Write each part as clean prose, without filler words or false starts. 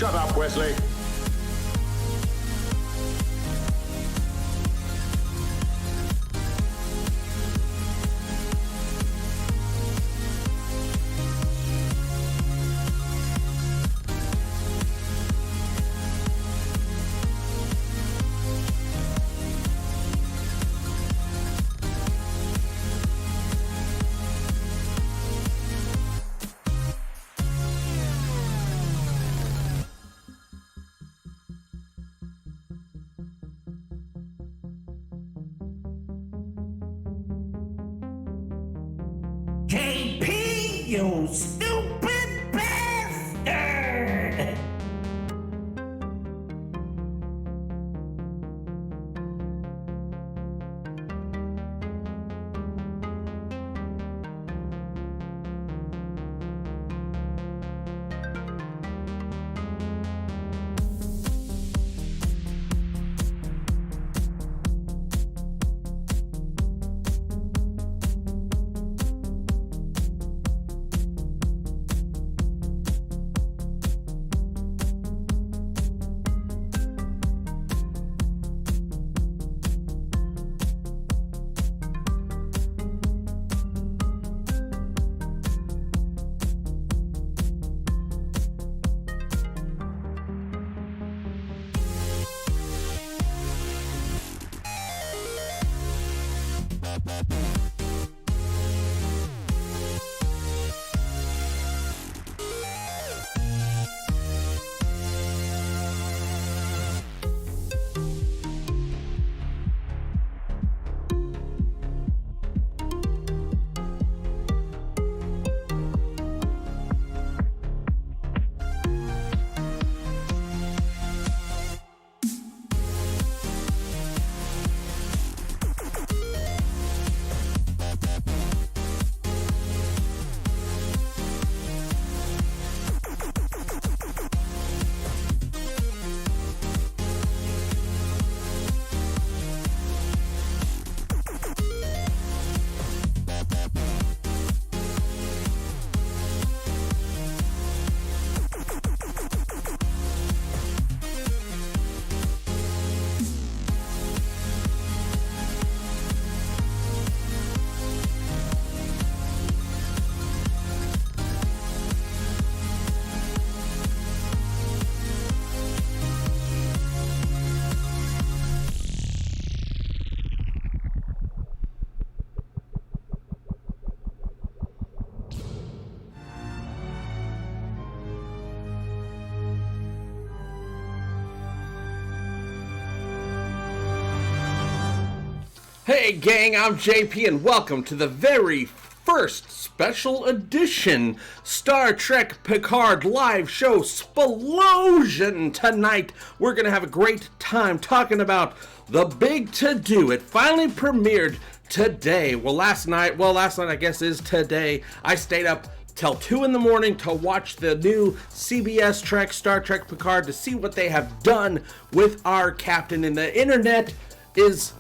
Shut up, Wesley. JP, you stupid bastard! Hey gang, I'm JP and welcome to the very first special edition Star Trek Picard live show Splosion tonight. We're gonna have a great time talking about the big to-do. It finally premiered today. Last night I guess is today. I stayed up till 2 in the morning to watch the new CBS Trek Star Trek Picard to see what they have done with our captain, and the internet is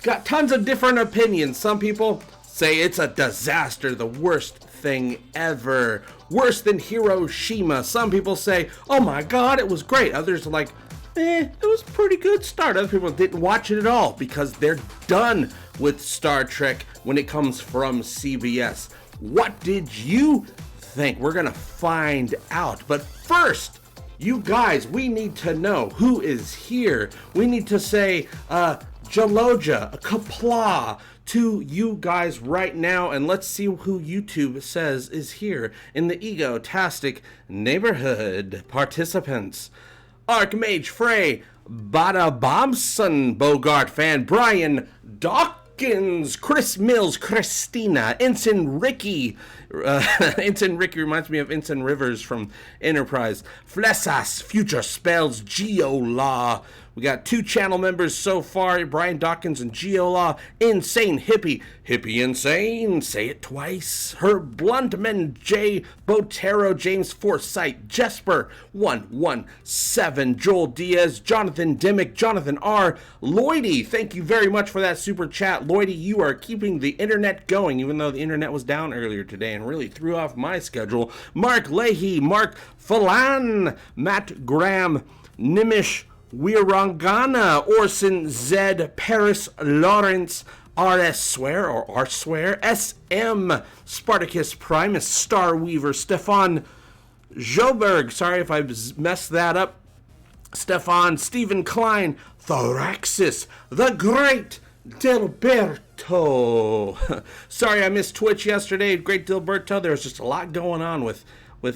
got tons of different opinions. Some people say it's a disaster, the worst thing ever, worse than Hiroshima. Some people say, oh my god, it was great. Others are like, it was a pretty good start. Other people didn't watch it at all because they're done with Star Trek when it comes from CBS. What did you think? We're gonna find out. But first, you guys, we need to know who is here. We need to say, Jaloja, a kapla to you guys right now, and let's see who YouTube says is here in the Egotastic neighborhood. Participants: Archmage Frey, Bada Bombson, Bogart fan, Brian Dawkins, Chris Mills, Christina, Ensign Ricky. Ensign Ricky reminds me of Ensign Rivers from Enterprise. Flessas, Future Spells, Geolaw, We got 2 channel members so far, Brian Dawkins and Giola. Insane Hippie. Hippie Insane. Say it twice. Herb Bluntman. Jay Botero. James Forsythe. Jesper 117. Joel Diaz. Jonathan Dimmick. Jonathan R. Lloydie. Thank you very much for that super chat. Lloydie, you are keeping the internet going, even though the internet was down earlier today and really threw off my schedule. Mark Leahy. Mark Falan. Matt Graham. Nimish Wirangana, Orson Zed, Paris Lawrence, RS Swear or R Swear, SM, Spartacus Primus, Starweaver, Stefan Joberg, sorry if I messed that up, Stefan, Stephen Klein, Thoraxis, The Great Dilberto. Sorry I missed Twitch yesterday, Great Dilberto. There was just a lot going on with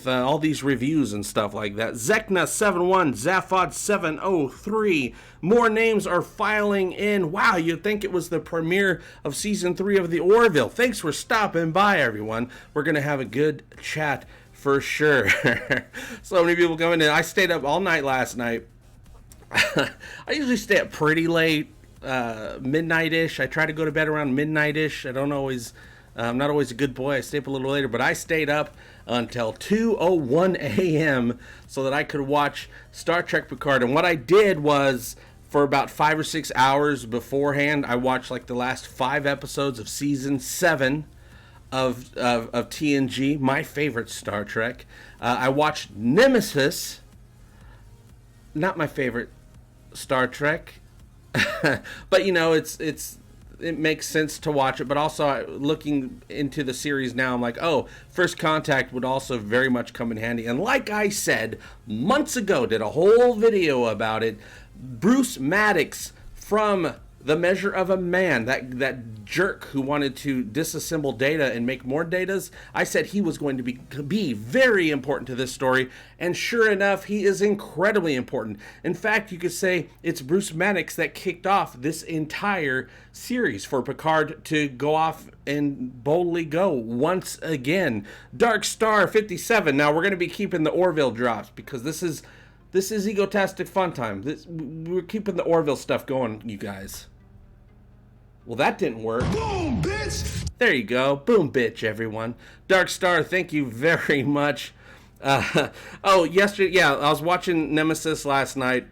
all these reviews and stuff like that. Zekna71, Zaphod703. More names are filing in. Wow, you'd think it was the premiere of Season 3 of the Orville. Thanks for stopping by, everyone. We're going to have a good chat for sure. So many people coming in. I stayed up all night last night. I usually stay up pretty late, midnight-ish. I try to go to bed around midnight-ish. I'm not always a good boy. I stay up a little later, but I stayed up until 2:01 a.m. so that I could watch Star Trek Picard. And what I did was, for about 5 or 6 hours beforehand, I watched like the last 5 episodes of Season 7 of TNG, my favorite Star Trek. I watched Nemesis, not my favorite Star Trek, but you know, it makes sense to watch it, but also looking into the series now, I'm like, oh, First Contact would also very much come in handy. And like I said months ago, did a whole video about it, Bruce Maddox from The Measure of a Man, that jerk who wanted to disassemble data and make more datas, I said he was going to be very important to this story, and sure enough, he is incredibly important. In fact, you could say it's Bruce Maddox that kicked off this entire series for Picard to go off and boldly go once again. Dark Star 57. Now, we're going to be keeping the Orville drops because this is Egotastic FunTime. We're keeping the Orville stuff going, you guys. Well, that didn't work. Boom, bitch! There you go. Boom, bitch, everyone. Dark Star, thank you very much. Yesterday, yeah, I was watching Nemesis last night,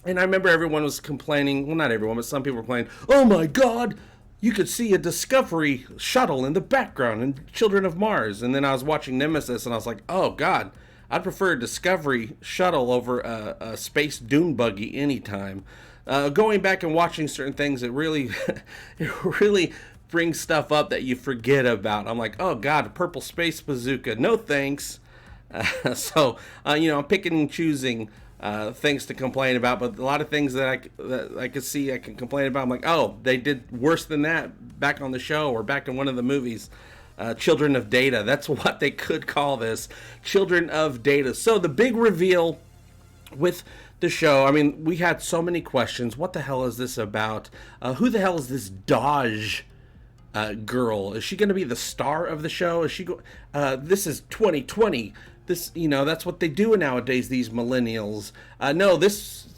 and I remember everyone was complaining. Well, not everyone, but some people were complaining. Oh, my God, you could see a Discovery shuttle in the background in Children of Mars. And then I was watching Nemesis, and I was like, oh, God, I'd prefer a Discovery shuttle over a space dune buggy anytime. Going back and watching certain things, it really brings stuff up that you forget about. I'm like, oh God, purple space bazooka, no thanks. So I'm picking and choosing things to complain about, but a lot of things that I could see I can complain about. I'm like, oh, they did worse than that back on the show or back in one of the movies. Children of Data, that's what they could call this, Children of Data. So the big reveal with the show, I mean, we had so many questions. What the hell is this about? Who the hell is this Dodge girl? Is she going to be the star of the show? Is she this is 2020. This, that's what they do nowadays, these millennials. No, this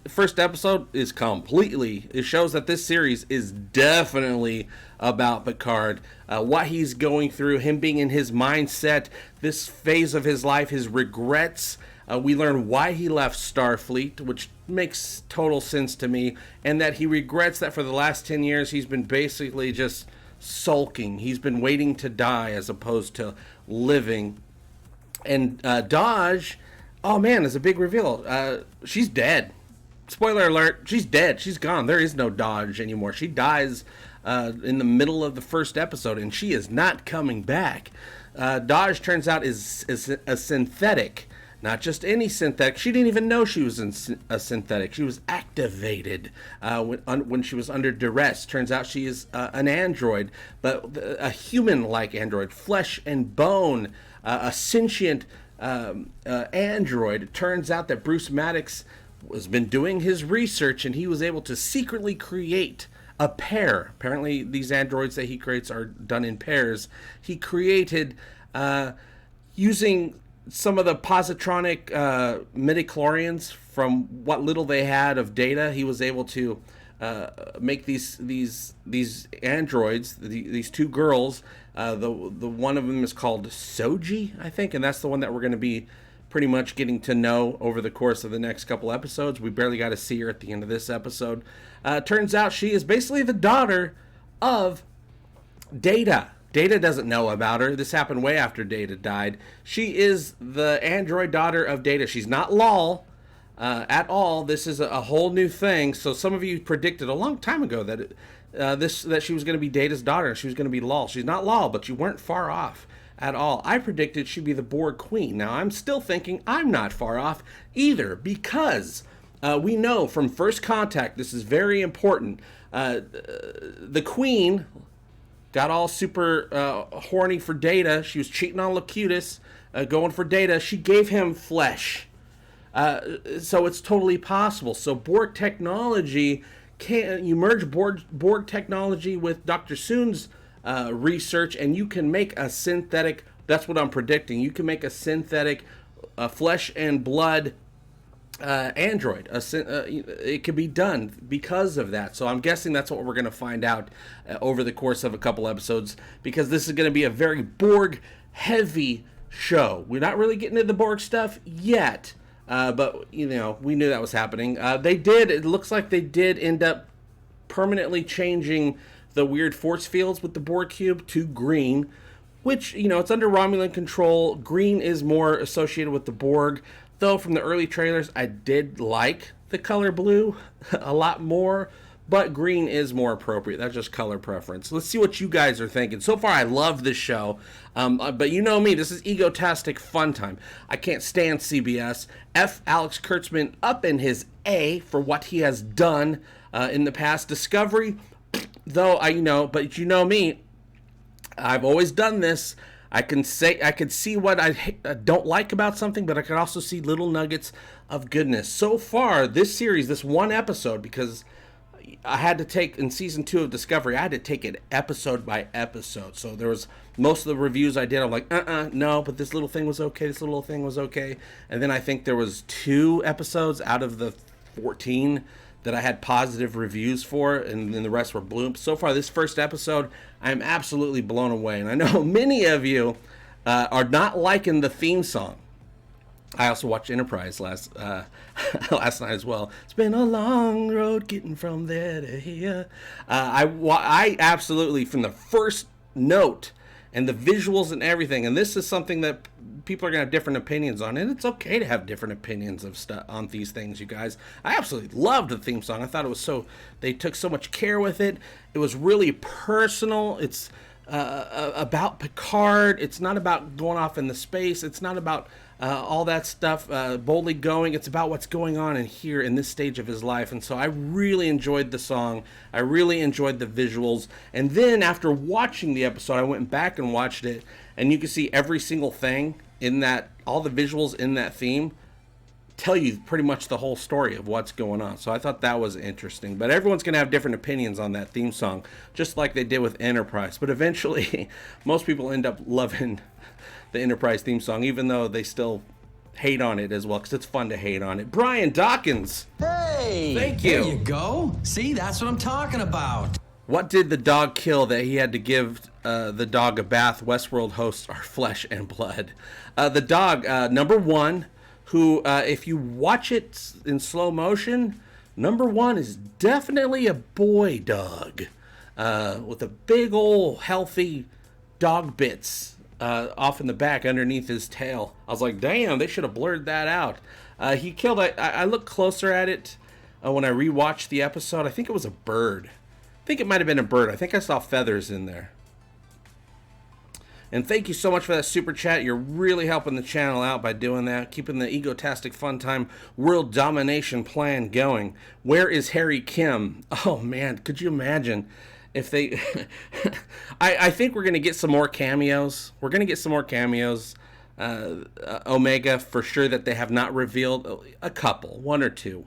first episode is it shows that this series is definitely about Picard, what he's going through, him being in his mindset, this phase of his life, his regrets. We learn why he left Starfleet, which makes total sense to me, and that he regrets that for the last 10 years he's been basically just sulking. He's been waiting to die as opposed to living. And Dodge, oh man, is a big reveal. She's dead. Spoiler alert, she's dead. She's gone. There is no Dodge anymore. She dies in the middle of the first episode, and she is not coming back. Dodge, turns out, is a synthetic. Not just any synthetic. She didn't even know she was a synthetic. She was activated when she was under duress. Turns out she is an android, but a human-like android, flesh and bone, a sentient android. It turns out that Bruce Maddox has been doing his research, and he was able to secretly create a pair. Apparently, these androids that he creates are done in pairs. He created using some of the positronic midichlorians, from what little they had of data, he was able to make these androids, these two girls. The one of them is called Soji, I think, and that's the one that we're going to be pretty much getting to know over the course of the next couple episodes. We barely got to see her at the end of this episode. Turns out she is basically the daughter of Data. Data doesn't know about her. This happened way after Data died. She is the android daughter of Data. She's not Lal at all. This is a whole new thing. So some of you predicted a long time ago that that she was going to be Data's daughter. She was going to be Lal. She's not Lal, but you weren't far off at all. I predicted she'd be the Borg Queen. Now, I'm still thinking I'm not far off either, because we know from first contact, this is very important, the Queen got all super horny for Data. She was cheating on Locutus, going for Data. She gave him flesh. So it's totally possible. So Borg technology, you merge Borg technology with Dr. Soon's research, and you can make a synthetic, that's what I'm predicting, you can make a synthetic flesh and blood android. It can be done because of that. So I'm guessing that's what we're going to find out over the course of a couple episodes, because this is going to be a very Borg heavy show. We're not really getting into the Borg stuff yet, but you know, we knew that was happening. It looks like they did end up permanently changing the weird force fields with the Borg cube to green, which, you know, it's under Romulan control. Green is more associated with the Borg, though from the early trailers I did like the color blue a lot more, but green is more appropriate. That's just color preference. Let's see what you guys are thinking. So far, I love this show, but you know me, this is Egotastic FunTime. I can't stand CBS. F. Alex Kurtzman up in his A for what he has done in the past. Discovery, though, but you know me, I've always done this. I could see what I don't like about something, but I could also see little nuggets of goodness. So far, this series, this one episode, because I had to take, in season 2 of Discovery, I had to take it episode by episode. So there was, most of the reviews I did, I'm like, no, but this little thing was okay, this little thing was okay. And then I think there was 2 episodes out of the 14 that I had positive reviews for, and then the rest were bloops. So far, this first episode, I'm absolutely blown away. And I know many of you are not liking the theme song. I also watched Enterprise last night as well. It's been a long road getting from there to here. I absolutely, from the first note and the visuals and everything, and this is something that people are going to have different opinions on, and it's okay to have different opinions of stuff on these things, you guys. I absolutely loved the theme song. I thought it was they took so much care with it. It was really personal. It's about Picard. It's not about going off in the space. It's not about all that stuff, boldly going. It's about what's going on in here in this stage of his life. And so I really enjoyed the song. I really enjoyed the visuals. And then after watching the episode, I went back and watched it, and you can see every single thing in that, all the visuals in that theme tell you pretty much the whole story of what's going on. So I thought that was interesting. But everyone's going to have different opinions on that theme song, just like they did with Enterprise. But eventually, most people end up loving the Enterprise theme song, even though they still hate on it as well, because it's fun to hate on it. Brian Dawkins. Hey! Thank you. There you go. See, that's what I'm talking about. What did the dog kill that he had to give the dog a bath? Westworld hosts are flesh and blood. The dog, number 1, who, if you watch it in slow motion, number 1 is definitely a boy dog with a big old healthy dog bits off in the back underneath his tail. I was like, damn, they should have blurred that out. He killed, I looked closer at it when I rewatched the episode. I think it was a bird. I think it might have been a bird. I think I saw feathers in there. And thank you so much for that super chat. You're really helping the channel out by doing that, keeping the Egotastic FunTime world domination plan going. Where is Harry Kim? Oh man, could you imagine if they... I think we're going to get some more cameos. We're going to get some more cameos. Omega, for sure, that they have not revealed. A couple, 1 or 2.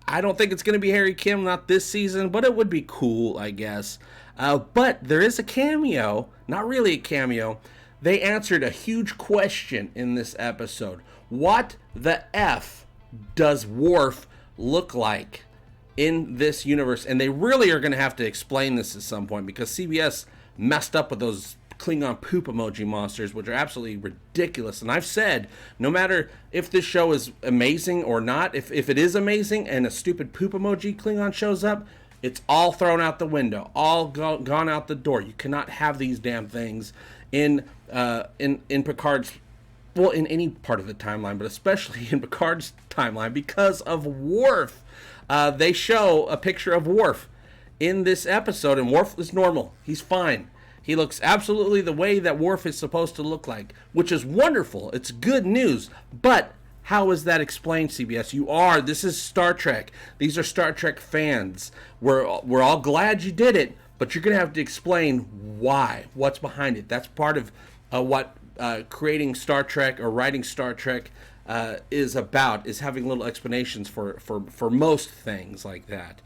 I don't think it's going to be Harry Kim, not this season, but it would be cool, I guess. But there is a cameo, not really a cameo, they answered a huge question in this episode. What the F does Worf look like in this universe? And they really are going to have to explain this at some point, because CBS messed up with those Klingon poop emoji monsters, which are absolutely ridiculous. And I've said, no matter if this show is amazing or not, if it is amazing and a stupid poop emoji Klingon shows up, it's all thrown out the window, all gone out the door. You cannot have these damn things in Picard's, well, in any part of the timeline, but especially in Picard's timeline because of Worf. They show a picture of Worf in this episode, and Worf is normal. He's fine. He looks absolutely the way that Worf is supposed to look like, which is wonderful. It's good news. But how is that explained, CBS? This is Star Trek. These are Star Trek fans. We're all glad you did it, but you're going to have to explain why, what's behind it. That's part of what creating Star Trek or writing Star Trek is about, is having little explanations for most things like that.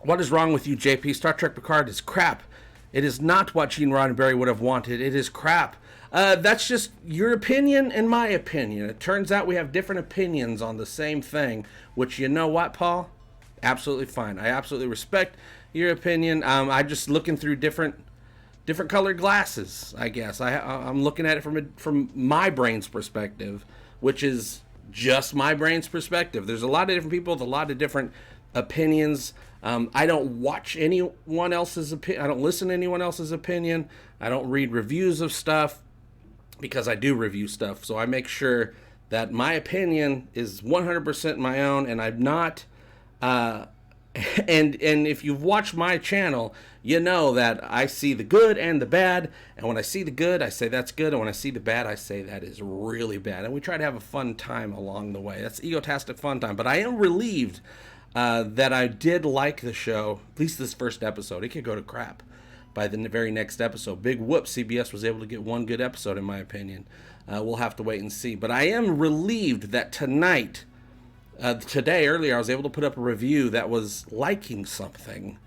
What is wrong with you, JP? Star Trek Picard is crap. It is not what Gene Roddenberry would have wanted. It is crap. That's just your opinion and my opinion. It turns out we have different opinions on the same thing, which, you know what, Paul? Absolutely fine. I absolutely respect your opinion. I'm just looking through different colored glasses, I guess. I'm looking at it from my brain's perspective, which is just my brain's perspective. There's a lot of different people with a lot of different opinions. I don't watch anyone else's opinion. I don't listen to anyone else's opinion. I don't read reviews of stuff, because I do review stuff. So I make sure that my opinion is 100% my own, and I'm not. And if you've watched my channel, you know that I see the good and the bad. And when I see the good, I say that's good. And when I see the bad, I say that is really bad. And we try to have a fun time along the way. That's Egotastic FunTime. But I am relieved that I did like the show, at least this first episode. It could go to crap by the very next episode. Big whoop, CBS was able to get one good episode, in my opinion. We'll have to wait and see. But I am relieved that today, earlier, I was able to put up a review that was liking something,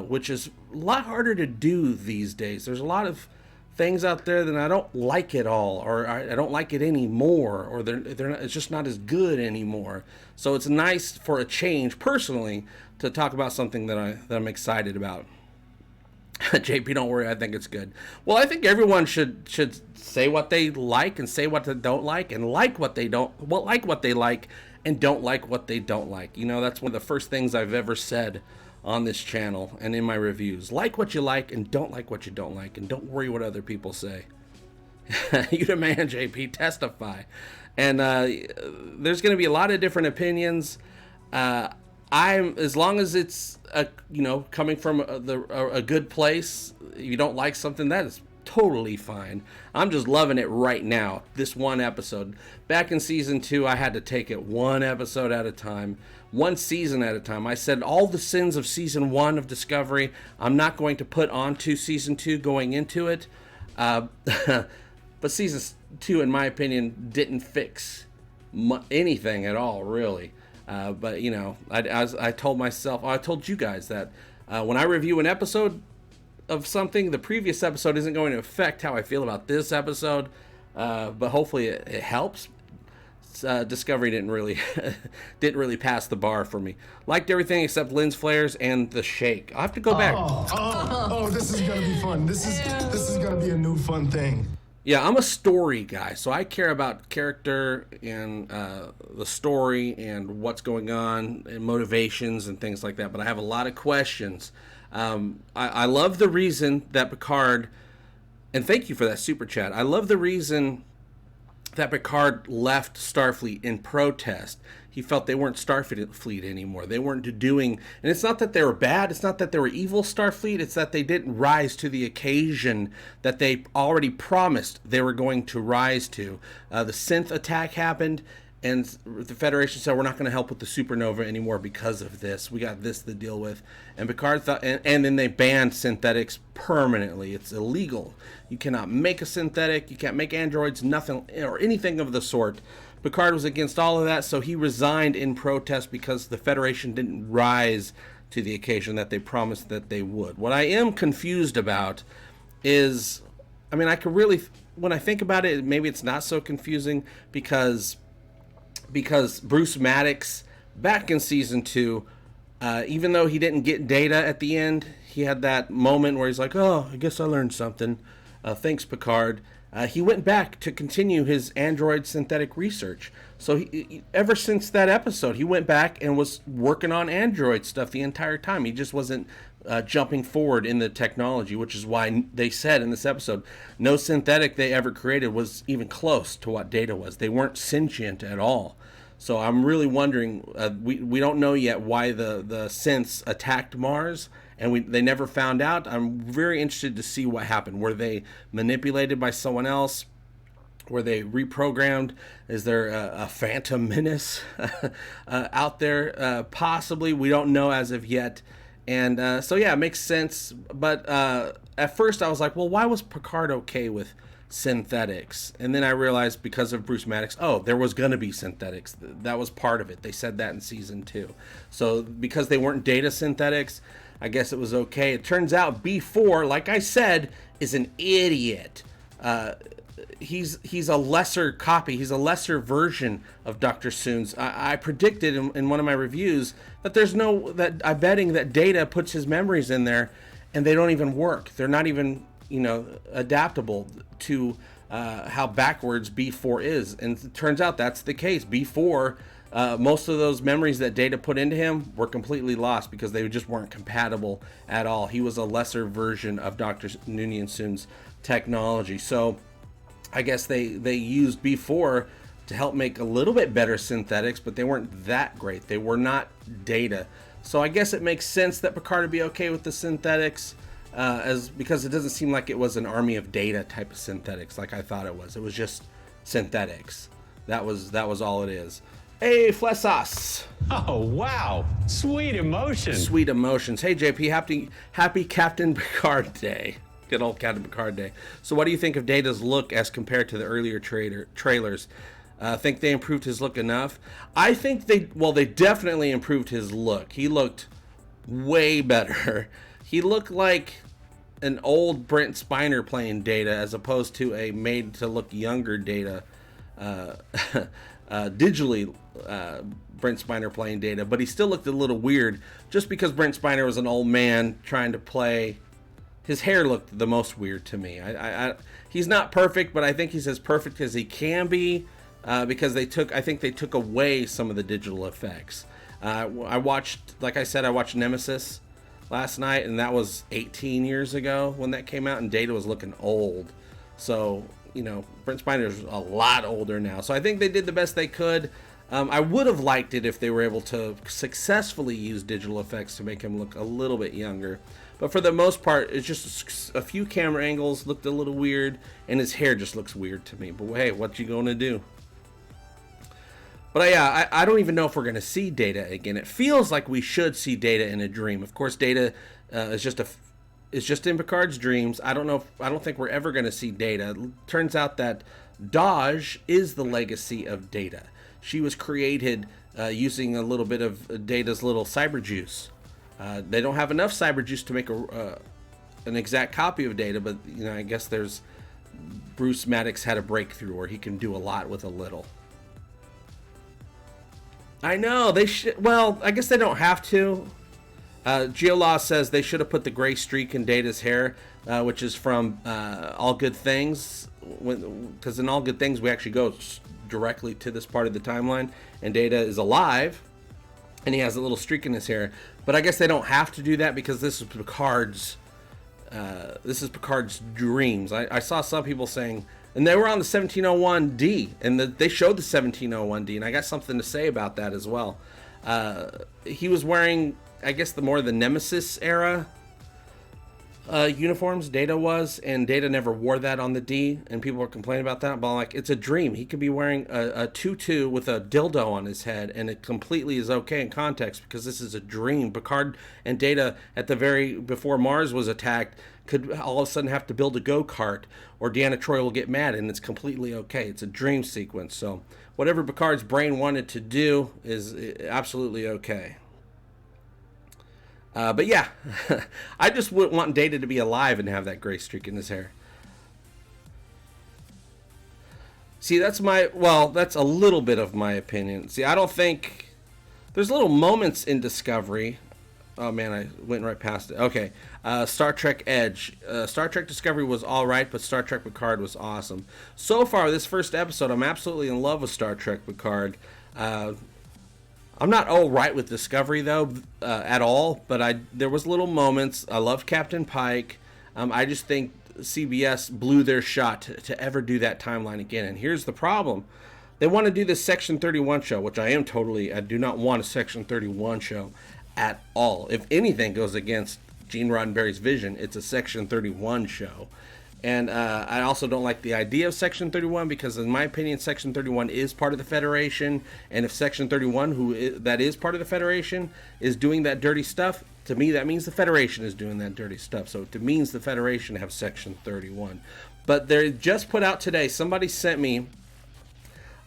which is a lot harder to do these days. There's a lot of things out there that I don't like at all, or I don't like it anymore, or they're not, it's just not as good anymore. So it's nice for a change, personally, to talk about something that I'm excited about. JP, don't worry, I think it's good. Well, I think everyone should say what they like and say what they don't like, and like what they like and don't like what they don't like. You know, that's one of the first things I've ever said on this channel and in my reviews. Like what you like and don't like what you don't like, and don't worry what other people say. You the man, JP, testify. And there's going to be a lot of different opinions. As long as it's coming from a good place, if you don't like something, that is totally fine. I'm just loving it right now, this one episode. Back in season 2, I had to take it one episode at a time, one season at a time. I said all the sins of season 1 of Discovery, I'm not going to put onto season 2 going into it. But season 2, in my opinion, didn't fix anything at all, really. But, you know, I told you guys that when I review an episode of something, the previous episode isn't going to affect how I feel about this episode, but hopefully it helps. Discovery didn't really pass the bar for me. Liked everything except lens flares and the shake. I'll have to go back. Oh, this is gonna be fun. This is gonna be a new fun thing. Yeah, I'm a story guy, so I care about character and the story and what's going on and motivations and things like that, but I have a lot of questions. I love the reason that Picard, and thank you for that super chat, I love the reason that Picard left Starfleet in protest. He felt they weren't Starfleet anymore. They weren't doing, and it's not that they were bad, it's not that they were evil Starfleet, it's that they didn't rise to the occasion that they already promised they were going to rise to. The synth attack happened, and the Federation said, we're not going to help with the supernova anymore because of this. We got this to deal with. And Picard thought, and then they banned synthetics permanently. It's illegal. You cannot make a synthetic. You can't make androids, nothing, or anything of the sort. Picard was against all of that, so he resigned in protest because the Federation didn't rise to the occasion that they promised that they would. What I am confused about is I mean, I could really, when I think about it, maybe it's not so confusing because Bruce Maddox back in season 2, even though he didn't get Data at the end, he had that moment where he's like, "Oh, I guess I learned something. Thanks, Picard." He went back to continue his android synthetic research. So ever since that episode, he went back and was working on android stuff the entire time. He just wasn't jumping forward in the technology, which is why they said in this episode, no synthetic they ever created was even close to what Data was. They weren't sentient at all. So I'm really wondering, we don't know yet why the synths attacked Mars, and they never found out. I'm very interested to see what happened. Were they manipulated by someone else? Were they reprogrammed? Is there a phantom menace out there? Possibly. We don't know as of yet. And so, yeah, it makes sense. But at first I was like, well, why was Picard okay with synthetics? And then I realized because of Bruce Maddox, oh, there was going to be synthetics. That was part of it. They said that in season 2. So because they weren't Data synthetics, I guess it was okay. It turns out B4, like I said, is an idiot. He's a lesser copy. He's a lesser version of Dr. Soon's. I predicted in one of my reviews that I'm betting that Data puts his memories in there and they don't even work. They're not even, adaptable to how backwards B4 is. And it turns out that's the case. B4, most of those memories that Data put into him were completely lost because they just weren't compatible at all. He was a lesser version of Dr. Noonien Soon's technology. So I guess they used B4 to help make a little bit better synthetics, but they weren't that great. They were not Data. So I guess it makes sense that Picard would be okay with the synthetics, because it doesn't seem like it was an army of Data type of synthetics like I thought it was. It was just synthetics. That was all it is. Hey, Flesas. Oh, wow. Sweet emotions. Sweet emotions. Hey, JP, happy Captain Picard Day. Good old Captain Picard Day. So what do you think of Data's look as compared to the earlier trailers? Think they improved his look enough? I think they definitely improved his look. He looked way better. He looked like an old Brent Spiner playing Data as opposed to a made to look younger Data. Digitally Brent Spiner playing Data, but he still looked a little weird just because Brent Spiner was an old man trying to play. His hair looked the most weird to me. He's not perfect, but I think he's as perfect as he can be because I think they took away some of the digital effects. I watched Nemesis last night, and that was 18 years ago when that came out, and Data was looking old. So, Brent Spiner's a lot older now. So I think they did the best they could. I would have liked it if they were able to successfully use digital effects to make him look a little bit younger. But for the most part, it's just a few camera angles looked a little weird, and his hair just looks weird to me. But hey, what you gonna do? But yeah, I don't even know if we're gonna see Data again. It feels like we should see Data in a dream. Of course, Data is just in Picard's dreams. I don't think we're ever gonna see Data. It turns out that Daj is the legacy of Data. She was created using a little bit of Data's little cyber juice. They don't have enough cyber juice to make an exact copy of Data, but I guess Bruce Maddox had a breakthrough where he can do a lot with a little. I know they should. Well, I guess they don't have to. Geolaw says they should have put the gray streak in Data's hair, which is from All Good Things, because in All Good Things we actually go directly to this part of the timeline, and Data is alive. And he has a little streak in his hair, but I guess they don't have to do that because this is Picard's dreams. I saw some people saying, and they were on the 1701D, and they showed the 1701D, and I got something to say about that as well. He was wearing, I guess, the Nemesis era uniforms. Data was, and Data never wore that on the D, and people were complaining about that. But I'm like, it's a dream. He could be wearing a tutu with a dildo on his head, and it completely is okay in context because this is a dream. Picard and Data before Mars was attacked could all of a sudden have to build a go-kart, or Deanna Troi will get mad, and it's completely okay. It's a dream sequence. So whatever Picard's brain wanted to do is absolutely okay. But yeah, I just would want Data to be alive and have that gray streak in his hair. See, that's a little bit of my opinion. See, I don't think there's little moments in Discovery. Oh man, I went right past it. Okay, Star Trek Edge. Star Trek Discovery was all right, but Star Trek Picard was awesome. So far, this first episode, I'm absolutely in love with Star Trek Picard. I'm not all right with Discovery though, at all. But there was little moments. I love Captain Pike. I just think CBS blew their shot to ever do that timeline again. And here's the problem. They want to do this Section 31 show, which I do not want a Section 31 show at all. If anything goes against Gene Roddenberry's vision, it's a Section 31 show. And I also don't like the idea of Section 31 because, in my opinion, Section 31 is part of the Federation. And if Section 31, that is part of the Federation, is doing that dirty stuff, to me, that means the Federation is doing that dirty stuff. So it means the Federation have Section 31. But they just put out today, somebody sent me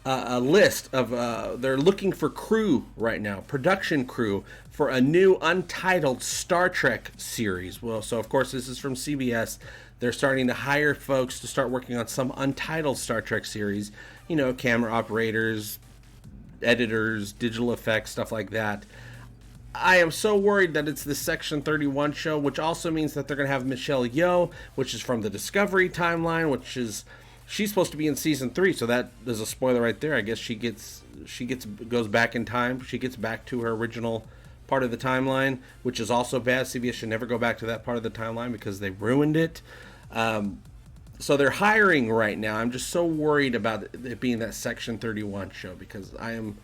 a list of, they're looking for crew right now, production crew, for a new untitled Star Trek series. Well, so of course this is from CBS. They're starting to hire folks to start working on some untitled Star Trek series. You know, camera operators, editors, digital effects, stuff like that. I am so worried that it's the Section 31 show, which also means that they're going to have Michelle Yeoh, which is from the Discovery timeline, she's supposed to be in season 3, so that is a spoiler right there. I guess she goes back in time. She gets back to her original part of the timeline, which is also bad. CBS should never go back to that part of the timeline because they ruined it. So they're hiring right now. I'm just so worried about it being that Section 31 show because I am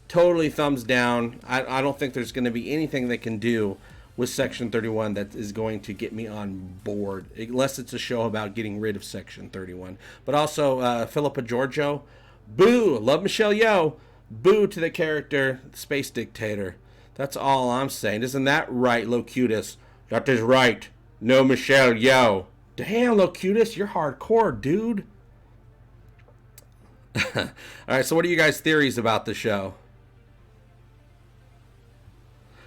totally thumbs down. I don't think there's going to be anything they can do with Section 31 that is going to get me on board, unless it's a show about getting rid of Section 31. But also, Philippa Georgiou, boo! Love Michelle Yeoh, boo to the character, Space Dictator. That's all I'm saying. Isn't that right, Locutus? That is right. No Michelle Yeoh. Damn, Locutus, you're hardcore, dude. All right, so what are you guys' theories about the show?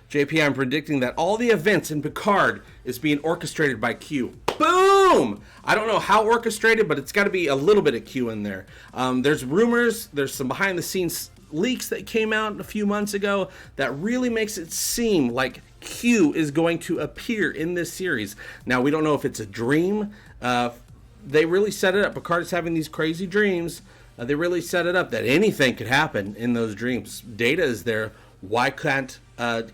JP, I'm predicting that all the events in Picard is being orchestrated by Q. Boom! I don't know how orchestrated, but it's got to be a little bit of Q in there. There's rumors, there's some behind-the-scenes leaks that came out a few months ago that really makes it seem like Q is going to appear in this series. Now, we don't know if it's a dream. They really set it up. Picard's having these crazy dreams. They really set it up that anything could happen in those dreams. Data is there. Why can't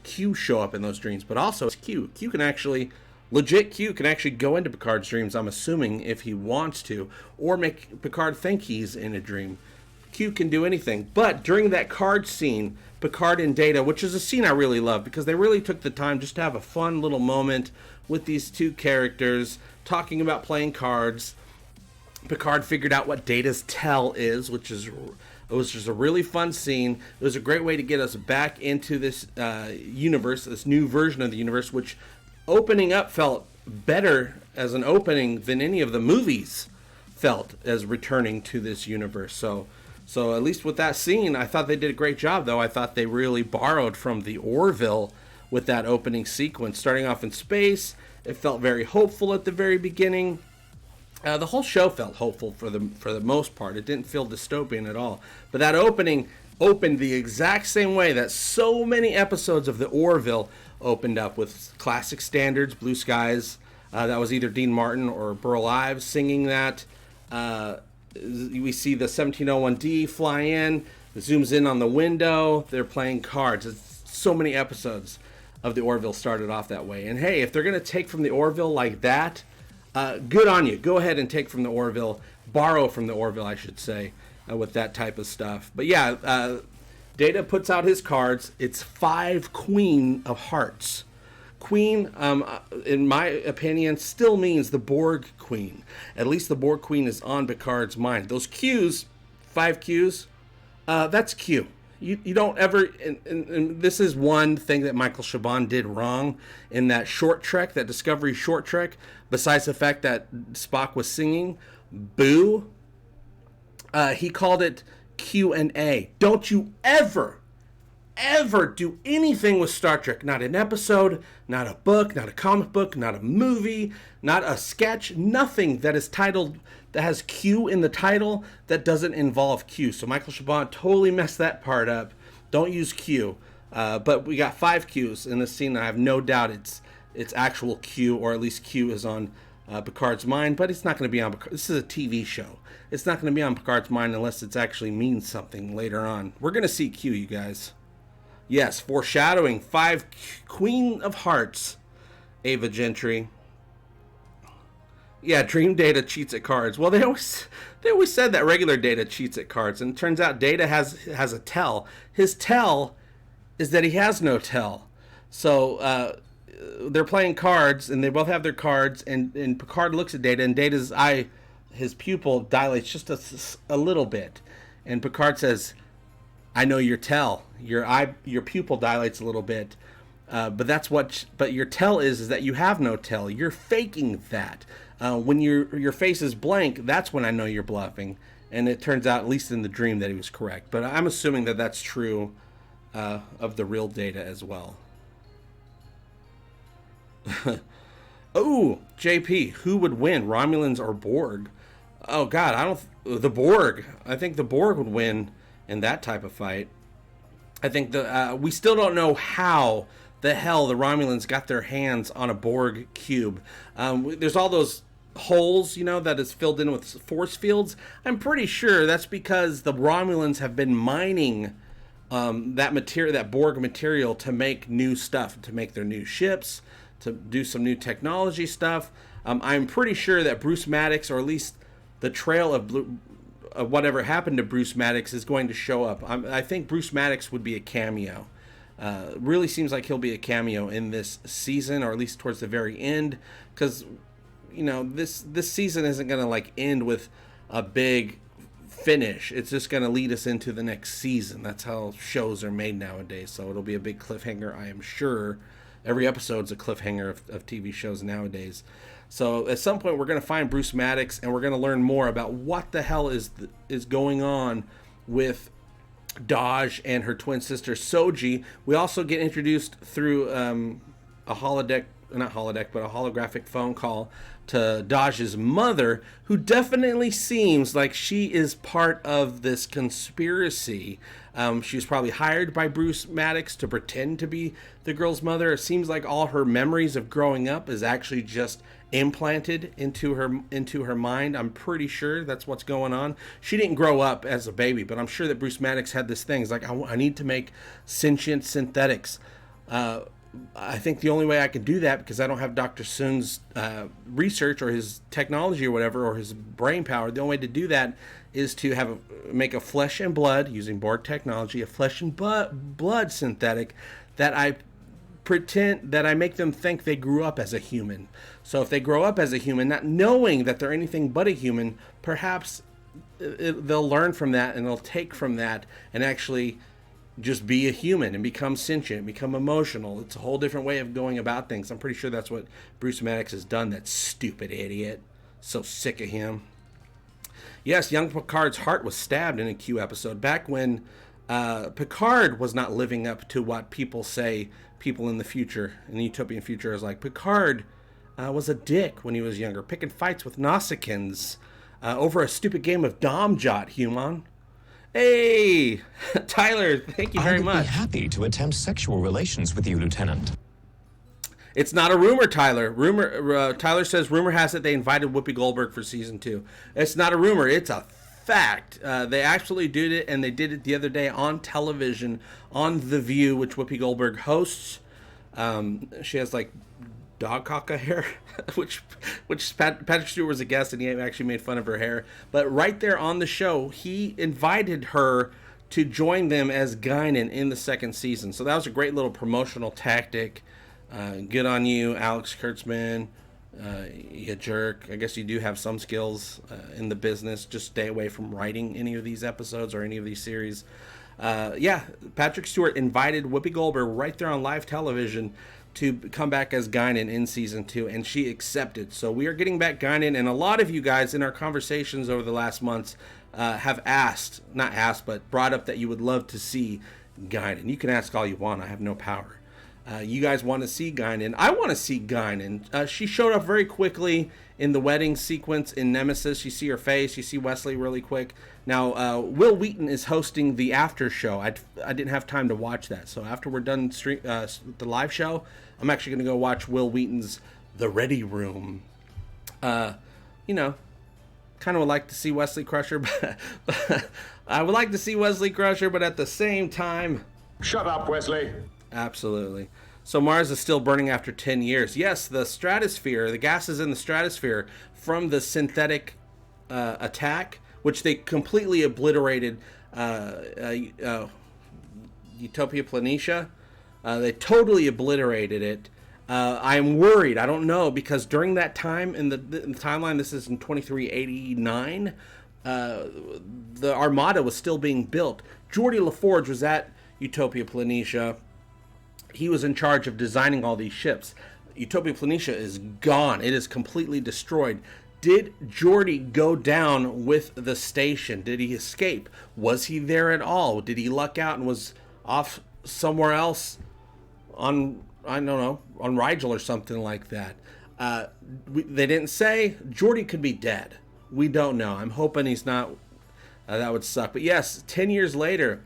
Q show up in those dreams? But also, Q can actually, legit Q can actually go into Picard's dreams, I'm assuming, if he wants to, or make Picard think he's in a dream. Q can do anything. But during that card scene, Picard and Data, which is a scene I really love, because they really took the time just to have a fun little moment with these two characters, talking about playing cards. Picard figured out what Data's tell is, it was just a really fun scene. It was a great way to get us back into this universe, this new version of the universe, which opening up felt better as an opening than any of the movies felt as returning to this universe. So at least with that scene, I thought they did a great job, though. I thought they really borrowed from the Orville with that opening sequence. Starting off in space, it felt very hopeful at the very beginning. The whole show felt hopeful for the most part. It didn't feel dystopian at all. But that opening opened the exact same way that so many episodes of the Orville opened up, with classic standards, Blue Skies. That was either Dean Martin or Burl Ives singing that. We see the 1701D fly in. It zooms in on the window. They're playing cards. It's so many episodes of the Orville started off that way. And hey, if they're going to take from the Orville like that, good on you. Go ahead and take from the Orville, borrow from the Orville, I should say, with that type of stuff. But yeah, Data puts out his cards. It's 5 Queen of Hearts. Queen, in my opinion, still means the Borg Queen. At least the Borg Queen is on Picard's mind. Those Qs, 5 Qs, that's Q. You don't ever, and this is one thing that Michael Chabon did wrong in that short trek, that Discovery short trek, besides the fact that Spock was singing, boo, he called it Q&A. Don't you ever ever do anything with Star Trek. Not an episode, not a book, not a comic book, not a movie, not a sketch, nothing that is titled, that has Q in the title that doesn't involve Q. So Michael Chabon totally messed that part up. Don't use Q. But we got 5 Qs in this scene, and I have no doubt it's actual Q, or at least Q is on Picard's mind, but it's not going to be on Picard. This is a TV show. It's not going to be on Picard's mind unless it actually means something later on. We're going to see Q, you guys. Yes, foreshadowing. 5 Queen of Hearts, Ava Gentry. Yeah, Dream Data cheats at cards. Well, they always said that regular Data cheats at cards, and it turns out Data has a tell. His tell is that he has no tell. So they're playing cards, and they both have their cards, and Picard looks at Data, and Data's eye, his pupil dilates just a little bit, and Picard says, "I know your tell. Your pupil dilates a little bit, but your tell is that you have no tell. You're faking that. When your face is blank, that's when I know you're bluffing." And it turns out, at least in the dream, that he was correct. But I'm assuming that that's true of the real Data as well. Oh, JP, who would win, Romulans or Borg? Oh God, the Borg. I think the Borg would win in that type of fight. I think we still don't know how the hell the Romulans got their hands on a Borg cube. There's all those holes, that is filled in with force fields. I'm pretty sure that's because the Romulans have been mining that Borg material to make new stuff, to make their new ships, to do some new technology stuff. I'm pretty sure that Bruce Maddox, or at least the trail of whatever happened to Bruce Maddox, is going to show up. I think Bruce Maddox would be a cameo. Really seems like he'll be a cameo in this season, or at least towards the very end, because this season isn't going to end with a big finish. It's just going to lead us into the next season. That's how shows are made nowadays. So it'll be a big cliffhanger, I am sure. Every episode's a cliffhanger of TV shows nowadays. So at some point we're going to find Bruce Maddox, and we're going to learn more about what the hell is going on with Dahj and her twin sister Soji. We also get introduced through a holographic phone call to Dahj's mother, who definitely seems like she is part of this conspiracy. She was probably hired by Bruce Maddox to pretend to be the girl's mother. It seems like all her memories of growing up is actually just implanted into her mind. I'm pretty sure that's what's going on. She didn't grow up as a baby, but I'm sure that Bruce Maddox had this thing. It's like, I need to make sentient synthetics. I think the only way I can do that, because I don't have Dr. Soon's research or his technology or whatever, or his brain power, the only way to do that is to make a flesh and blood, using Borg technology, a flesh and blood synthetic that I make them think they grew up as a human. So if they grow up as a human, not knowing that they're anything but a human, perhaps they'll learn from that, and they'll take from that and actually just be a human and become sentient, become emotional. It's a whole different way of going about things. I'm pretty sure that's what Bruce Maddox has done, that stupid idiot. So sick of him. Yes, young Picard's heart was stabbed in a Q episode back when Picard was not living up to what people say people in the future, in the utopian future, is like. Picard was a dick when he was younger, picking fights with Nausicaans over a stupid game of Domjot, human. Hey, Tyler, thank you very much. I would be happy to attempt sexual relations with you, Lieutenant. It's not a rumor, Tyler. Tyler says rumor has it they invited Whoopi Goldberg for season 2. It's not a rumor. It's a fact. They actually did it, and they did it the other day on television on The View, which Whoopi Goldberg hosts. She has dog caca hair, which Patrick Stewart was a guest, and he actually made fun of her hair. But right there on the show, he invited her to join them as Guinan in the second season. So that was a great little promotional tactic. Good on you, Alex Kurtzman. You jerk. I guess you do have some skills in the business. Just stay away from writing any of these episodes or any of these series. Patrick Stewart invited Whoopi Goldberg right there on live television to come back as Guinan in season 2, and she accepted. So we are getting back Guinan, and a lot of you guys in our conversations over the last months have brought up that you would love to see Guinan. You can ask all you want. I have no power. You guys want to see Guinan. I want to see Guinan. She showed up very quickly in the wedding sequence in Nemesis. You see her face. You see Wesley really quick. Now, Will Wheaton is hosting the after show. I didn't have time to watch that. So after we're done the live show, I'm actually going to go watch Will Wheaton's The Ready Room. You know, kind of would like to see Wesley Crusher, but I would like to see Wesley Crusher, but at the same time... Shut up, Wesley. Absolutely. So Mars is still burning after 10 years. Yes, the stratosphere, the gases in the stratosphere from the synthetic attack, which they completely obliterated Utopia Planitia. They totally obliterated it. I'm worried. I don't know, because during that time in the timeline, this is in 2389, the Armada was still being built. Geordi LaForge was at Utopia Planitia. He was in charge of designing all these ships. Utopia Planitia is gone. It is completely destroyed. Did Geordi go down with the station? Did he escape? Was he there at all? Did he luck out and was off somewhere else on, I don't know, on Rigel or something like that? They didn't say. Geordi could be dead. We don't know. I'm hoping he's not. That would suck. But yes, 10 years later,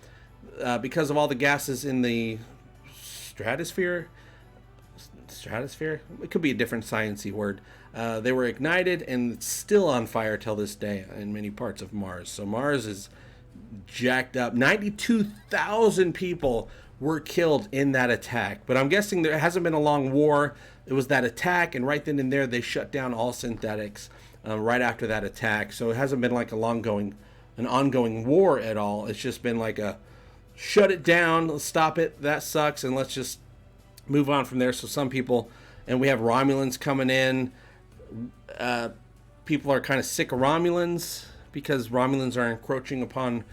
because of all the gases in the stratosphere, it could be a different sciencey word, they were ignited and it's still on fire till this day in many parts of Mars. So Mars is jacked up. 92,000 people were killed in that attack, but I'm guessing there hasn't been a long war. It was that attack, and right then and there they shut down all synthetics right after that attack. So it hasn't been like an ongoing war at all. It's just been like a shut it down, let's stop it, that sucks, and let's just move on from there. So some people, and we have Romulans coming in. People are kind of sick of Romulans because Romulans are encroaching upon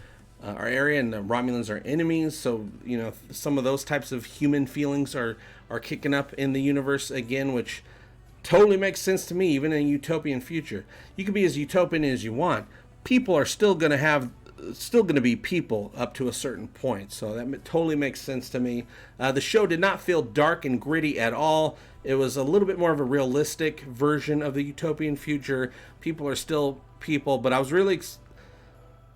our area, and the Romulans are enemies. So, you know, some of those types of human feelings are kicking up in the universe again, which totally makes sense to me, even in a utopian future. You can be as utopian as you want. People are still going to be people up to a certain point. So that totally makes sense to me. The show did not feel dark and gritty at all. It was a little bit more of a realistic version of the utopian future. People are still people, but I was really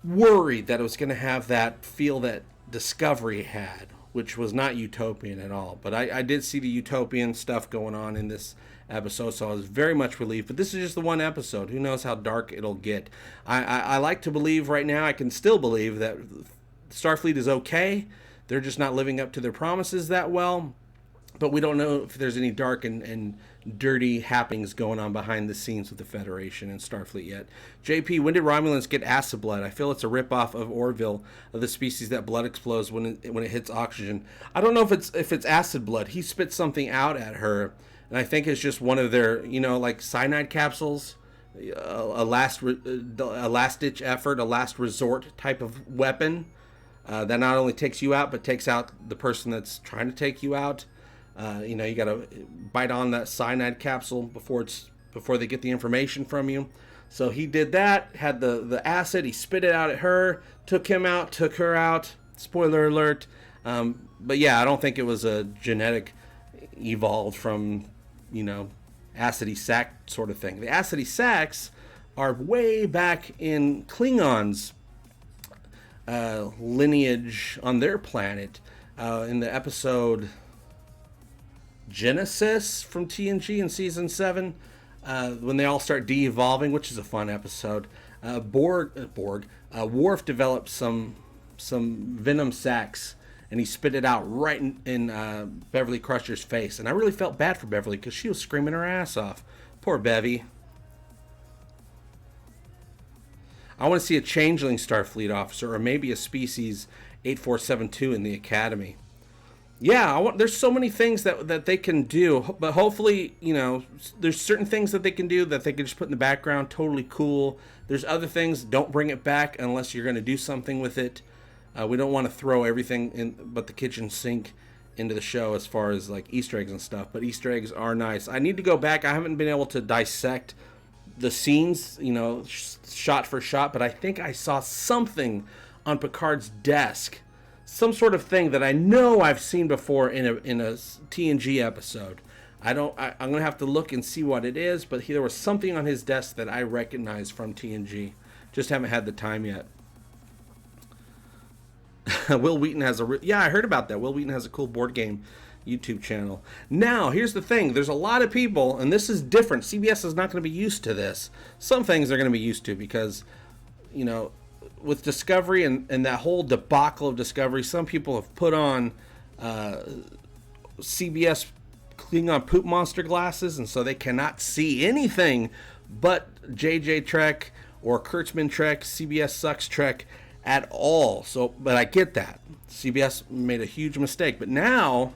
worried that it was going to have that feel that Discovery had, which was not utopian at all. But I did see the utopian stuff going on in this episode, so I was very much relieved. But this is just the one episode. Who knows how dark it'll get. I like to believe right now, I can still believe that Starfleet is okay. They're just not living up to their promises that well. But we don't know if there's any dark and dirty happenings going on behind the scenes with the Federation and Starfleet yet. JP, when did Romulans get acid blood? I feel it's a ripoff of Orville, of the species that blood explodes when it hits oxygen. I don't know if it's acid blood. He spit something out at her, and I think it's just one of their, like cyanide capsules, a last-ditch effort, a last resort type of weapon that not only takes you out, but takes out the person that's trying to take you out. You got to bite on that cyanide capsule before they get the information from you. So he did that, had the acid, he spit it out at her, took him out, took her out. Spoiler alert. But yeah, I don't think it was a genetic evolved from, acidy sac sort of thing. The acidy sacs are way back in Klingons' lineage on their planet. In the episode Genesis from TNG in season 7, when they all start de-evolving, which is a fun episode. Worf developed some venom sacs, and he spit it out right in Beverly Crusher's face. And I really felt bad for Beverly because she was screaming her ass off. Poor Bevy. I want to see a changeling Starfleet officer, or maybe a species 8472 in the Academy. Yeah, there's so many things that they can do, but hopefully, there's certain things that they can do that they can just put in the background, totally cool. There's other things, don't bring it back unless you're going to do something with it. We don't want to throw everything in but the kitchen sink into the show as far as like Easter eggs and stuff, but Easter eggs are nice. I need to go back. I haven't been able to dissect the scenes, shot for shot, but I think I saw something on Picard's desk, some sort of thing that I know I've seen before in a TNG episode. I'm gonna have to look and see what it is, but there was something on his desk that I recognized from TNG. Just haven't had the time yet. Will Wheaton has yeah, I heard about that. Will Wheaton has a cool board game YouTube channel. Now, here's the thing. There's a lot of people, and this is different. CBS is not going to be used to this. Some things they're going to be used to because, you know, with Discovery and that whole debacle of Discovery, some people have put on CBS Klingon poop monster glasses, and so they cannot see anything but JJ Trek or Kurtzman Trek, CBS sucks Trek at all. So, but I get that. CBS made a huge mistake. But now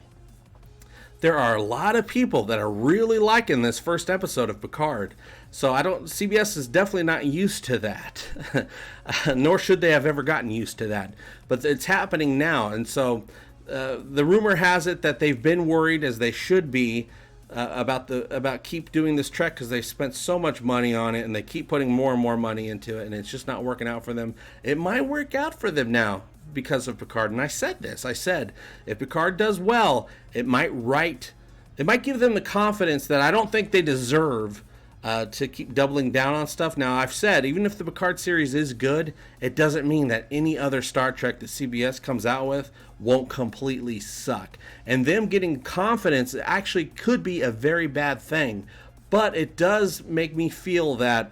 there are a lot of people that are really liking this first episode of Picard. So CBS is definitely not used to that. Nor should they have ever gotten used to that. But it's happening now. And so the rumor has it that they've been worried, as they should be, about keep doing this Trek because they spent so much money on it and they keep putting more and more money into it, and it's just not working out for them. It might work out for them now because of Picard. And I said this. I said, if Picard does well, it might give them the confidence that I don't think they deserve to keep doubling down on stuff. Now, I've said, even if the Picard series is good, it doesn't mean that any other Star Trek that CBS comes out with won't completely suck. And them getting confidence actually could be a very bad thing. But it does make me feel that,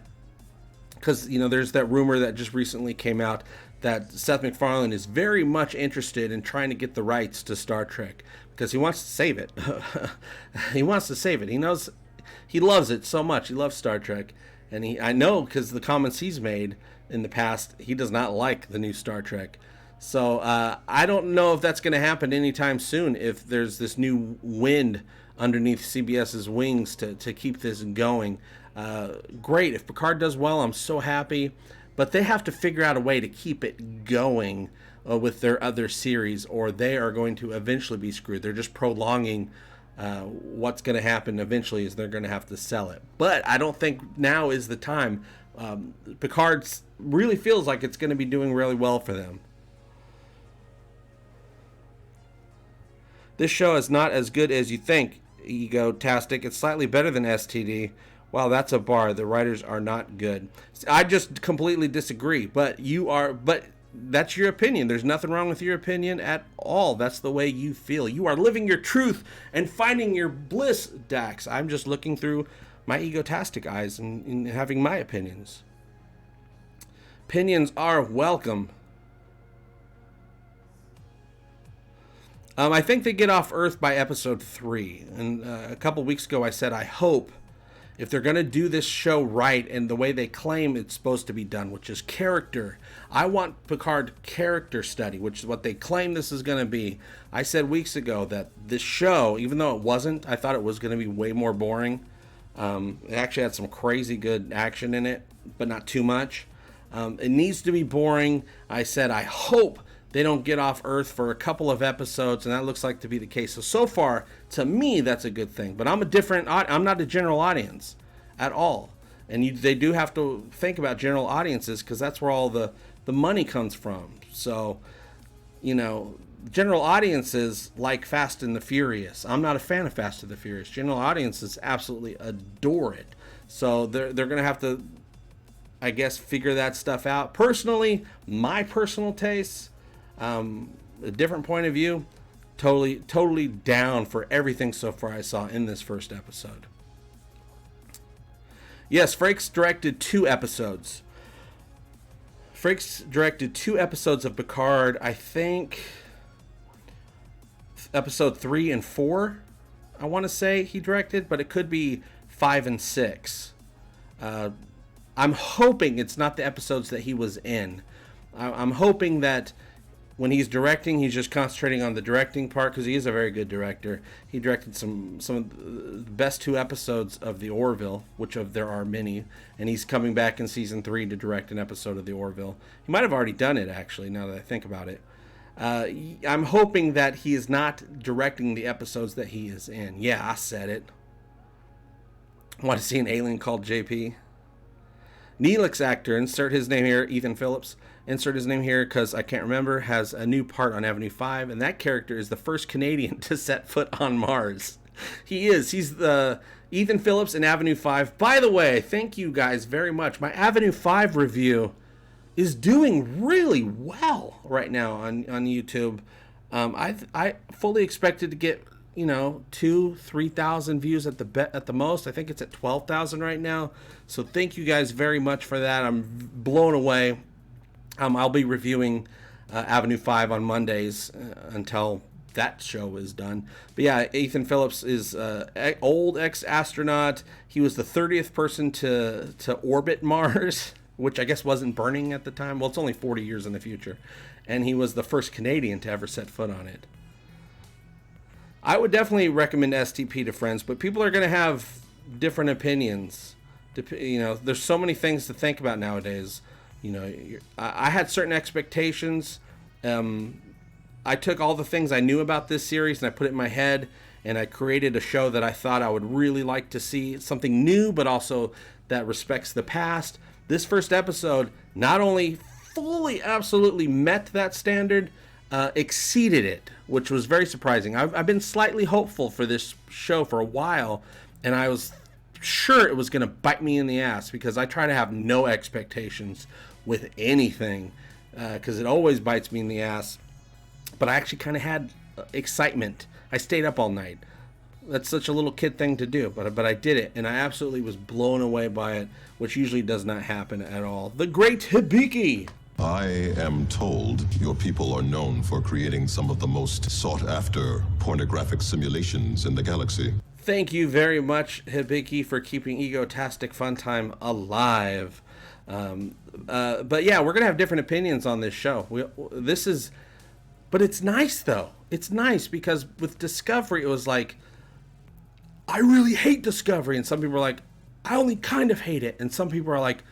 because, you know, there's that rumor that just recently came out that Seth MacFarlane is very much interested in trying to get the rights to Star Trek because he wants to save it. He wants to save it. He knows he loves it so much. He loves Star Trek. And I know because the comments he's made in the past, he does not like the new Star Trek. So I don't know if that's going to happen anytime soon, if there's this new wind underneath CBS's wings to keep this going. Great. If Picard does well, I'm so happy. But they have to figure out a way to keep it going with their other series, or they are going to eventually be screwed. They're just prolonging what's going to happen eventually is they're going to have to sell it. But I don't think now is the time. Picard really feels like it's going to be doing really well for them. This show is not as good as you think, Egotastic. It's slightly better than STD. Wow, that's a bar. The writers are not good. I just completely disagree. But that's your opinion. There's nothing wrong with your opinion at all. That's the way you feel. You are living your truth and finding your bliss, Dax. I'm just looking through my egotastic eyes and having my opinions. Opinions are welcome. I think they get off Earth by episode 3. And a couple weeks ago I said I hope, if they're going to do this show right and the way they claim it's supposed to be done, which is character. I want Picard character study, which is what they claim this is going to be. I said weeks ago that this show, even though it wasn't, I thought it was going to be way more boring. It actually had some crazy good action in it, but not too much. It needs to be boring. I said I hope they don't get off Earth for a couple of episodes, and that looks like to be the case. So far, to me, that's a good thing. But I'm not a general audience at all. And they do have to think about general audiences because that's where all the money comes from. So, you know, general audiences like Fast and the Furious. I'm not a fan of Fast and the Furious. General audiences absolutely adore it. So they're going to have to, I guess, figure that stuff out. Personally, my personal tastes, a different point of view, totally down for everything so far I saw in this first episode. Yes, Frakes directed 2 episodes. Frakes directed 2 episodes of Picard, I think episode 3 and 4, I want to say he directed, but it could be 5 and 6. I'm hoping it's not the episodes that he was in. I'm hoping that when he's directing, he's just concentrating on the directing part because he is a very good director. He directed some of the best 2 episodes of the Orville, which there are many, and he's coming back in season 3 to direct an episode of the Orville. He might have already done it, actually, now that I think about it. I'm hoping that he is not directing the episodes that he is in. Yeah, I said it. I want to see an alien called JP. Neelix actor, insert his name here, Ethan Phillips, insert his name here because I can't remember, has a new part on Avenue 5, and that character is the first Canadian to set foot on Mars. He's the Ethan Phillips in Avenue 5. By the way, thank you guys very much. My Avenue 5 review is doing really well right now on YouTube. I fully expected to get 2,000-3,000 views at the most. I think it's at 12,000 right now. So thank you guys very much for that. I'm blown away. I'll be reviewing Avenue 5 on Mondays until that show is done. But yeah, Ethan Phillips is old ex-astronaut. He was the 30th person to orbit Mars, which I guess wasn't burning at the time. Well, it's only 40 years in the future. And he was the first Canadian to ever set foot on it. I would definitely recommend STP to friends, but people are going to have different opinions. There's so many things to think about nowadays. I had certain expectations. I took all the things I knew about this series and I put it in my head, and I created a show that I thought I would really like to see. Something new, but also that respects the past. This first episode not only fully, absolutely met that standard, exceeded it, which was very surprising. I've been slightly hopeful for this show for a while, and I was sure it was going to bite me in the ass because I try to have no expectations with anything because it always bites me in the ass. But I actually kind of had excitement. I stayed up all night. That's such a little kid thing to do, but I did it, and I absolutely was blown away by it, which usually does not happen at all. The Great Hibiki! I am told your people are known for creating some of the most sought-after pornographic simulations in the galaxy. Thank you very much, Hibiki, for keeping Egotastic FunTime alive. But yeah, we're going to have different opinions on this show. But it's nice, though. It's nice because with Discovery, it was like, I really hate Discovery. And some people are like, I only kind of hate it. And some people are like,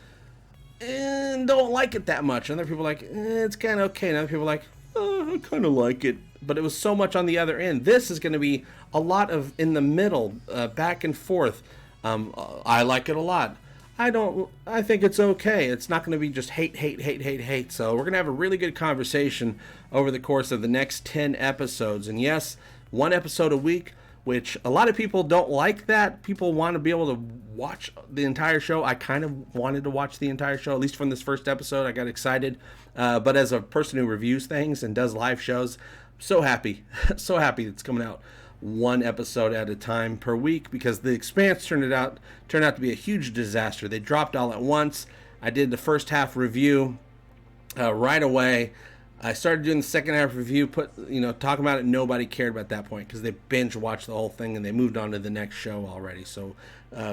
don't like it that much. And other people are like, it's kind of okay. And other people are like, I kind of like it. But it was so much on the other end. This is going to be a lot of in the middle, back and forth. I like it a lot. I think it's okay. It's not going to be just hate. So we're going to have a really good conversation over the course of the next 10 episodes. And yes, 1 episode a week, which a lot of people don't like that. People want to be able to watch the entire show. I kind of wanted to watch the entire show, at least from this first episode. I got excited. But as a person who reviews things and does live shows, so happy. So happy it's coming out 1 episode at a time per week, because The Expanse turned out to be a huge disaster. They dropped all at once. I did the first half review right away. I started doing the second half review, talking about it. Nobody cared about that point because they binge watched the whole thing and they moved on to the next show already. So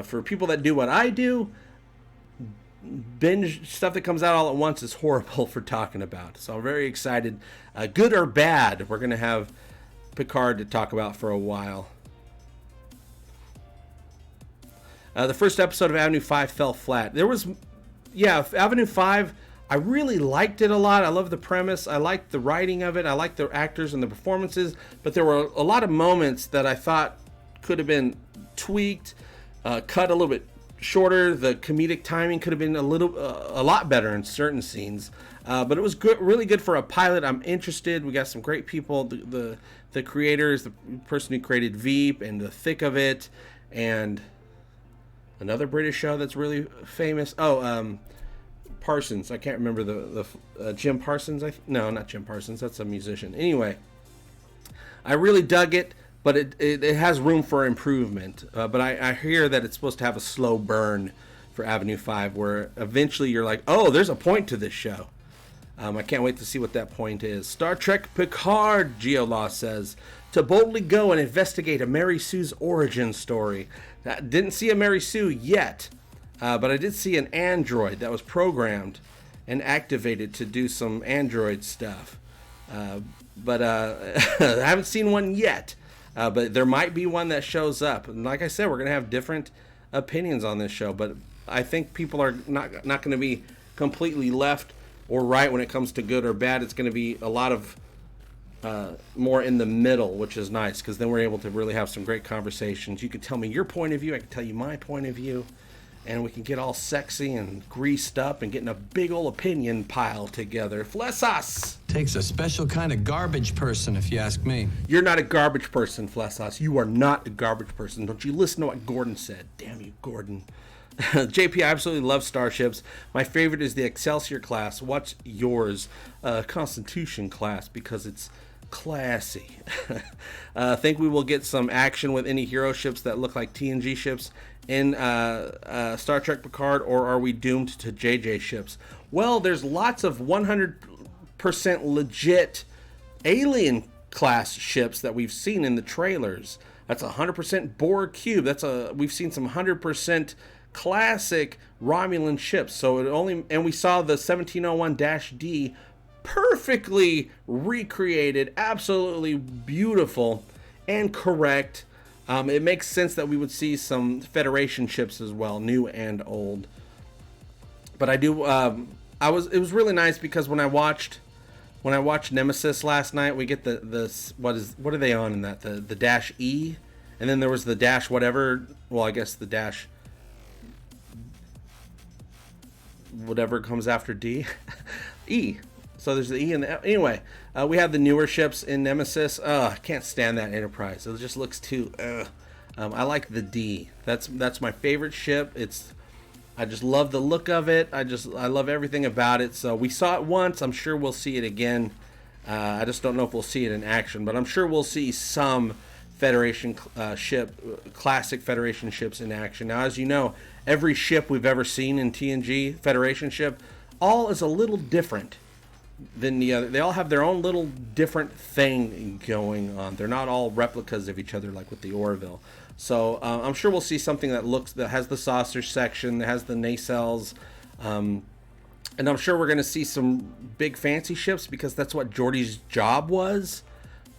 for people that do what I do, binge stuff that comes out all at once is horrible for talking about. So I'm very excited. Good or bad, we're going to have Picard to talk about for a while. The first episode of Avenue 5 fell flat. Avenue 5, I really liked it a lot. I love the premise. I liked the writing of it. I liked the actors and the performances. But there were a lot of moments that I thought could have been tweaked, cut a little bit shorter. The comedic timing could have been a lot better in certain scenes. But it was good, really good for a pilot. I'm interested. We got some great people. The creators, the person who created Veep and The Thick of It, and another British show that's really famous. Parsons. I can't remember the Jim Parsons. No, not Jim Parsons. That's a musician. Anyway, I really dug it, but it has room for improvement. But I hear that it's supposed to have a slow burn for Avenue 5, where eventually you're like, oh, there's a point to this show. I can't wait to see what that point is. Star Trek Picard, Geolaw says, to boldly go and investigate a Mary Sue's origin story. Didn't see a Mary Sue yet. But I did see an android that was programmed and activated to do some android stuff. But I haven't seen one yet. But there might be one that shows up. And like I said, we're going to have different opinions on this show. But I think people are not going to be completely left or right when it comes to good or bad. It's going to be a lot of more in the middle, which is nice, because then we're able to really have some great conversations. You can tell me your point of view. I can tell you my point of view. and we can get all sexy and greased up and get in a big old opinion pile together. Flesas! Takes a special kind of garbage person, if you ask me. You're not a garbage person, Flesas. You are not a garbage person. Don't you listen to what Gordon said. Damn you, Gordon. JP, I absolutely love starships. My favorite is the Excelsior class. What's yours? Constitution class, because it's classy. Think we will get some action with any hero ships that look like TNG ships in Star Trek Picard, or are we doomed to JJ ships? Well, there's lots of 100% legit alien class ships that we've seen in the trailers. That's 100% Borg cube. We've seen some 100% classic Romulan ships. So and we saw the 1701-D perfectly recreated, absolutely beautiful and correct. It makes sense that we would see some Federation ships as well, new and old. But I do, it was really nice because when I watched Nemesis last night, we get what are they on in that? The dash E, and then there was the dash whatever. Well, I guess the dash whatever comes after D, E. So there's the E and the F. Anyway, we have the newer ships in Nemesis. I can't stand that Enterprise. It just looks too. I like the D. That's my favorite ship. I just love the look of it. I love everything about it. So we saw it once. I'm sure we'll see it again. I just don't know if we'll see it in action, but I'm sure we'll see some Federation classic Federation ships in action. Now, as you know, every ship we've ever seen in TNG, Federation ship, all is a little different than the other. They all have their own little different thing going on. They're not all replicas of each other like with the Orville. So I'm sure we'll see something that has the saucer section, that has the nacelles, and I'm sure we're going to see some big fancy ships because that's what Geordi's job was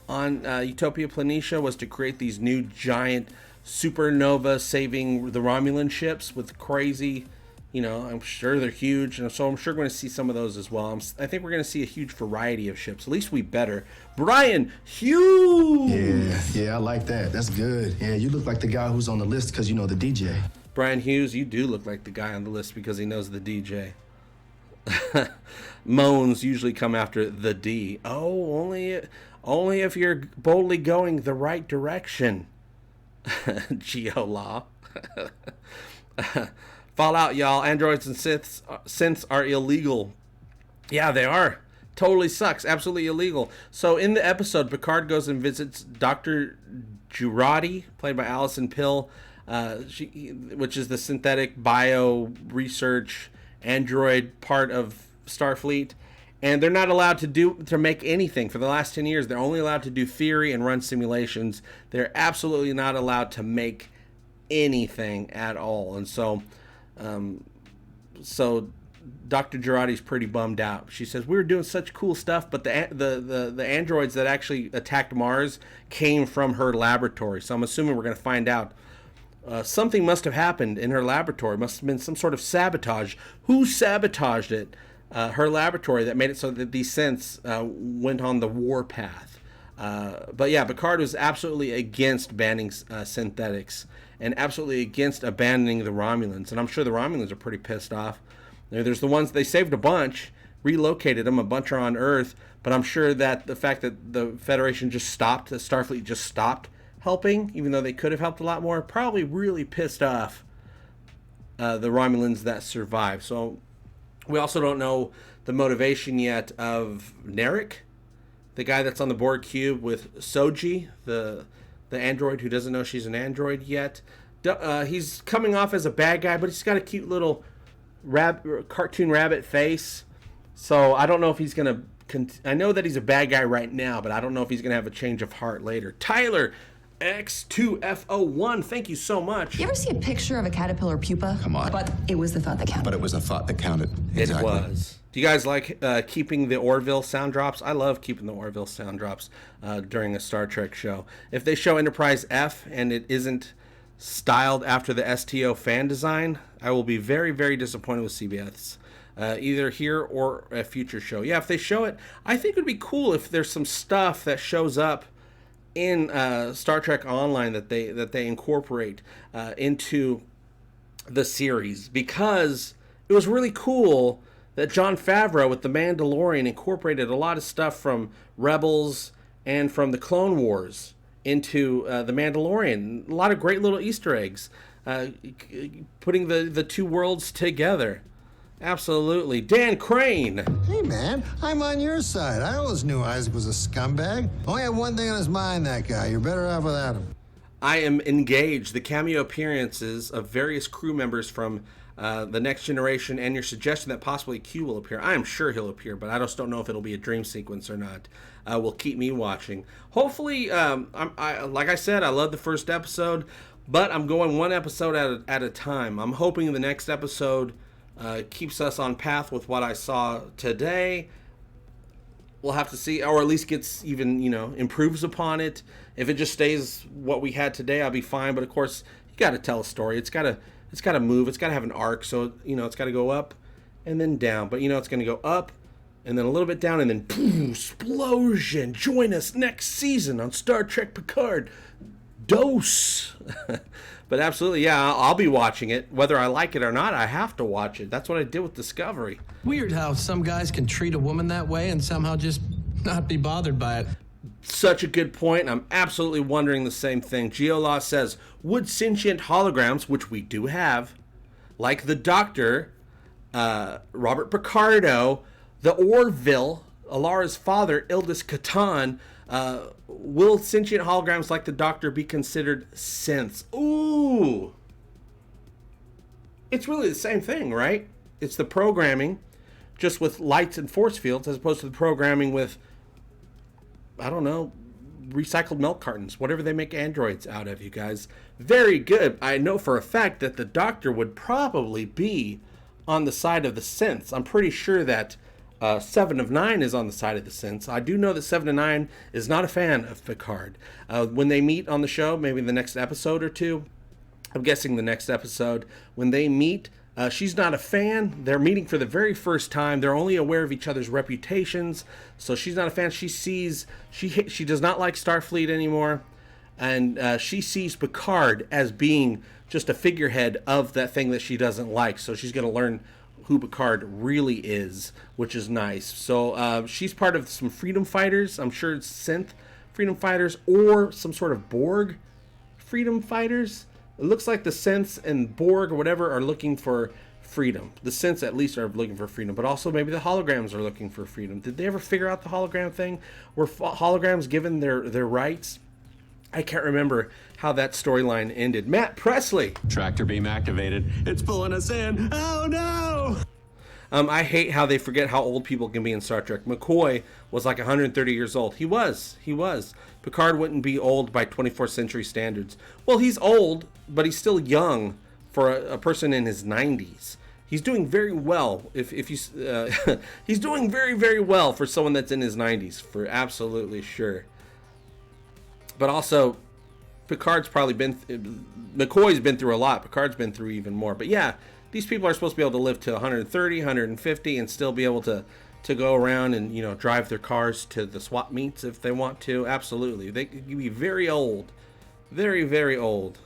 on Utopia Planitia, was to create these new giant supernova saving the Romulan ships with crazy, I'm sure they're huge, and so I'm sure we're going to see some of those as well. I think we're going to see a huge variety of ships. At least we better. Brian Hughes! Yeah, I like that. That's good. Yeah, you look like the guy who's on the list because you know the DJ. Brian Hughes, you do look like the guy on the list because he knows the DJ. Moans usually come after the D. Oh, only if you're boldly going the right direction. Geolaw. Fallout, y'all. Androids and synths are illegal. Yeah, they are. Totally sucks. Absolutely illegal. So in the episode, Picard goes and visits Dr. Jurati, played by Alison Pill, which is the synthetic bio research android part of Starfleet. And they're not allowed to make anything. For the last 10 years, they're only allowed to do theory and run simulations. They're absolutely not allowed to make anything at all. And so Dr. Jurati's pretty bummed out. She says, we were doing such cool stuff, but the androids that actually attacked Mars came from her laboratory. So I'm assuming we're going to find out something must have happened in her laboratory. Must have been some sort of sabotage. Who sabotaged it? Her laboratory, that made it so that these synths went on the war path. But yeah, Picard was absolutely against banning synthetics and absolutely against abandoning the Romulans. And I'm sure the Romulans are pretty pissed off. There's the ones, they saved a bunch, relocated them, a bunch are on Earth, but I'm sure that the fact that the Federation just stopped, the Starfleet just stopped helping, even though they could have helped a lot more, probably really pissed off the Romulans that survived. So we also don't know the motivation yet of Narek, the guy that's on the Borg cube with Soji, the android who doesn't know she's an android yet. He's coming off as a bad guy, but he's got a cute little cartoon rabbit face. So I don't know if he's going to... I know that he's a bad guy right now, but I don't know if he's going to have a change of heart later. Tyler X2F01, thank you so much. You ever see a picture of a caterpillar pupa? Come on. But it was the thought that counted. But it was a thought that counted. It Exactly. was. Do you guys like keeping the Orville sound drops? I love keeping the Orville sound drops during a Star Trek show. If they show Enterprise F and it isn't styled after the STO fan design, I will be very, very disappointed with CBS. Either here or a future show. Yeah, if they show it, I think it would be cool if there's some stuff that shows up in Star Trek Online that they incorporate into the series, because it was really cool that Jon Favreau with The Mandalorian incorporated a lot of stuff from Rebels and from the Clone Wars into The Mandalorian. A lot of great little Easter eggs, putting the two worlds together. Absolutely. Dan Crane. Hey, man, I'm on your side. I always knew Isaac was a scumbag. Only had one thing on his mind, that guy. You're better off without him. I am engaged. The cameo appearances of various crew members from The Next Generation and your suggestion that possibly Q will appear. I am sure he'll appear, but I just don't know if it'll be a dream sequence or not. Will keep me watching. Hopefully, like I said, I love the first episode, but I'm going one episode at a time. I'm hoping the next episode keeps us on path with what I saw today. We'll have to see, or at least gets even, improves upon it. If it just stays what we had today, I'll be fine. But of course, you got to tell a story. It's got to move. It's got to have an arc. So it's got to go up and then down. But it's going to go up and then a little bit down and then boom, explosion. Join us next season on Star Trek Picard. Dose. But absolutely, yeah, I'll be watching it. Whether I like it or not, I have to watch it. That's what I did with Discovery. Weird how some guys can treat a woman that way and somehow just not be bothered by it. Such a good point. I'm absolutely wondering the same thing. Geolaw says, would sentient holograms, which we do have, like the Doctor, Robert Picardo, the Orville, Alara's father, Ildis Catan, will sentient holograms like the Doctor be considered synths? Ooh. It's really the same thing, right? It's the programming, just with lights and force fields, as opposed to the programming with, I don't know, recycled milk cartons, whatever they make androids out of, you guys. Very good. I know for a fact that the Doctor would probably be on the side of the synths. I'm pretty sure that 7 of 9 is on the side of the synths. I do know that 7 of 9 is not a fan of Picard. When they meet on the show, maybe the next episode or two, I'm guessing the next episode, when they meet, she's not a fan. They're meeting for the very first time. They're only aware of each other's reputations, so she's not a fan. She does not like Starfleet anymore, and she sees Picard as being just a figurehead of that thing that she doesn't like. So she's going to learn who Picard really is, which is nice. So she's part of some freedom fighters. I'm sure it's synth freedom fighters or some sort of Borg freedom fighters. It looks like the synths and Borg or whatever are looking for freedom. The synths at least are looking for freedom, but also maybe the holograms are looking for freedom. Did they ever figure out the hologram thing? Were holograms given their rights? I can't remember how that storyline ended. Matt Presley. Tractor beam activated. It's pulling us in. Oh no! I hate how they forget how old people can be in Star Trek. McCoy was like 130 years old. He was. Picard wouldn't be old by 24th century standards. Well, he's old, but he's still young for a person in his 90s. He's doing very well. If you, he's doing very, very well for someone that's in his 90s, for absolutely sure. But also, McCoy's been through a lot. Picard's been through even more. But yeah, these people are supposed to be able to live to 130, 150 and still be able to go around and, drive their cars to the swap meets if they want to. Absolutely. They could be very old. Very, very old.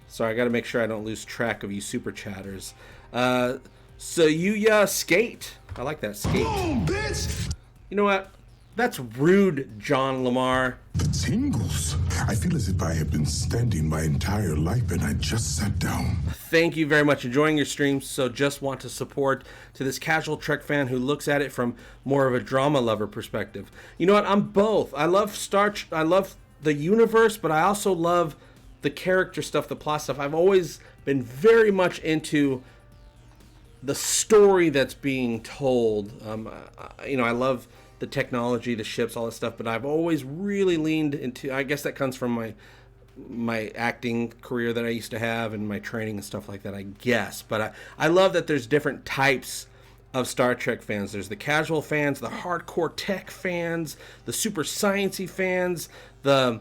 Sorry, I got to make sure I don't lose track of you super chatters. So you skate. I like that, skate. Boom, bitch! You know what? That's rude, John Lamar. The tingles. I feel as if I have been standing my entire life and I just sat down. Thank you very much. Enjoying your streams, so just want to support to this casual Trek fan who looks at it from more of a drama lover perspective. You know what? I'm both. I love I love the universe, but I also love the character stuff, the plot stuff. I've always been very much into the story that's being told. I love the technology, the ships, all that stuff, but I've always really leaned into, I guess that comes from my acting career that I used to have and my training and stuff like that, I guess. But I love that there's different types of Star Trek fans. There's the casual fans, the hardcore tech fans, the super sciencey fans, the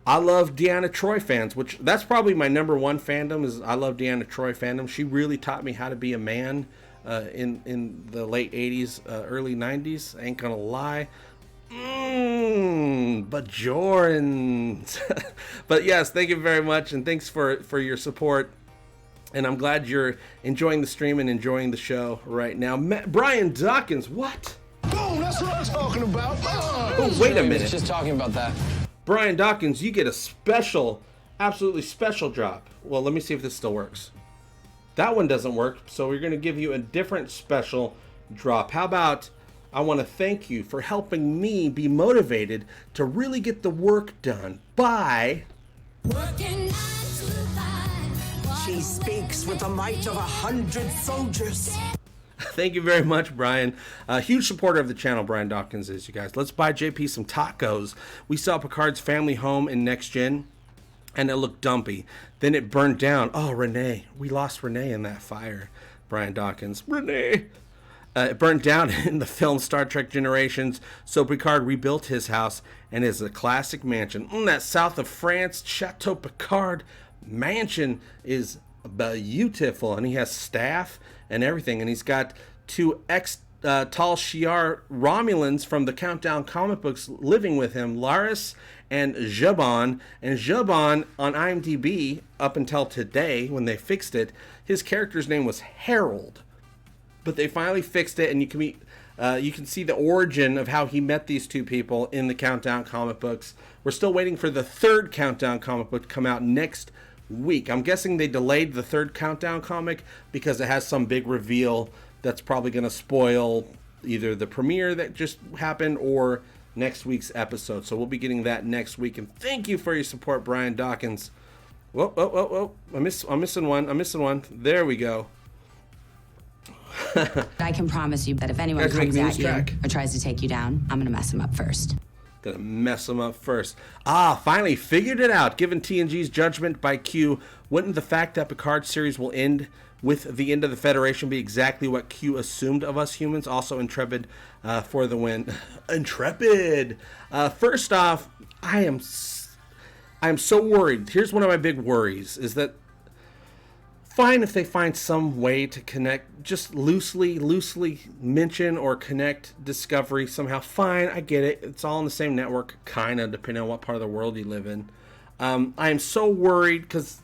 I love Deanna Troi fans, which that's probably my number one fandom, is I love Deanna Troi fandom. She really taught me how to be a man in the late 80s, early 90s. I ain't gonna lie. But Jordan. But yes, thank you very much, and thanks for your support. And I'm glad you're enjoying the stream and enjoying the show right now. Brian Dawkins, what? Boom, that's what I'm talking about. Oh, wait a minute. Just talking about that. Brian Dawkins, you get a special, absolutely special drop. Well, let me see if this still works. That one doesn't work, so we're going to give you a different special drop. How about, I want to thank you for helping me be motivated to really get the work done by... She speaks with the might of 100 soldiers. Thank you very much, Brian. Huge supporter of the channel, Brian Dawkins is, you guys. Let's buy JP some tacos. We saw Picard's family home in Next Gen, and it looked dumpy. Then it burned down. Oh, Renee. We lost Renee in that fire, Brian Dawkins. Renee. It burned down in the film Star Trek Generations, so Picard rebuilt his house and is a classic mansion. That south of France, Chateau Picard mansion is beautiful, and he has staff and everything, and he's got two Tal Shiar Romulans from the Countdown comic books living with him, Laris and Zhaban. And Zhaban on IMDb, up until today when they fixed it, his character's name was Harold, but they finally fixed it, and you can see the origin of how he met these two people in the Countdown comic books. We're still waiting for the third Countdown comic book to come out next week. I'm guessing they delayed the third Countdown comic because it has some big reveal that's probably going to spoil either the premiere that just happened or next week's episode. So we'll be getting that next week. And thank you for your support, Brian Dawkins. Whoa. I'm missing one. There we go. I can promise you that if anyone comes at you or tries to take you down, I'm going to mess him up first. Gonna mess them up first. Finally figured it out. Given TNG's judgment by Q, wouldn't the fact that Picard series will end with the end of the Federation be exactly what Q assumed of us humans? Also, Intrepid for the win. Intrepid! First off, I am so worried. Here's one of my big worries, is that fine if they find some way to connect, just loosely mention or connect Discovery somehow. Fine, I get it. It's all on the same network, kind of, depending on what part of the world you live in. I am so worried because,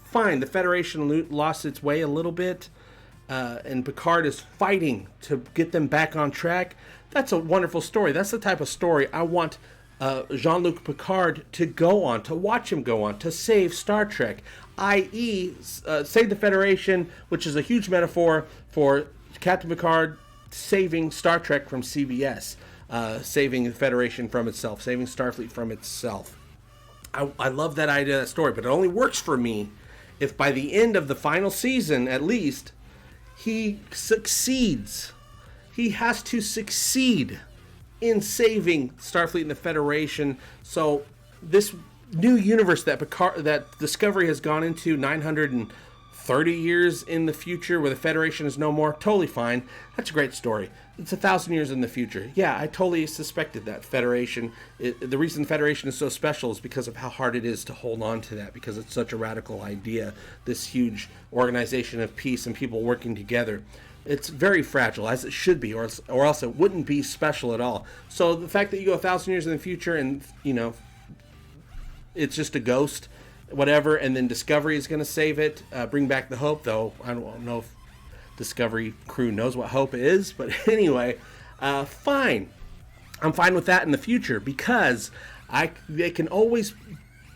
fine, the Federation lost its way a little bit, and Picard is fighting to get them back on track. That's a wonderful story. That's the type of story I want Jean-Luc Picard to go on, to watch him go on, to save Star Trek, i.e. Save the Federation, which is a huge metaphor for Captain Picard saving Star Trek from CBS, saving the Federation from itself, saving Starfleet from itself. I love that idea, that story, but it only works for me if by the end of the final season, at least, he succeeds. He has to succeed in saving Starfleet and the Federation. So this new universe that Discovery has gone into 930 years in the future, where the Federation is no more, totally fine. That's a great story. It's 1,000 years in the future. Yeah, I totally suspected that Federation. The reason Federation is so special is because of how hard it is to hold on to that, because it's such a radical idea. This huge organization of peace and people working together. It's very fragile, as it should be, or else it wouldn't be special at all. So the fact that you go 1,000 years in the future and, it's just a ghost, whatever, and then Discovery is going to save it, bring back the hope, though I don't know if Discovery crew knows what hope is, but anyway, fine. I'm fine with that in the future, because they can always,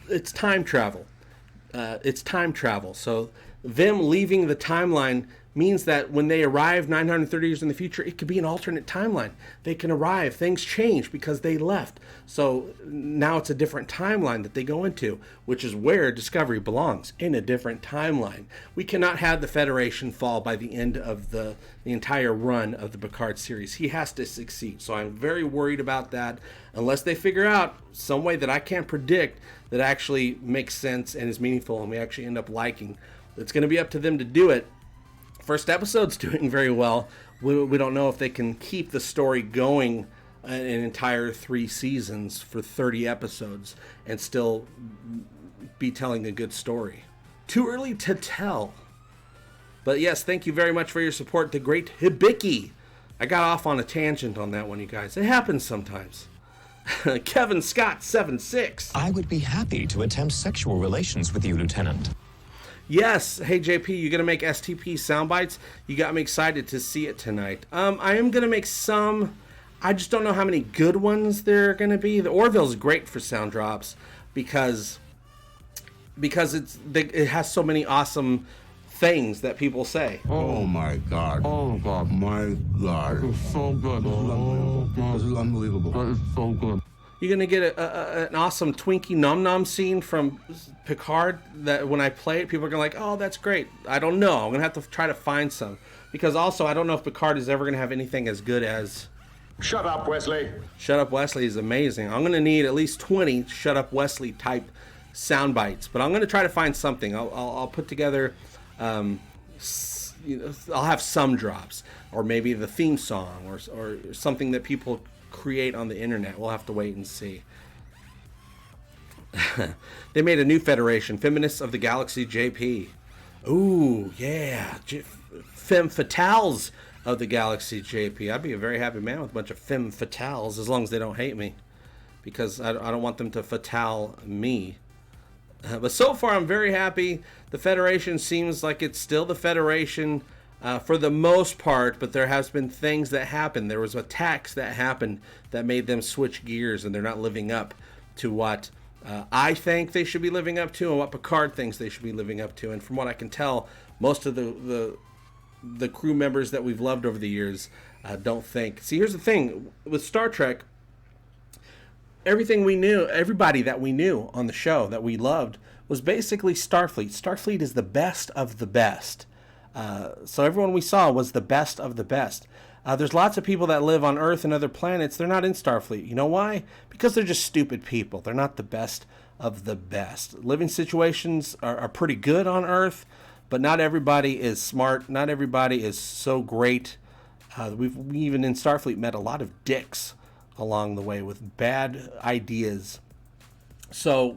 it's time travel. So them leaving the timeline means that when they arrive 930 years in the future, it could be an alternate timeline. They can arrive, things change because they left. So now it's a different timeline that they go into, which is where Discovery belongs, in a different timeline. We cannot have the Federation fall by the end of the entire run of the Picard series. He has to succeed. So I'm very worried about that, unless they figure out some way that I can't predict that actually makes sense and is meaningful and we actually end up liking. It's going to be up to them to do it. First episode's doing very well. We don't know if they can keep the story going an entire 3 seasons for 30 episodes and still be telling a good story. Too early to tell. But yes, thank you very much for your support, the great Hibiki. I got off on a tangent on that one, you guys. It happens sometimes. Kevin Scott 76. I would be happy to attempt sexual relations with you, Lieutenant. Yes. Hey, JP, you going to make STP sound bites? You got me excited to see it tonight. I am going to make some. I just don't know how many good ones there are going to be. The Orville's great for sound drops because it has so many awesome things that people say. Oh my God. Oh God, my God. It's so good. This is unbelievable. That is so good. You're going to get an awesome Twinkie Nom Nom scene from Picard that when I play it, people are going to like, oh, that's great. I don't know. I'm going to have to try to find some. Because also, I don't know if Picard is ever going to have anything as good as... Shut up, Wesley. Shut Up Wesley is amazing. I'm going to need at least 20 Shut Up Wesley type sound bites. But I'm going to try to find something. I'll put together... I'll have some drops, or maybe the theme song, or something that people create on the internet. We'll have to wait and see. They made a new federation, Feminists of the Galaxy JP. Ooh, yeah, Femme Fatales of the Galaxy JP. I'd be a very happy man with a bunch of Femme Fatales, as long as they don't hate me, because I don't want them to fatale me. But so far, I'm very happy. The Federation seems like it's still the Federation for the most part, but there has been things that happened. There was attacks that happened that made them switch gears, and they're not living up to what I think they should be living up to and what Picard thinks they should be living up to. And from what I can tell, most of the crew members that we've loved over the years don't think. See, here's the thing. With Star Trek, everything we knew, everybody that we knew on the show that we loved was basically Starfleet. Starfleet is the best of the best. So everyone we saw was the best of the best. There's lots of people that live on Earth and other planets. They're not in Starfleet. You know why? Because they're just stupid people. They're not the best of the best. Living situations are pretty good on Earth, but not everybody is smart. Not everybody is so great. We even in Starfleet met a lot of dicks along the way with bad ideas. So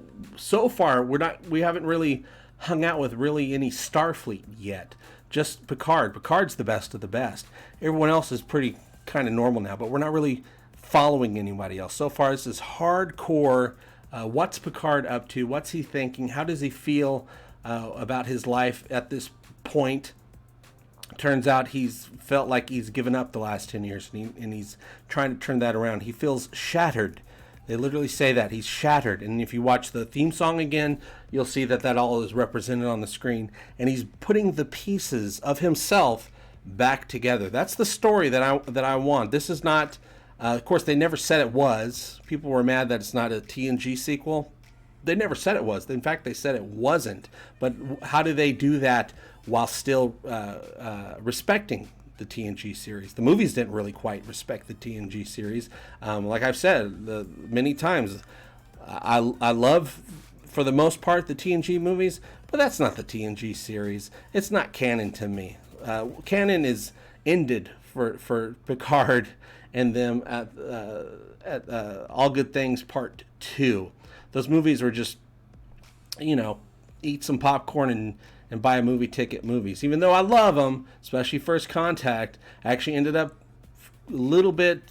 far we haven't really hung out with really any Starfleet yet. Just Picard. Picard's the best of the best. Everyone else is pretty kind of normal now, but we're not really following anybody else. So far this is hardcore. What's Picard up to? What's he thinking? How does he feel about his life at this point? Turns out he's felt like he's given up the last 10 years, and he's trying to turn that around. He feels shattered. They literally say that. He's shattered. And if you watch the theme song again, you'll see that all is represented on the screen. And he's putting the pieces of himself back together. That's the story that I want. This is not... of course, they never said it was. People were mad that it's not a TNG sequel. They never said it was. In fact, they said it wasn't. But how do they do that while still respecting the TNG series? The movies didn't really quite respect the TNG series. Like I've said many times, I love, for the most part, the TNG movies, but that's not the TNG series. It's not canon to me. Canon is ended for Picard and them at All Good Things Part 2. Those movies were just, eat some popcorn and buy a movie ticket movies. Even though I love them, especially First Contact, I actually ended up a little bit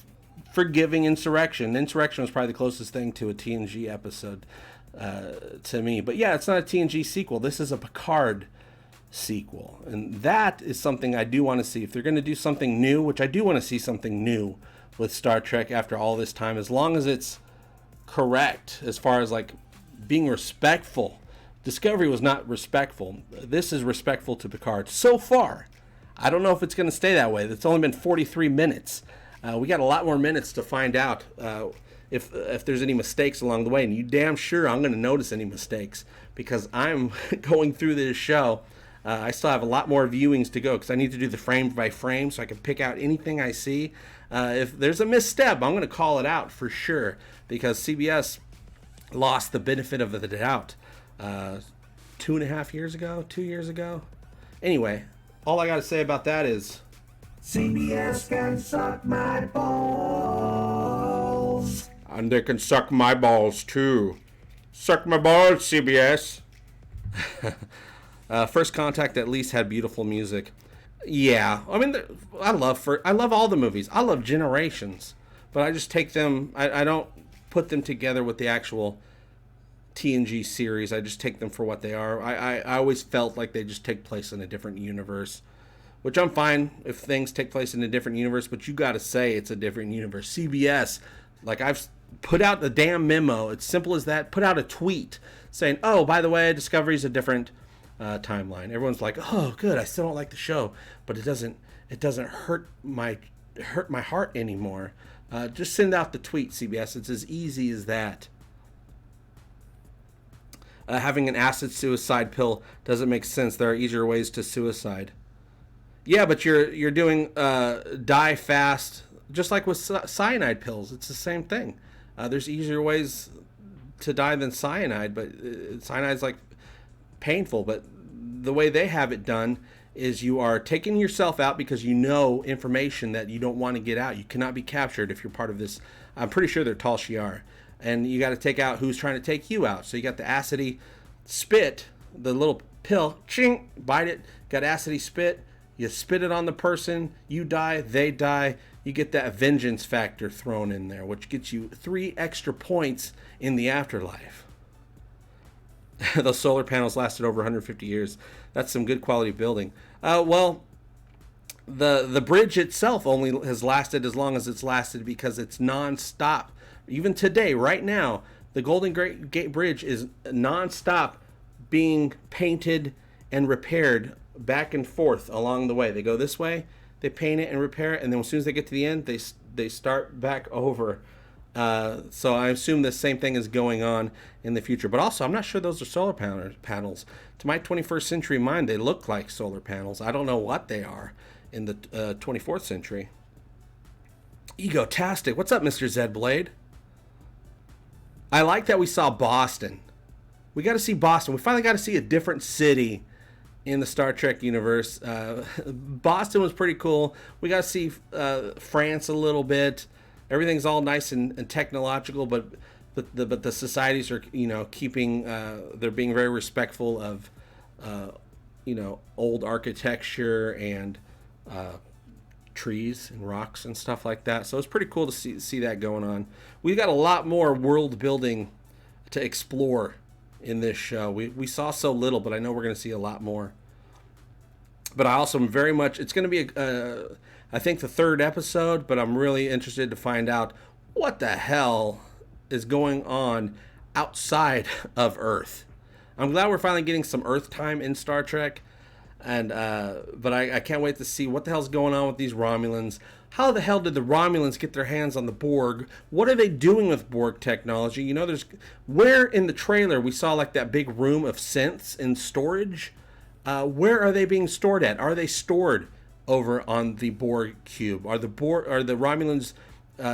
forgiving Insurrection. Insurrection was probably the closest thing to a TNG episode to me. But yeah, it's not a TNG sequel. This is a Picard sequel. And that is something I do want to see. If they're going to do something new, which I do want to see something new with Star Trek after all this time, as long as it's correct as far as like being respectful. Discovery was not respectful. This is respectful to Picard so far. I don't know if it's going to stay that way. It's only been 43 minutes. We got a lot more minutes to find out if there's any mistakes along the way. And you damn sure I'm going to notice any mistakes because I'm going through this show. I still have a lot more viewings to go because I need to do the frame by frame so I can pick out anything I see. If there's a misstep, I'm going to call it out for sure because CBS lost the benefit of the doubt 2.5 years ago, 2 years ago. Anyway, all I got to say about that is CBS can suck my balls. And they can suck my balls too. Suck my balls, CBS. First Contact at least had beautiful music. Yeah, I mean, I love all the movies. I love Generations, but I just take them. I don't put them together with the actual TNG series. I just take them for what they are. I always felt like they just take place in a different universe, which I'm fine if things take place in a different universe, but you got to say it's a different universe. CBS, like, I've put out the damn memo. It's simple as that. Put out a tweet saying, oh, by the way, Discovery's a different timeline. Everyone's like, oh, good. I still don't like the show, but it doesn't hurt my heart anymore. Just send out the tweet, CBS. It's as easy as that. Having an acid suicide pill doesn't make sense. There are easier ways to suicide. Yeah, but you're doing die fast, just like with cyanide pills. It's the same thing. There's easier ways to die than cyanide, but cyanide's like painful. But the way they have it done is you are taking yourself out because you know information that you don't want to get out. You cannot be captured if you're part of this. I'm pretty sure they're Tal Shiar. And you got to take out who's trying to take you out. So you got the acidy spit, the little pill, ching, bite it, got acidy spit. You spit it on the person, you die, they die. You get that vengeance factor thrown in there, which gets you 3 extra points in the afterlife. Those solar panels lasted over 150 years. That's some good quality building. Well, the bridge itself only has lasted as long as it's lasted because it's non-stop. Even today, right now, the Golden Gate Bridge is non-stop being painted and repaired back and forth along the way. They go this way, they paint it and repair it, and then as soon as they get to the end, they start back over. So I assume the same thing is going on in the future. But also, I'm not sure those are solar panels. To my 21st century mind, they look like solar panels. I don't know what they are in the 24th century. Egotastic. What's up, Mr. Zed Blade? I like that we saw Boston. We got to see Boston. We finally got to see a different city in the Star Trek universe. Boston was pretty cool. We got to see France a little bit. Everything's all nice and technological, but the societies are, keeping. They're being very respectful of, old architecture and trees and rocks and stuff like that. So it's pretty cool to see that going on. We've got a lot more world building to explore in this show. We saw so little, but I know we're going to see a lot more. But I also am very much, it's going to be I think the 3rd episode, but I'm really interested to find out what the hell is going on outside of Earth. I'm glad we're finally getting some Earth time in Star Trek. And but I can't wait to see what the hell's going on with these Romulans. How the hell did the Romulans get their hands on the Borg? What are they doing with Borg technology? There's where in the trailer we saw like that big room of synths in storage. Where are they being stored at? Are they stored over on the Borg cube? Are the Romulans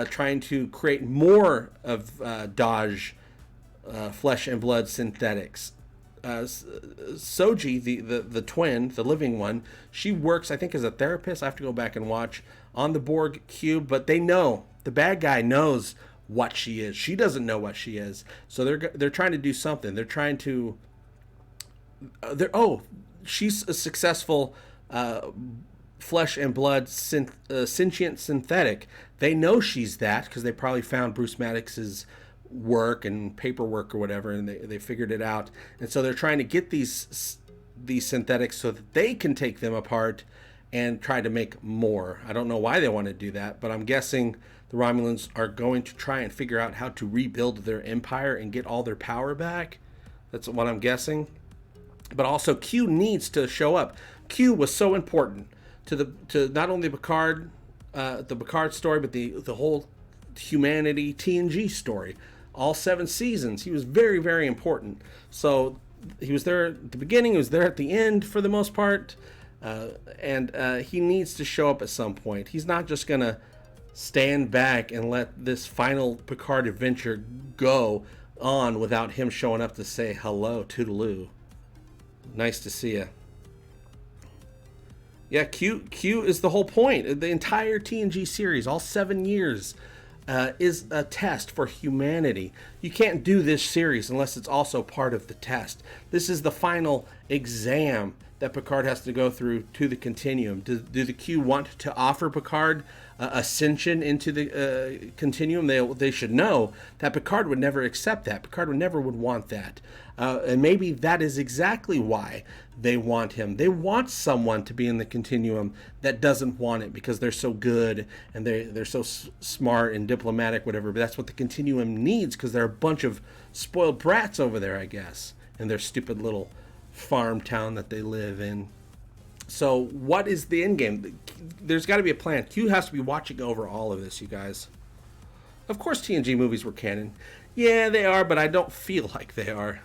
trying to create more of Dodge flesh and blood synthetics? Soji, the twin, the living one, she works, I think, as a therapist. I have to go back and watch on the Borg cube, but they know, the bad guy knows what she is. She doesn't know what she is, so they're trying to do something. They're trying to. She's a successful flesh and blood sentient synthetic. They know she's that because they probably found Bruce Maddox's work and paperwork or whatever, and they figured it out. And so they're trying to get these synthetics so that they can take them apart and try to make more. I don't know why they want to do that, but I'm guessing the Romulans are going to try and figure out how to rebuild their empire and get all their power back. That's what I'm guessing. But also Q needs to show up. Q was so important to not only the Picard story, but the whole humanity TNG story. All 7 seasons, he was very, very important. So he was there at the beginning, he was there at the end for the most part, and he needs to show up at some point. He's not just going to stand back and let this final Picard adventure go on without him showing up to say hello, toodaloo. Nice to see you. Yeah, Q is the whole point. The entire TNG series, all 7 years, is a test for humanity. You can't do this series unless it's also part of the test. This is the final exam that Picard has to go through to the continuum. Do the Q want to offer Picard ascension into the continuum, they should know that Picard would never accept that. Picard would never want that. And maybe that is exactly why they want him. They want someone to be in the continuum that doesn't want it because they're so good and they're so smart and diplomatic, whatever. But that's what the continuum needs, because they're a bunch of spoiled brats over there, I guess, in their stupid little farm town that they live in. So what is the end game? There's got to be a plan. Q has to be watching over all of this, you guys. Of course TNG movies were canon. Yeah, they are, but I don't feel like they are.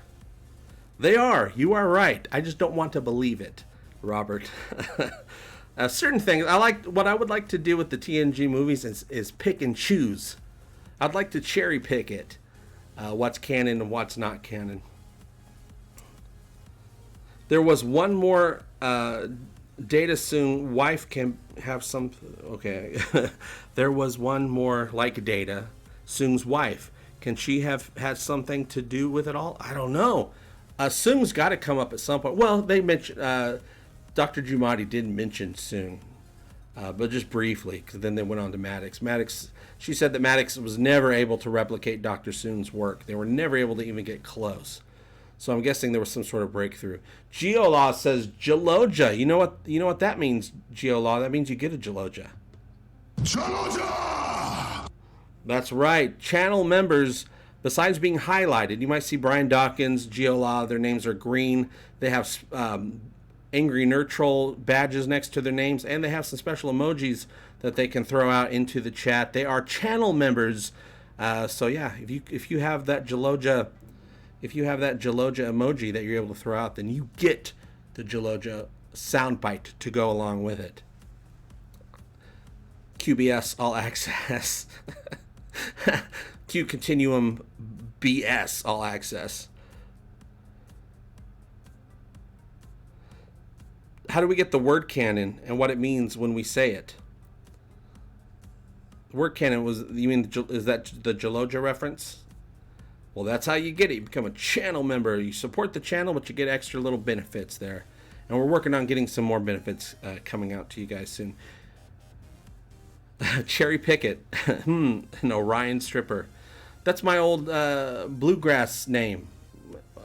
They are. You are right. I just don't want to believe it, Robert. Certain things, what I would like to do with the TNG movies is pick and choose. I'd like to cherry pick it. What's canon and what's not canon. There was one more Data Soong wife can have some. Okay. There was one more like Data Soong's wife. Can she have had something to do with it all? I don't know. Soong's got to come up at some point. Well, they mentioned Dr. Jumati did mention Soong, but just briefly, because then they went on to Maddox. She said that Maddox was never able to replicate Dr. Soong's work. They were never able to even get close. So I'm guessing there was some sort of breakthrough. Geolaw says Jaloja. You know what that means, Geolaw? That means you get a Jaloja. Jaloja! That's right. Channel members, besides being highlighted, you might see Brian Dawkins, Geolaw, their names are green. They have Angry Nerd Troll badges next to their names, and they have some special emojis that they can throw out into the chat. They are channel members. So yeah, if you have that Jaloja... If you have that Jaloja emoji that you're able to throw out, then you get the Jaloja soundbite to go along with it. QBS All Access. Q Continuum BS All Access. How do we get the word canon and what it means when we say it? The word canon was, you mean, is that the Jaloja reference? Well, that's how you get it. You become a channel member. You support the channel, but you get extra little benefits there. And we're working on getting some more benefits coming out to you guys soon. Cherry Pickett. An Orion Stripper. That's my old bluegrass name.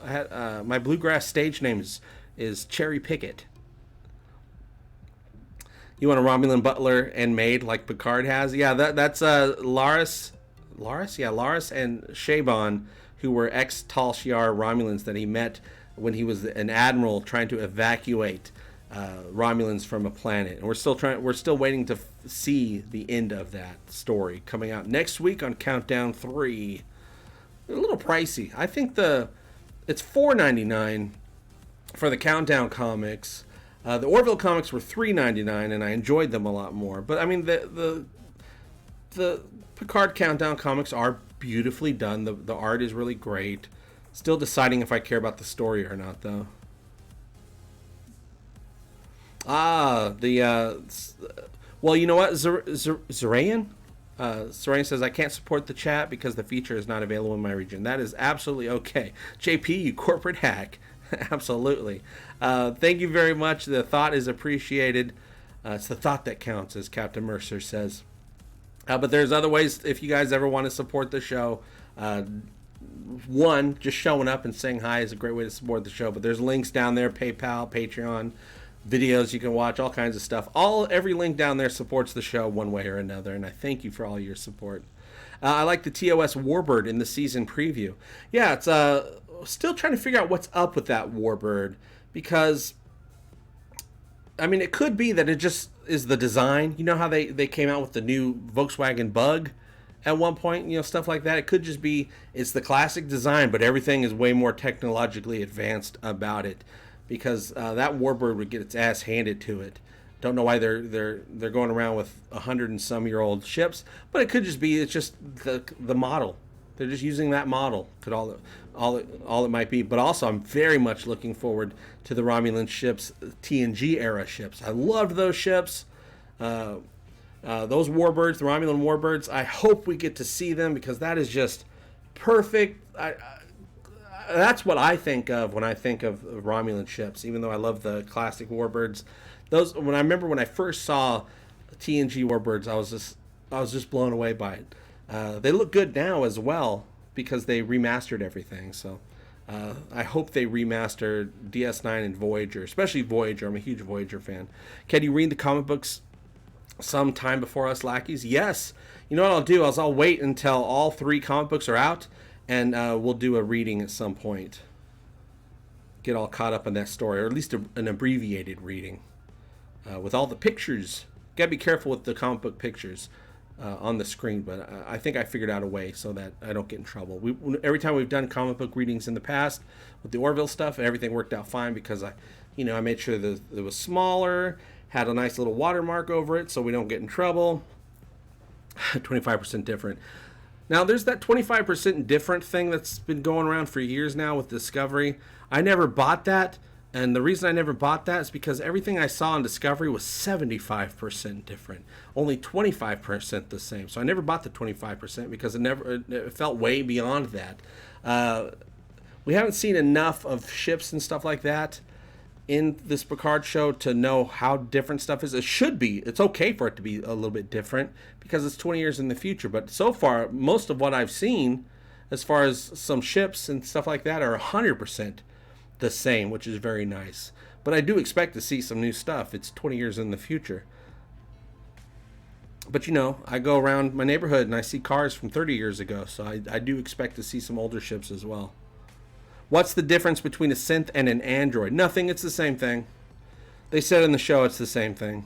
My bluegrass stage name is Cherry Pickett. You want a Romulan butler and maid like Picard has? Yeah, that's Laris. Laris? Yeah, Laris and Shaban, who were ex-Tal Shiar Romulans that he met when he was an admiral trying to evacuate Romulans from a planet. And we're still waiting to see the end of that story coming out next week on Countdown 3. A little pricey. I think it's $4.99 for the Countdown comics. The Orville comics were $3.99, and I enjoyed them a lot more. But I mean, the Picard Countdown comics are beautifully done. The art is really great. Still deciding if I care about the story or not, though. Well, you know what, Zerayan? Zerayan says, I can't support the chat because the feature is not available in my region. That is absolutely okay. JP, you corporate hack. Absolutely. Thank you very much. The thought is appreciated. It's the thought that counts, as Captain Mercer says. But there's other ways if you guys ever want to support the show. One, just showing up and saying hi is a great way to support the show. But there's links down there, PayPal, Patreon, videos you can watch, all kinds of stuff. Every link down there supports the show one way or another, and I thank you for all your support. I like the TOS Warbird in the season preview. Yeah, it's still trying to figure out what's up with that Warbird, because I mean, it could be that it just is the design. You know how they came out with the new Volkswagen Bug at one point, stuff like that. It could just be it's the classic design, but everything is way more technologically advanced about it, because that Warbird would get its ass handed to it. Don't know why they're going around with 100-and-some-year-old ships, but it could just be it's just the model. They're just using that model. Could all it might be. But also, I'm very much looking forward to the Romulan ships, TNG era ships. I loved those ships. Those Warbirds, the Romulan Warbirds. I hope we get to see them, because that is just perfect. That's what I think of when I think of Romulan ships. Even though I love the classic Warbirds, I remember when I first saw TNG Warbirds, just blown away by it. They look good now as well because they remastered everything. So I hope they remaster DS9 and Voyager, especially Voyager. I'm a huge Voyager fan. Can you read the comic books sometime before us lackeys? Yes. You know what I'll do is I'll wait until all 3 comic books are out, and we'll do a reading at some point. Get all caught up in that story, or at least an abbreviated reading with all the pictures. Gotta be careful with the comic book pictures on the screen, but I think I figured out a way so that I don't get in trouble. Every time we've done comic book readings in the past with the Orville stuff, everything worked out fine because I made sure that it was smaller, had a nice little watermark over it so we don't get in trouble. 25% different. Now, there's that 25% different thing that's been going around for years now with Discovery. I never bought that, and the reason I never bought that is because everything I saw on Discovery was 75% different, only 25% the same. So I never bought the 25% because it felt way beyond that. We haven't seen enough of ships and stuff like that in this Picard show to know how different stuff is. It should be. It's okay for it to be a little bit different because it's 20 years in the future. But so far, most of what I've seen, as far as some ships and stuff like that, are 100% the same, which is very nice. But I do expect to see some new stuff. It's 20 years in the future. But I go around my neighborhood and I see cars from 30 years ago. So I do expect to see some older ships as well. What's the difference between a synth and an android? Nothing. It's the same thing. They said in the show it's the same thing.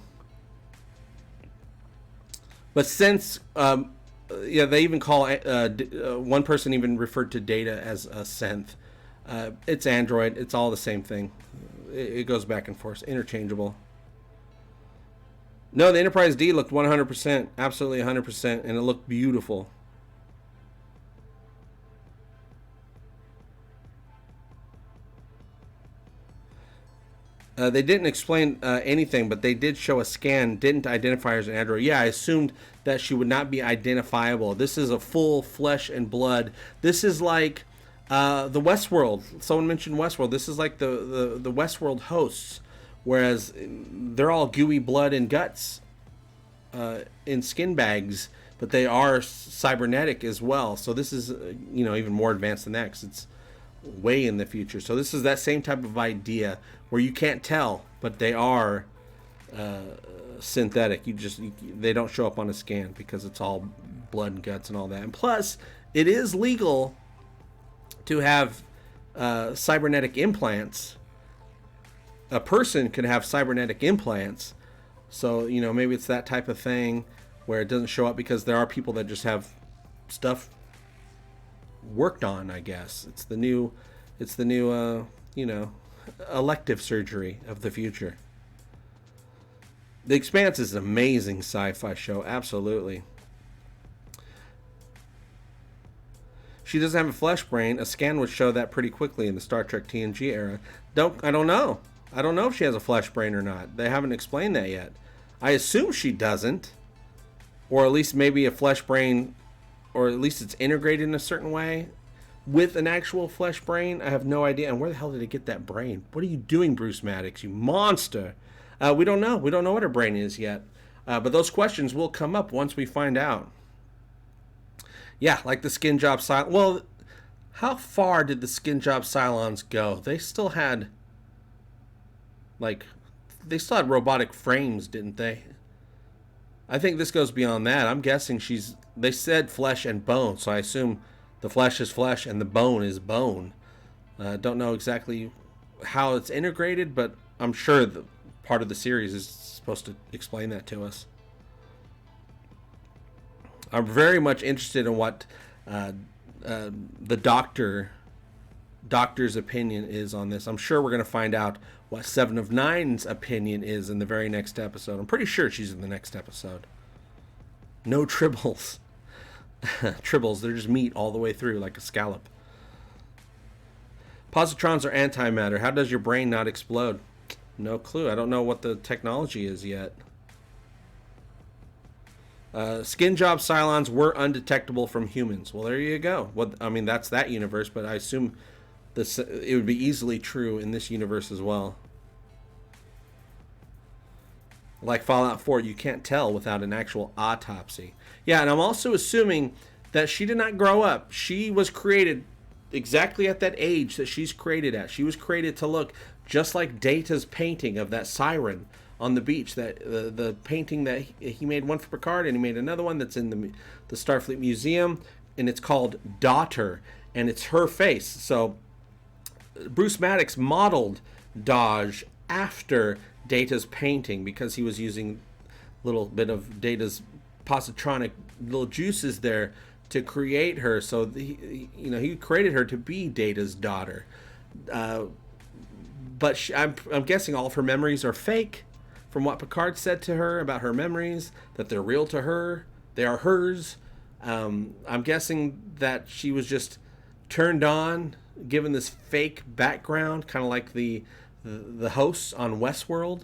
But synths, they even call one person even referred to Data as a synth. It's android. It's all the same thing. It goes back and forth. Interchangeable. No, the Enterprise D looked 100%, absolutely 100%, and it looked beautiful. They didn't explain anything, but they did show a scan, didn't identify her as an android. Yeah, I assumed that she would not be identifiable. This is a full flesh and blood. This is like the Westworld. Someone mentioned Westworld. This is like the Westworld hosts, whereas they're all gooey blood and guts in skin bags, but they are cybernetic as well. So this is, even more advanced than that because it's way in the future. So this is that same type of idea where you can't tell, but they are synthetic. They don't show up on a scan because it's all blood and guts and all that. And plus, it is legal to have cybernetic implants. A person can have cybernetic implants. So, maybe it's that type of thing where it doesn't show up because there are people that just have stuff worked on, I guess. It's the new elective surgery of the future. The Expanse is an amazing sci-fi show, absolutely. She doesn't have a flesh brain. A scan would show that pretty quickly in the Star Trek TNG era. I don't know. I don't know if she has a flesh brain or not. They haven't explained that yet. I assume she doesn't, or at least maybe a flesh brain, or at least it's integrated in a certain way with an actual flesh brain. I have no idea. And where the hell did it get that brain? What are you doing, Bruce Maddox, you monster? We don't know. We don't know what her brain is yet. But those questions will come up once we find out. Yeah, like the skin job Cylons. Well, how far did the skin job Cylons go? They still had, robotic frames, didn't they? I think this goes beyond that. I'm guessing they said flesh and bone, so I assume the flesh is flesh and the bone is bone. Don't know exactly how it's integrated, but I'm sure the part of the series is supposed to explain that to us. I'm very much interested in what the doctor's opinion is on this. I'm sure we're going to find out what 7 of 9's opinion is in the very next episode. I'm pretty sure she's in the next episode. No tribbles. Tribbles, they're just meat all the way through like a scallop. Positrons are antimatter. How does your brain not explode? No clue. I don't know what the technology is yet. Skin job Cylons were undetectable from humans. Well, there you go. That's that universe, but I assume it would be easily true in this universe as well. Like Fallout 4, you can't tell without an actual autopsy. Yeah, and I'm also assuming that she did not grow up. She was created exactly at that age that she's created at. She was created to look just like Data's painting of that siren on the beach. That the painting that he made one for Picard, and he made another one that's in the Starfleet Museum, and it's called Daughter, and it's her face. So Bruce Maddox modeled Dahj after Data's painting because he was using a little bit of Data's positronic little juices there to create her. So he created her to be Data's daughter. But I'm guessing all of her memories are fake, from what Picard said to her about her memories, that they're real to her. They are hers. I'm guessing that she was just turned on, given this fake background, kind of like the hosts on Westworld,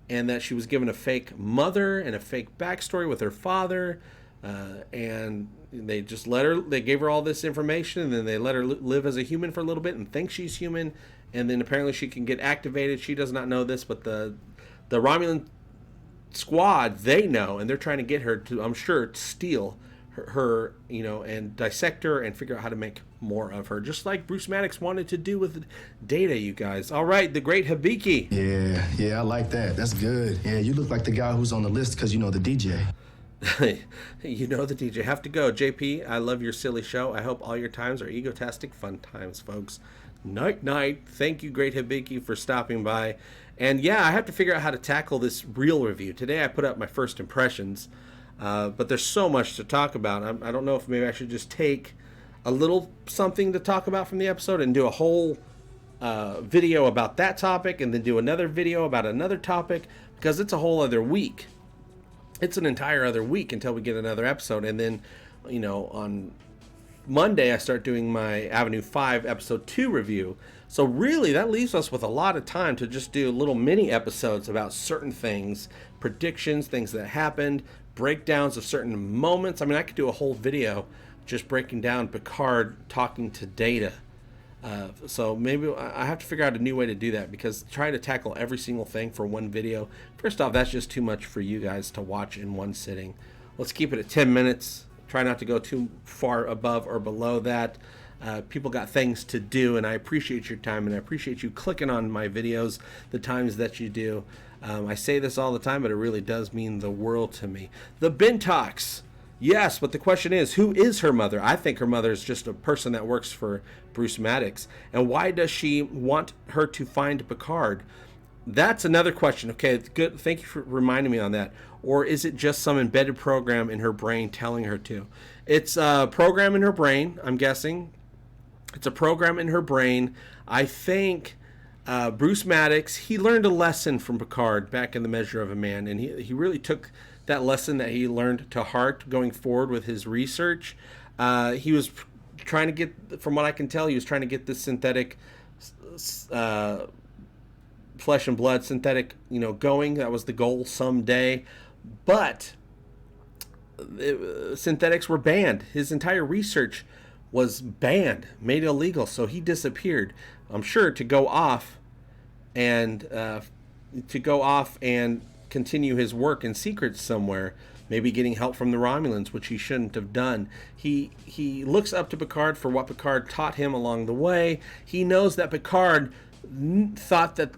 and that she was given a fake mother and a fake backstory with her father, and they just they gave her all this information, and then they let her live as a human for a little bit and think she's human, and then apparently she can get activated. She does not know this, but the Romulan squad, they know, and they're trying to get her to, I'm sure, steal her, and dissect her and figure out how to make more of her, just like Bruce Maddox wanted to do with Data, you guys. All right, the great Hibiki. Yeah, I like that. That's good. Yeah, you look like the guy who's on the list because you know the DJ. You know the DJ. Have to go. JP, I love your silly show. I hope all your times are egotastic fun times, folks. Night. Thank you, great Hibiki, for stopping by. And yeah, I have to figure out how to tackle this reel review. Today I put up my first impressions, but there's so much to talk about. I don't know if maybe I should just take a little something to talk about from the episode and do a whole video about that topic, and then do another video about another topic, because it's a whole other week. It's an entire other week until we get another episode. And then, on Monday I start doing my Avenue 5 episode 2 review. So really that leaves us with a lot of time to just do little mini episodes about certain things, predictions, things that happened, breakdowns of certain moments. I mean, I could do a whole video just breaking down Picard talking to Data. So maybe I have to figure out a new way to do that, because trying to tackle every single thing for one video, first off, that's just too much for you guys to watch in one sitting. Let's keep it at 10 minutes. Try not to go too far above or below that. People got things to do, and I appreciate your time, and I appreciate you clicking on my videos the times that you do. I say this all the time, but it really does mean the world to me. The Bintox. Yes, but the question is, who is her mother? I think her mother is just a person that works for Bruce Maddox. And why does she want her to find Picard? That's another question. Okay, good. Thank you for reminding me on that. Or is it just some embedded program in her brain telling her to? It's a program in her brain, I'm guessing. It's a program in her brain. I think Bruce Maddox, he learned a lesson from Picard back in The Measure of a Man, and he really took that lesson that he learned to heart going forward with his research. He was trying to get, from what I can tell, he was trying to get this synthetic flesh and blood synthetic, going. That was the goal someday. But synthetics were banned. His entire research was banned, made illegal, so he disappeared. I'm sure to go off and continue his work in secret somewhere, maybe getting help from the Romulans, which he shouldn't have done. He looks up to Picard for what Picard taught him along the way. He knows that Picard thought that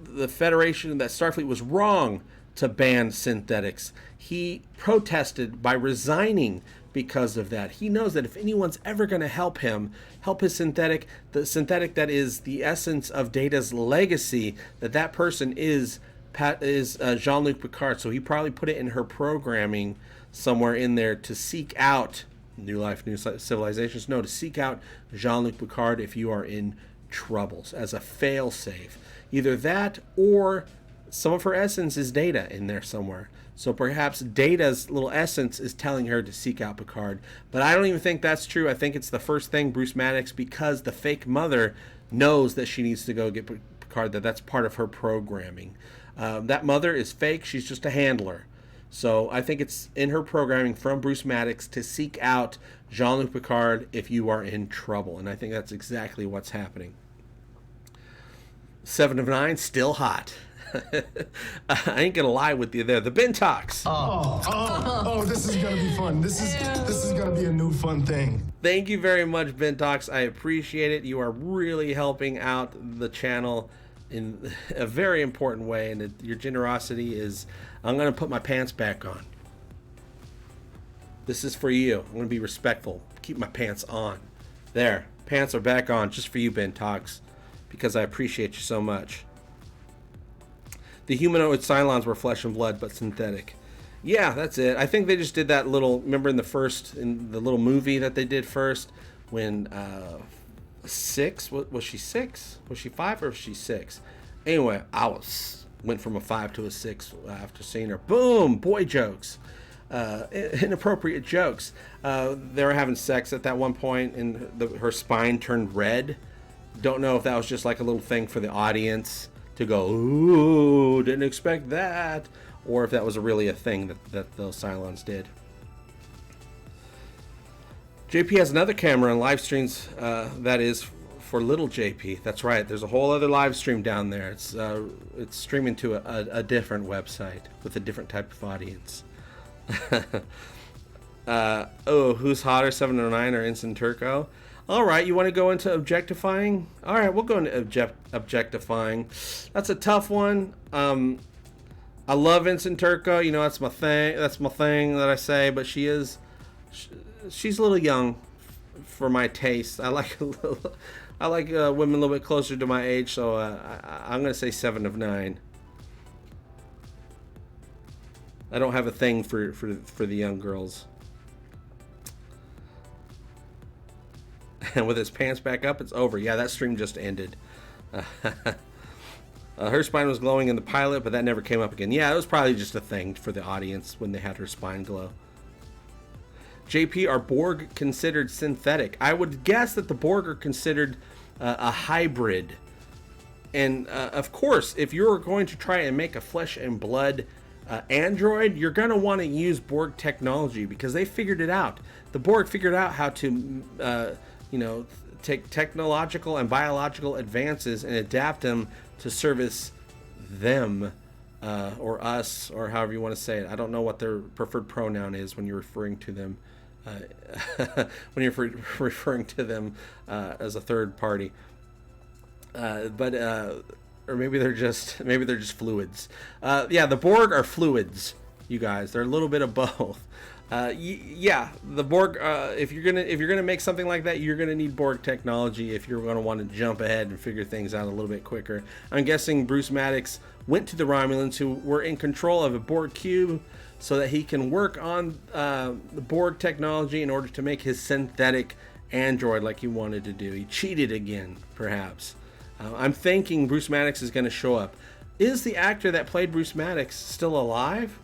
the Federation, that Starfleet was wrong to ban synthetics. He protested by resigning because of that. He knows that if anyone's ever going to help him, help his synthetic, the synthetic that is the essence of Data's legacy, that person is Jean-Luc Picard. So he probably put it in her programming somewhere in there to seek out New Life, New Civilizations. No, to seek out Jean-Luc Picard if you are in troubles, as a fail-safe. Either that, or some of her essence is Data in there somewhere. So perhaps Data's little essence is telling her to seek out Picard. But I don't even think that's true. I think it's the first thing Bruce Maddox, because the fake mother knows that she needs to go get Picard, that's part of her programming. That mother is fake. She's just a handler. So I think it's in her programming from Bruce Maddox to seek out Jean-Luc Picard if you are in trouble. And I think that's exactly what's happening. 7 of 9, still hot. I ain't gonna lie with you there. The Bentox. Oh, this is gonna be fun. This is gonna be a new fun thing. Thank you very much, Bentox. I appreciate it. You are really helping out the channel in a very important way, and your generosity is, I'm gonna put my pants back on. This is for you. I'm gonna be respectful. Keep my pants on. There, pants are back on just for you, Bentox, because I appreciate you so much. The humanoid Cylons were flesh and blood, but synthetic. Yeah, that's it. I think they just did that little, remember in the little movie that they did first, when 6, was she 6? Was she 5 or was she 6? Anyway, I went from a 5 to a 6 after seeing her. Boom, boy jokes. Inappropriate jokes. They were having sex at that one point, and her spine turned red. Don't know if that was just like a little thing for the audience to go, ooh, didn't expect that, or if that was really a thing that those Cylons did. JP has another camera and live streams that is for little JP. That's right. There's a whole other live stream down there. It's streaming to a different website with a different type of audience. Oh, who's hotter, 709 or Ensign Turco? All right, you want to go into objectifying? All right, we'll go into objectifying. That's a tough one. I love Ensign Turco. You know, that's my thing. That's my thing that I say. But she's a little young for my taste. I like women a little bit closer to my age. So I'm gonna say 7 of 9. I don't have a thing for the young girls. And with his pants back up, it's over. Yeah, that stream just ended. Her spine was glowing in the pilot, but that never came up again. Yeah, it was probably just a thing for the audience when they had her spine glow. JP, are Borg considered synthetic? I would guess that the Borg are considered a hybrid. And of course, if you're going to try and make a flesh and blood android, you're going to want to use Borg technology because they figured it out. The Borg figured out how to take technological and biological advances and adapt them to service them or us, or however you want to say it. I don't know what their preferred pronoun is when you're referring to them when you're referring to them as a third party, or maybe they're just fluids. Yeah, the Borg are fluids, you guys. They're a little bit of both. Yeah, the Borg. If you're gonna make something like that, you're gonna need Borg technology if you're gonna want to jump ahead and figure things out a little bit quicker. I'm guessing Bruce Maddox went to the Romulans, who were in control of a Borg cube, so that he can work on the Borg technology in order to make his synthetic android like he wanted to do. He cheated again, perhaps. I'm thinking Bruce Maddox is going to show up. Is the actor that played Bruce Maddox still alive?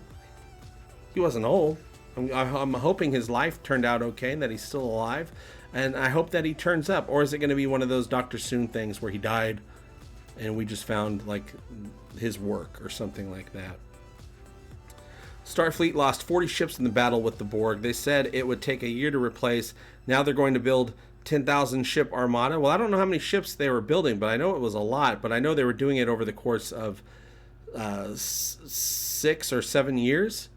He wasn't old. I'm hoping his life turned out okay and that he's still alive, and I hope that he turns up. Or is it going to be one of those Dr. Soon things where he died and we just found like his work or something like that? Starfleet lost 40 ships in the battle with the Borg. They said it would take a year to replace. Now they're going to build 10,000 ship armada. Well, I don't know how many ships they were building, but I know it was a lot. But I know they were doing it over the course of 6 or 7 years.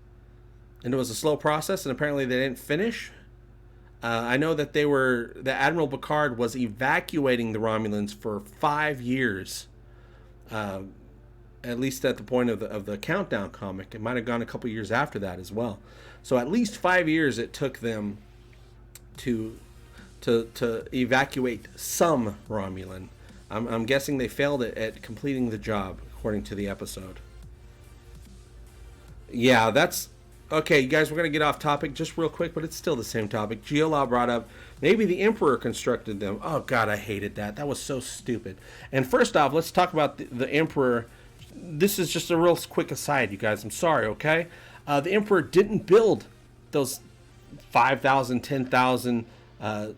And it was a slow process, and apparently they didn't finish. I know that that Admiral Picard was evacuating the Romulans for 5 years, at least at the point of the Countdown comic. It might have gone a couple years after that as well. So at least 5 years it took them to evacuate some Romulan. I'm guessing they failed at completing the job, according to the episode. Yeah, that's... Okay, you guys, we're going to get off topic just real quick, but it's still the same topic. Geolaw brought up, maybe the Emperor constructed them. Oh, God, I hated that. That was so stupid. And first off, let's talk about the Emperor. This is just a real quick aside, you guys. I'm sorry, okay? The Emperor didn't build those 5,000, 10,000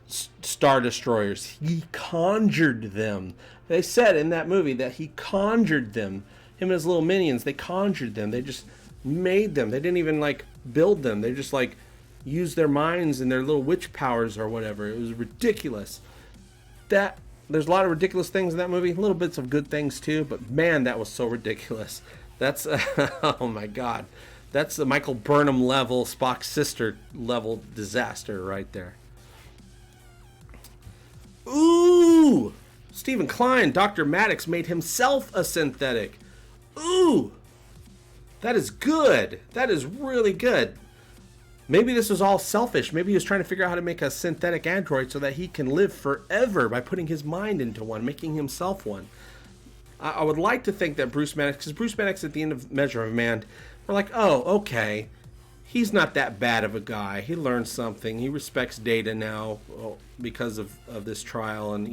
Star Destroyers. He conjured them. They said in that movie that he conjured them. Him and his little minions, they conjured them. They just... made them. They didn't even like build them. They just like used their minds and their little witch powers or whatever. It was ridiculous. That There's a lot of ridiculous things in that movie. Little bits of good things too. But man, that was so ridiculous. That's oh my God. That's the Michael Burnham level, Spock's sister level disaster right there. Ooh! Stephen Klein, Dr. Maddox made himself a synthetic. Ooh! That is good. That is really good. Maybe this was all selfish. Maybe he was trying to figure out how to make a synthetic android so that he can live forever by putting his mind into one, making himself one. I would like to think that Bruce Maddox, because Bruce Maddox at the end of Measure of a Man, we're like, oh, okay, he's not that bad of a guy. He learned something. He respects Data now because of this trial, and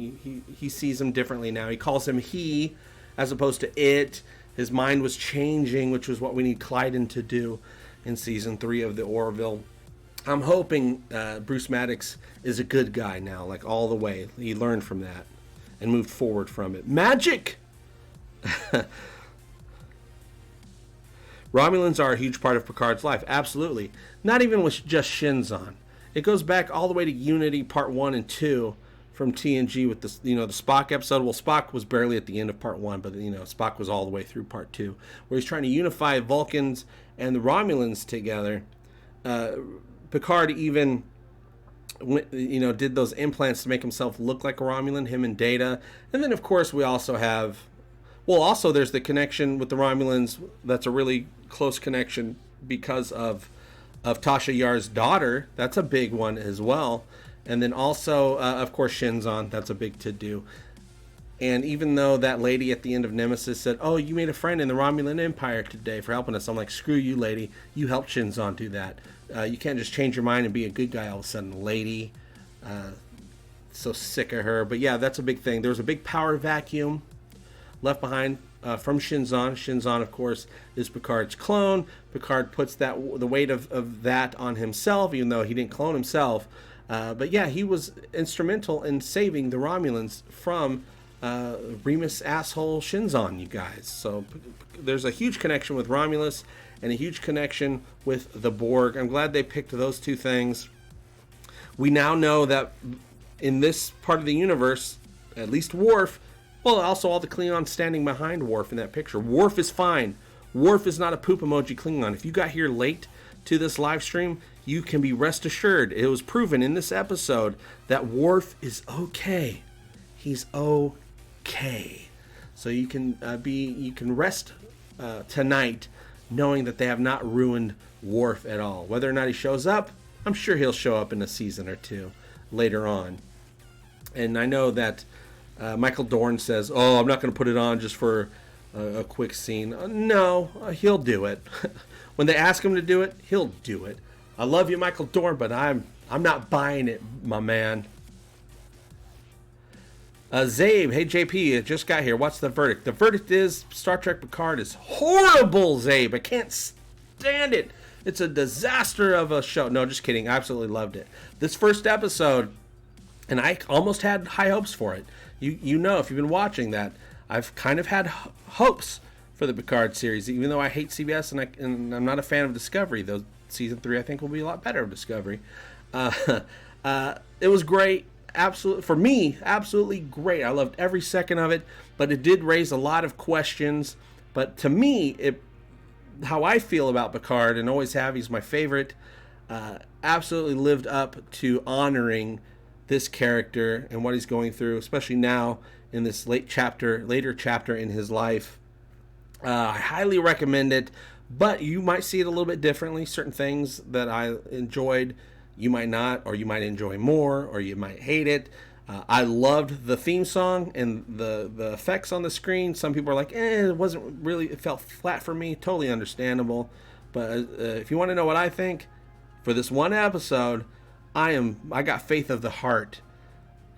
he sees him differently now. He calls him he as opposed to it. His mind was changing, which was what we need Clyden to do in season 3 of the Orville. I'm hoping Bruce Maddox is a good guy now, like all the way. He learned from that and moved forward from it. Magic! Romulans are a huge part of Picard's life. Absolutely. Not even with just Shinzon. It goes back all the way to Unity Part 1 and 2 from TNG with the Spock episode. Well, Spock was barely at the end of Part 1, but Spock was all the way through Part 2, where he's trying to unify Vulcans and the Romulans together. Picard even did those implants to make himself look like a Romulan, him and Data. And then, of course, we also have... Well, also, there's the connection with the Romulans. That's a really close connection because of Tasha Yar's daughter. That's a big one as well. And then also, of course, Shinzon. That's a big to-do. And even though that lady at the end of Nemesis said, oh, you made a friend in the Romulan Empire today for helping us. I'm like, screw you, lady. You helped Shinzon do that. You can't just change your mind and be a good guy all of a sudden, lady. So sick of her. But yeah, that's a big thing. There was a big power vacuum left behind from Shinzon. Shinzon, of course, is Picard's clone. Picard puts the weight of that on himself, even though he didn't clone himself. But yeah, he was instrumental in saving the Romulans from Remus asshole Shinzon, you guys. So there's a huge connection with Romulus and a huge connection with the Borg. I'm glad they picked those two things. We now know that in this part of the universe, at least Worf, well, also all the Klingons standing behind Worf in that picture. Worf is fine. Worf is not a poop emoji Klingon. If you got here late to this live stream, you can be rest assured. It was proven in this episode that Worf is okay. He's okay. So you can rest tonight knowing that they have not ruined Worf at all. Whether or not he shows up, I'm sure he'll show up in a season or two later on. And I know that Michael Dorn says, oh, I'm not going to put it on just for a quick scene. No, he'll do it. When they ask him to do it, he'll do it. I love you, Michael Dorn, but I'm not buying it, my man. Zabe, hey JP, it just got here. What's the verdict? The verdict is Star Trek Picard is horrible, Zabe. I can't stand it. It's a disaster of a show. No, just kidding. I absolutely loved it. This first episode, and I almost had high hopes for it. You know, if you've been watching that, I've kind of had hopes for the Picard series, even though I hate CBS and I'm not a fan of Discovery. Though season 3, I think, will be a lot better of Discovery. It was great. Absolutely, for me, absolutely great. I loved every second of it, but it did raise a lot of questions. But to me, how I feel about Picard, and always have, he's my favorite, absolutely lived up to honoring this character and what he's going through, especially now in this later chapter in his life. I highly recommend it, but you might see it a little bit differently. Certain things that I enjoyed, you might not, or you might enjoy more, or you might hate it. I loved the theme song and the effects on the screen. Some people are like, it wasn't really, it felt flat for me. Totally understandable. But if you want to know what I think, for this one episode, I got faith of the heart,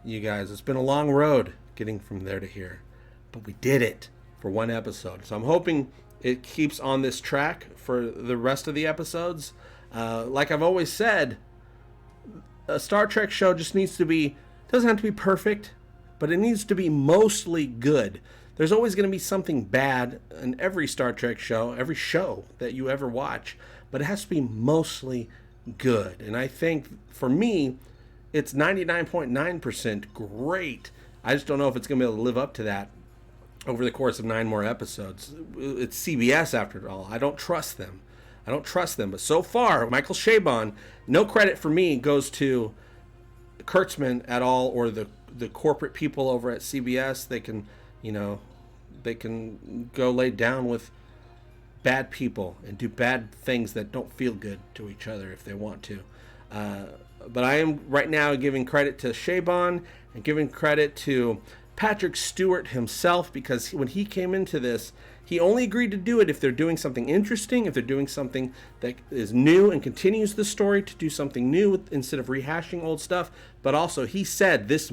you guys. It's been a long road getting from there to here, but we did it for one episode. So I'm hoping it keeps on this track for the rest of the episodes. Like I've always said, a Star Trek show just needs to be, doesn't have to be perfect, but it needs to be mostly good. There's always going to be something bad in every Star Trek show, every show that you ever watch, but it has to be mostly good. And I think for me, it's 99.9% great. I just don't know if it's going to be able to live up to that over the course of 9 more episodes. It's CBS after all. I don't trust them. But so far, Michael Chabon, no credit for me goes to Kurtzman at all, or the corporate people over at CBS. They can, they can go lay down with bad people and do bad things that don't feel good to each other if they want to. But I am right now giving credit to Chabon and giving credit to Patrick Stewart himself, because when he came into this, he only agreed to do it if they're doing something interesting, if they're doing something that is new and continues the story, to do something new instead of rehashing old stuff. But also, he said this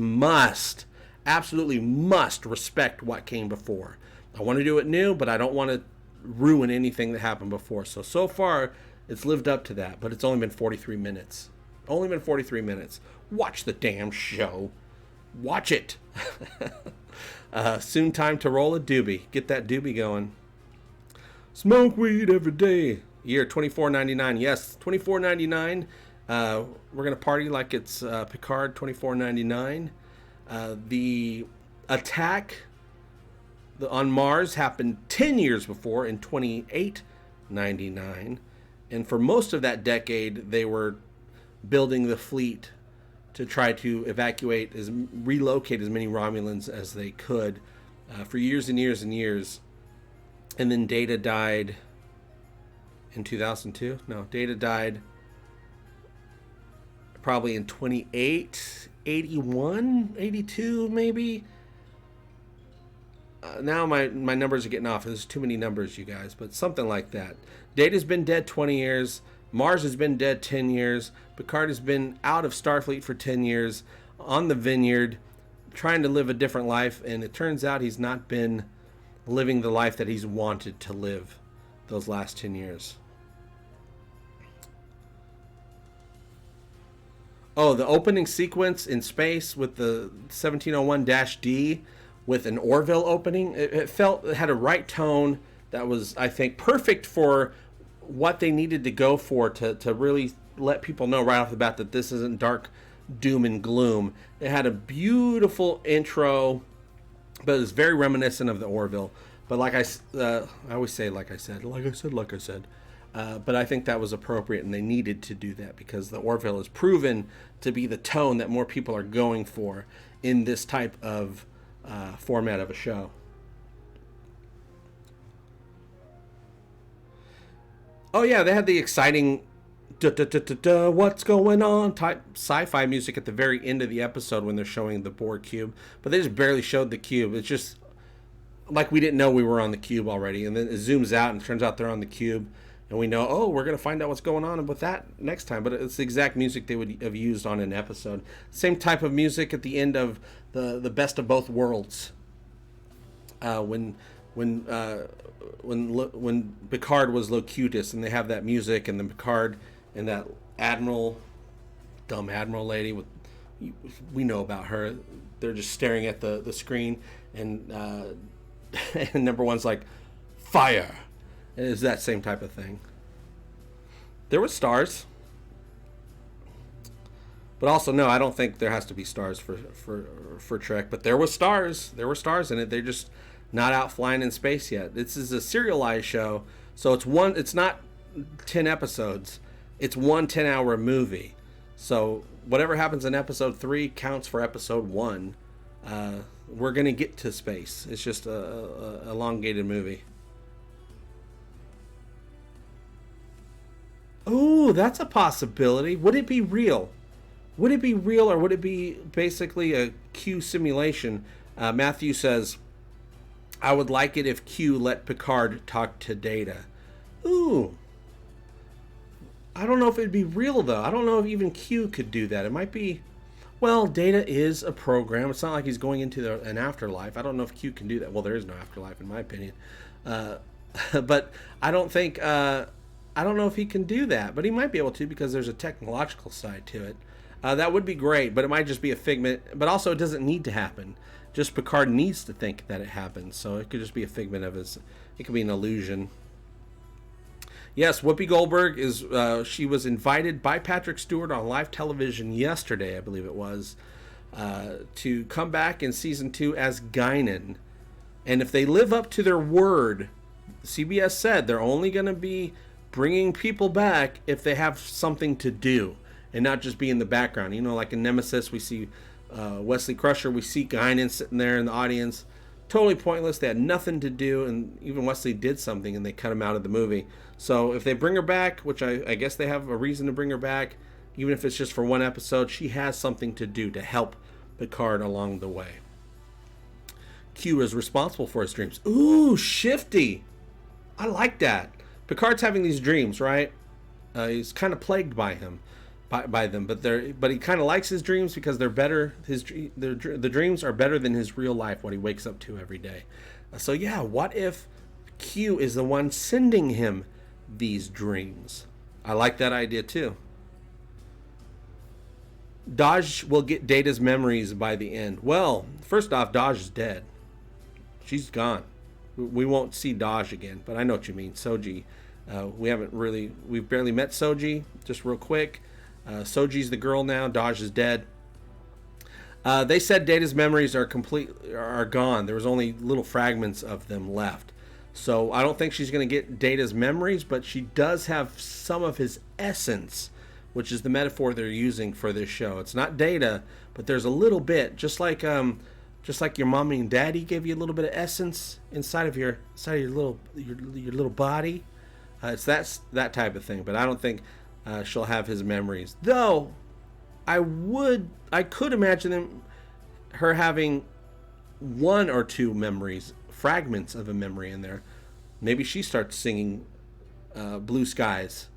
absolutely must respect what came before. I want to do it new, but I don't want to ruin anything that happened before. So far, it's lived up to that, but it's only been 43 minutes. Watch the damn show. Watch it. Soon time to roll a doobie. Get that doobie going. Smoke weed every day. Year $24.99. Yes, $24.99. We're gonna party like it's Picard. $24.99. The attack on Mars happened 10 years before in $28.99, and for most of that decade they were building the fleet to try to relocate as many Romulans as they could for years and years and years. And then Data died in 2002. No, Data died probably in 81, 82 maybe. Now my numbers are getting off. There's too many numbers, you guys, but something like that. Data's been dead 20 years. Mars has been dead 10 years. Picard has been out of Starfleet for 10 years, on the Vineyard, trying to live a different life, and it turns out he's not been living the life that he's wanted to live those last 10 years. Oh, the opening sequence in space with the 1701-D with an Orville opening, it had a right tone that was, I think, perfect for what they needed to go for to really let people know right off the bat that this isn't dark doom and gloom. It had a beautiful intro, but it's very reminiscent of the Orville. But I always say, like I said. But I think that was appropriate, and they needed to do that because the Orville has proven to be the tone that more people are going for in this type of format of a show. Oh yeah, they had the exciting what's going on type sci-fi music at the very end of the episode when they're showing the Borg cube, but they just barely showed the cube. It's just like we didn't know we were on the cube already, and then it zooms out and it turns out they're on the cube, and we know, oh, we're going to find out what's going on with that next time. But it's the exact music they would have used on an episode. Same type of music at the end of the Best of Both Worlds, when Picard was Locutus, and they have that music, and then Picard and that dumb admiral lady we know about her. They're just staring at the screen, and and number one's like, fire. And it's that same type of thing. There were stars, but also no, I don't think there has to be stars for Trek. But there were stars. There were stars in it. They're just not out flying in space yet. This is a serialized show, so it's not 10 episodes. It's one 10-hour movie. So whatever happens in episode 3 counts for episode 1. We're gonna get to space. It's just a elongated movie. Oh, that's a possibility. Would it be real? Would it be real, or would it be basically a Q simulation? Matthew says, I would like it if Q let Picard talk to Data. Ooh. I don't know if it'd be real, though. I don't know if even Q could do that. It might be... Well, Data is a program. It's not like he's going into an afterlife. I don't know if Q can do that. Well, there is no afterlife, in my opinion. But I don't think... I don't know if he can do that. But he might be able to, because there's a technological side to it. That would be great, but it might just be a figment. But also, it doesn't need to happen. Just Picard needs to think that it happens. So it could just be a figment of his... It could be an illusion. Yes, Whoopi Goldberg is. She was invited by Patrick Stewart on live television yesterday, I believe it was, to come back in season 2 as Guinan. And if they live up to their word, CBS said they're only going to be bringing people back if they have something to do and not just be in the background. You know, like in Nemesis, we see Wesley Crusher, we see Guinan sitting there in the audience. Totally pointless. They had nothing to do, and even Wesley did something, and they cut him out of the movie. So if they bring her back, which I guess they have a reason to bring her back, even if it's just for one episode, she has something to do to help Picard along the way. Q is responsible for his dreams. Ooh, shifty. I like that. Picard's having these dreams, right? He's kind of plagued by them, but he kind of likes his dreams because they're better. The dreams are better than his real life, what he wakes up to every day. So yeah, what if Q is the one sending him these dreams? I like that idea too. Daj will get Data's memories by the end. Well, first off, Daj is dead. She's gone. We won't see Daj again, but I know what you mean. Soji. We've barely met Soji, just real quick. Soji's the girl now. Daj is dead. They said Data's memories are gone. There was only little fragments of them left. So I don't think she's going to get Data's memories, but she does have some of his essence, which is the metaphor they're using for this show. It's not Data, but there's a little bit, just like your mommy and daddy gave you a little bit of essence inside of your little body. It's that type of thing. But I don't think she'll have his memories. Though I could imagine her having one or two memories, fragments of a memory in there. Maybe she starts singing Blue Skies,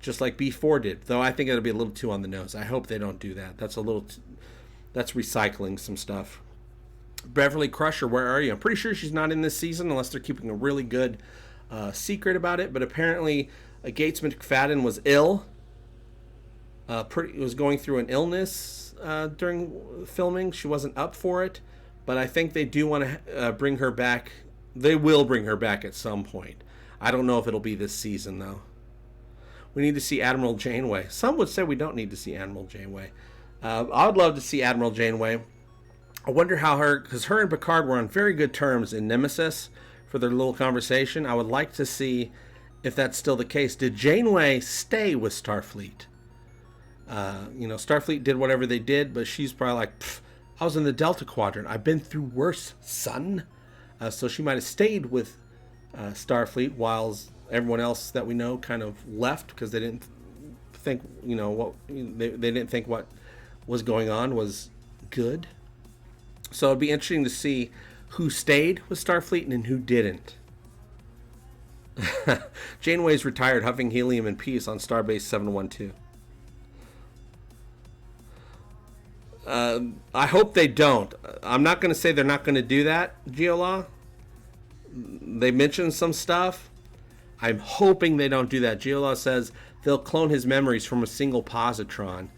just like B4 did. Though I think it'll be a little too on the nose. I hope they don't do that. That's recycling some stuff. Beverly Crusher, where are you? I'm pretty sure she's not in this season unless they're keeping a really good secret about it. But apparently Gates McFadden was ill. Was going through an illness during filming. She wasn't up for it. But I think they do want to bring her back. They will bring her back at some point. I don't know if it'll be this season, though. We need to see Admiral Janeway. Some would say we don't need to see Admiral Janeway. I would love to see Admiral Janeway. I wonder how because her and Picard were on very good terms in Nemesis for their little conversation. I would like to see if that's still the case. Did Janeway stay with Starfleet? Starfleet did whatever they did, but she's probably like, I was in the Delta Quadrant. I've been through worse, son. So she might have stayed with Starfleet while everyone else that we know kind of left because they didn't think, they didn't think what was going on was good. So it'd be interesting to see who stayed with Starfleet and who didn't. Janeway's retired, huffing helium in peace on Starbase 712. I hope they don't. I'm not going to say they're not going to do that, Geolaw. They mentioned some stuff. I'm hoping they don't do that. Geolaw says they'll clone his memories from a single positron.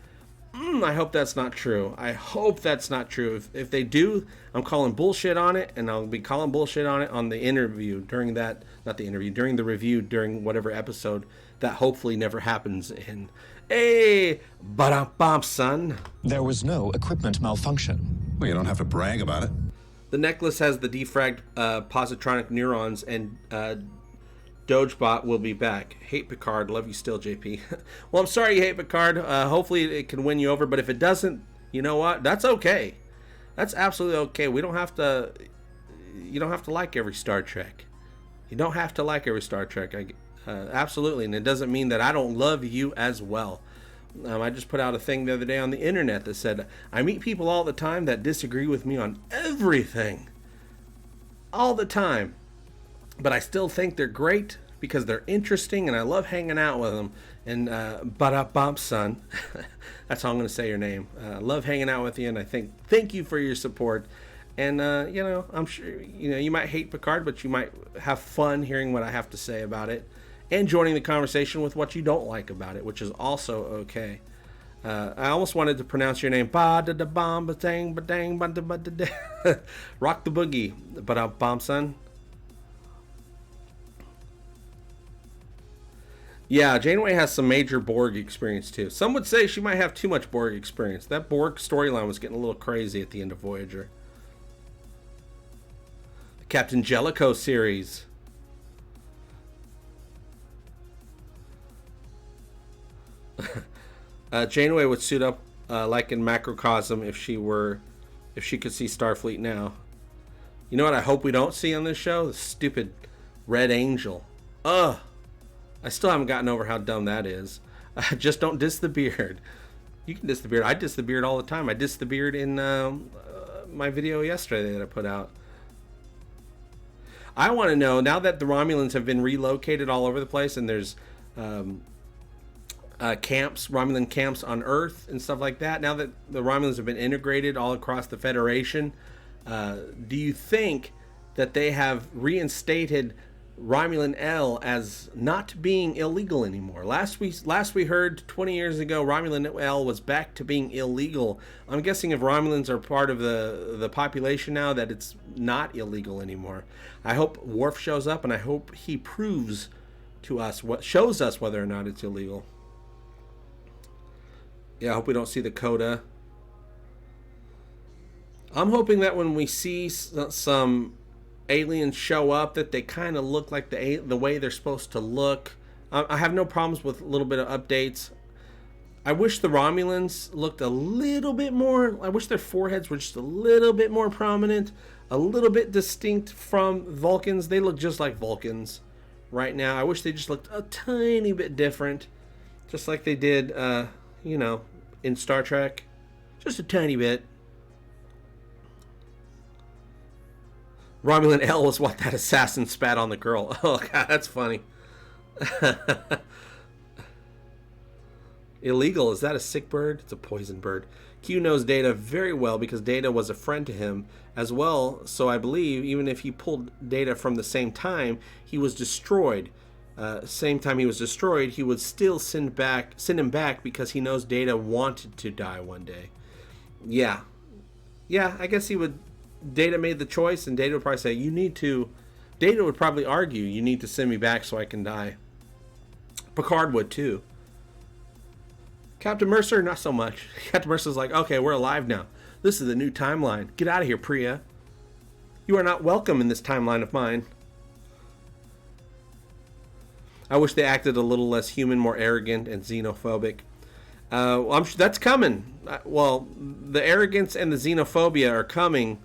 I hope that's not true. I hope that's not true. If they do, I'm calling bullshit on it, and I'll be calling bullshit on it on the interview during the review during whatever episode that hopefully never happens in. Hey, ba-dum-bum, son. There was no equipment malfunction. Well, you don't have to brag about it. The necklace has the defragged positronic neurons, and Dogebot will be back. Hate Picard. Love you still, JP. Well, I'm sorry you hate Picard. Hopefully it can win you over, but if it doesn't, you know what? That's okay. That's absolutely okay. You don't have to like every Star Trek. You don't have to like every Star Trek. Absolutely, and it doesn't mean that I don't love you as well. I just put out a thing the other day on the internet that said, I meet people all the time that disagree with me on everything. All the time. But I still think they're great because they're interesting and I love hanging out with them. And ba-da-bump, son. That's how I'm going to say your name. Love hanging out with you, and I thank you for your support. And, I'm sure, you might hate Picard, but you might have fun hearing what I have to say about it and joining the conversation with what you don't like about it, which is also okay. I almost wanted to pronounce your name. Ba-da-da-bom, ba-dang, ba-dang, ba-da-ba-da-da. Rock the boogie. Ba-da-bom, son. Yeah, Janeway has some major Borg experience too. Some would say she might have too much Borg experience. That Borg storyline was getting a little crazy at the end of Voyager. The Captain Jellicoe series. Janeway would suit up like in Macrocosm if she could see Starfleet now. You know what I hope we don't see on this show? The stupid Red Angel. Ugh. I still haven't gotten over how dumb that is. Just don't diss the beard. You can diss the beard. I diss the beard all the time. I diss the beard in my video yesterday that I put out. I want to know, now that the Romulans have been relocated all over the place and there's camps, Romulan camps on Earth and stuff like that, now that the Romulans have been integrated all across the Federation, do you think that they have reinstated Romulan L as not being illegal anymore? Last we heard 20 years ago Romulan L was back to being illegal. I'm guessing if Romulans are part of the population now, that it's not illegal anymore. I hope Worf shows up, and I hope he proves to us shows us whether or not it's illegal. Yeah, I hope we don't see the coda. I'm hoping that when we see some aliens show up, that they kind of look like the way they're supposed to look. I have no problems with a little bit of updates. I wish the Romulans looked a little bit more, I wish their foreheads were just a little bit more prominent, a little bit distinct from Vulcans. They look just like Vulcans right now. I wish they just looked a tiny bit different, just like they did, you know, in Star Trek. Just a tiny bit. Romulan L was what that assassin spat on the girl. Oh, God, that's funny. Illegal. Is that a sick bird? It's a poison bird. Q knows Data very well because Data was a friend to him as well. So I believe even if he pulled Data from the same time, he was destroyed. Same time he was destroyed, he would still send him back because he knows Data wanted to die one day. Yeah. Yeah, I guess he would. Data made the choice, and Data would probably say, you need to. Data would probably argue, you need to send me back so I can die. Picard would too. Captain Mercer, not so much. Captain Mercer's like, okay, we're alive now. This is the new timeline. Get out of here, Priya. You are not welcome in this timeline of mine. I wish they acted a little less human, more arrogant and xenophobic. I'm sure that's coming. Well, the arrogance and the xenophobia are coming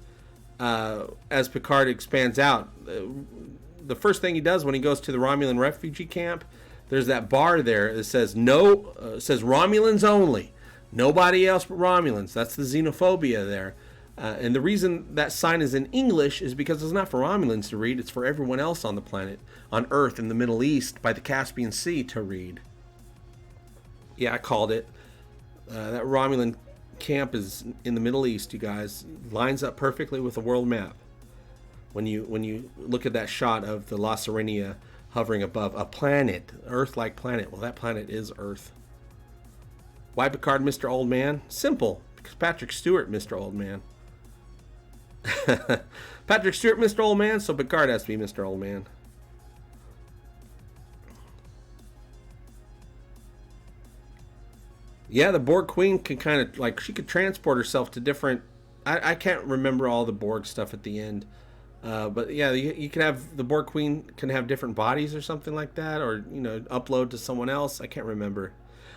as Picard expands out. The first thing he does when he goes to the Romulan refugee camp, there's that bar there that says says Romulans only, nobody else but Romulans. That's the xenophobia there. And the reason that sign is in English is because it's not for Romulans to read, it's for everyone else on the planet, on Earth, in the Middle East, by the Caspian Sea to read. Yeah, I called it. That Romulan camp is in the Middle East, you guys. Lines up perfectly with the world map. When you look at that shot of the La Serenia hovering above a planet, Earth-like planet. Well, that planet is Earth. Why Picard Mr. Old Man? Simple. Because Patrick Stewart Mr. Old Man. Patrick Stewart Mr. Old Man, so Picard has to be Mr. Old Man. Yeah, the Borg Queen can kind of, like, she could transport herself to different... I can't remember all the Borg stuff at the end. But yeah, you can have... The Borg Queen can have different bodies or something like that. Or, you know, upload to someone else. I can't remember.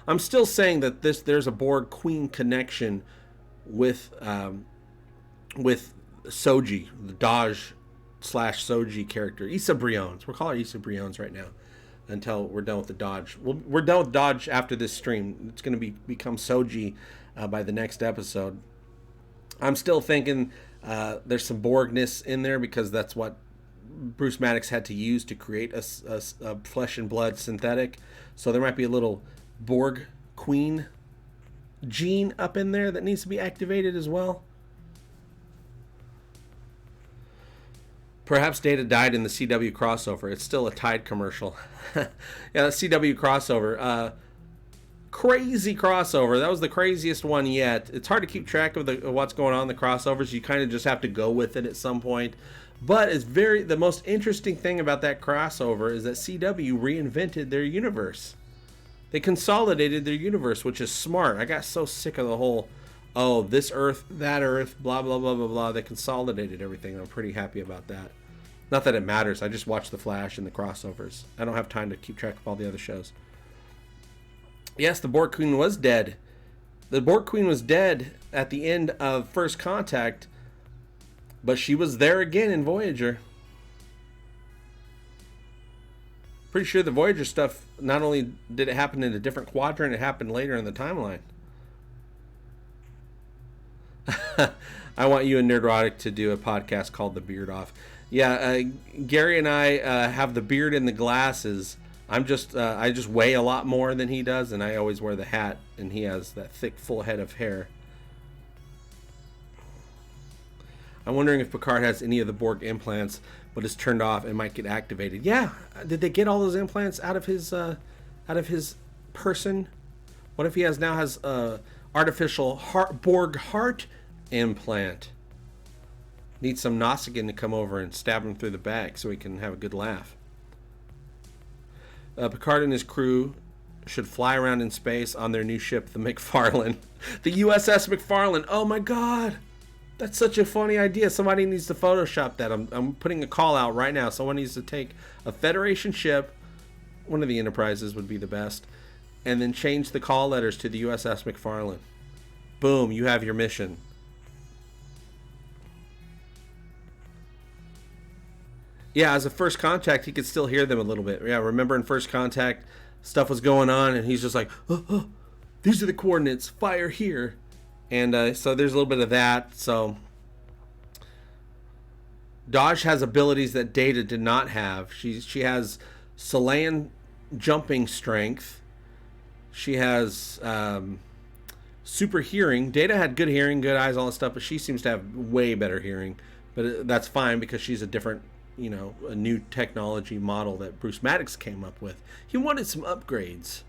I'm still saying that there's a Borg Queen connection with Soji, the Dodge/Soji character. Issa Briones. We'll call her Issa Briones right now. Until we're done with the Dodge. We're done with Dodge after this stream. It's going to become Soji by the next episode. I'm still thinking there's some Borgness in there because that's what Bruce Maddox had to use to create a flesh and blood synthetic. So there might be a little Borg Queen gene up in there that needs to be activated as well. Perhaps Data died in the CW crossover. It's still a Tide commercial. Yeah, the CW crossover. Crazy crossover. That was the craziest one yet. It's hard to keep track of what's going on in the crossovers. You kind of just have to go with it at some point. But the most interesting thing about that crossover is that CW reinvented their universe. They consolidated their universe, which is smart. I got so sick of the whole, oh, this Earth, that Earth, blah, blah, blah, blah, blah. They consolidated everything. I'm pretty happy about that. Not that it matters. I just watch The Flash and the crossovers. I don't have time to keep track of all the other shows. Yes, the Borg Queen was dead. The Borg Queen was dead at the end of First Contact, but she was there again in Voyager. Pretty sure the Voyager stuff, not only did it happen in a different quadrant, it happened later in the timeline. I want you and Nerdrotic to do a podcast called The Beard Off. Yeah, Gary and I have the beard and the glasses. I just weigh a lot more than he does, and I always wear the hat, and he has that thick, full head of hair. I'm wondering if Picard has any of the Borg implants, but is turned off and might get activated. Yeah, did they get all those implants out of his person? What if he now has a artificial Borg heart implant? Needs some Nausicaan to come over and stab him through the back so he can have a good laugh. Picard and his crew should fly around in space on their new ship, the McFarlane. The USS McFarlane. Oh my God. That's such a funny idea. Somebody needs to Photoshop that. I'm putting a call out right now. Someone needs to take a Federation ship, one of the Enterprises would be the best, and then change the call letters to the USS McFarlane. Boom, you have your mission. Yeah, as a First Contact, he could still hear them a little bit. Yeah, remember in First Contact, stuff was going on, and he's just like, oh, these are the coordinates, fire here. And so there's a little bit of that. So Dahj has abilities that Data did not have. She has Selayan jumping strength. She has super hearing. Data had good hearing, good eyes, all that stuff, but she seems to have way better hearing. But that's fine because she's a different, a new technology model that Bruce Maddox came up with. He wanted some upgrades.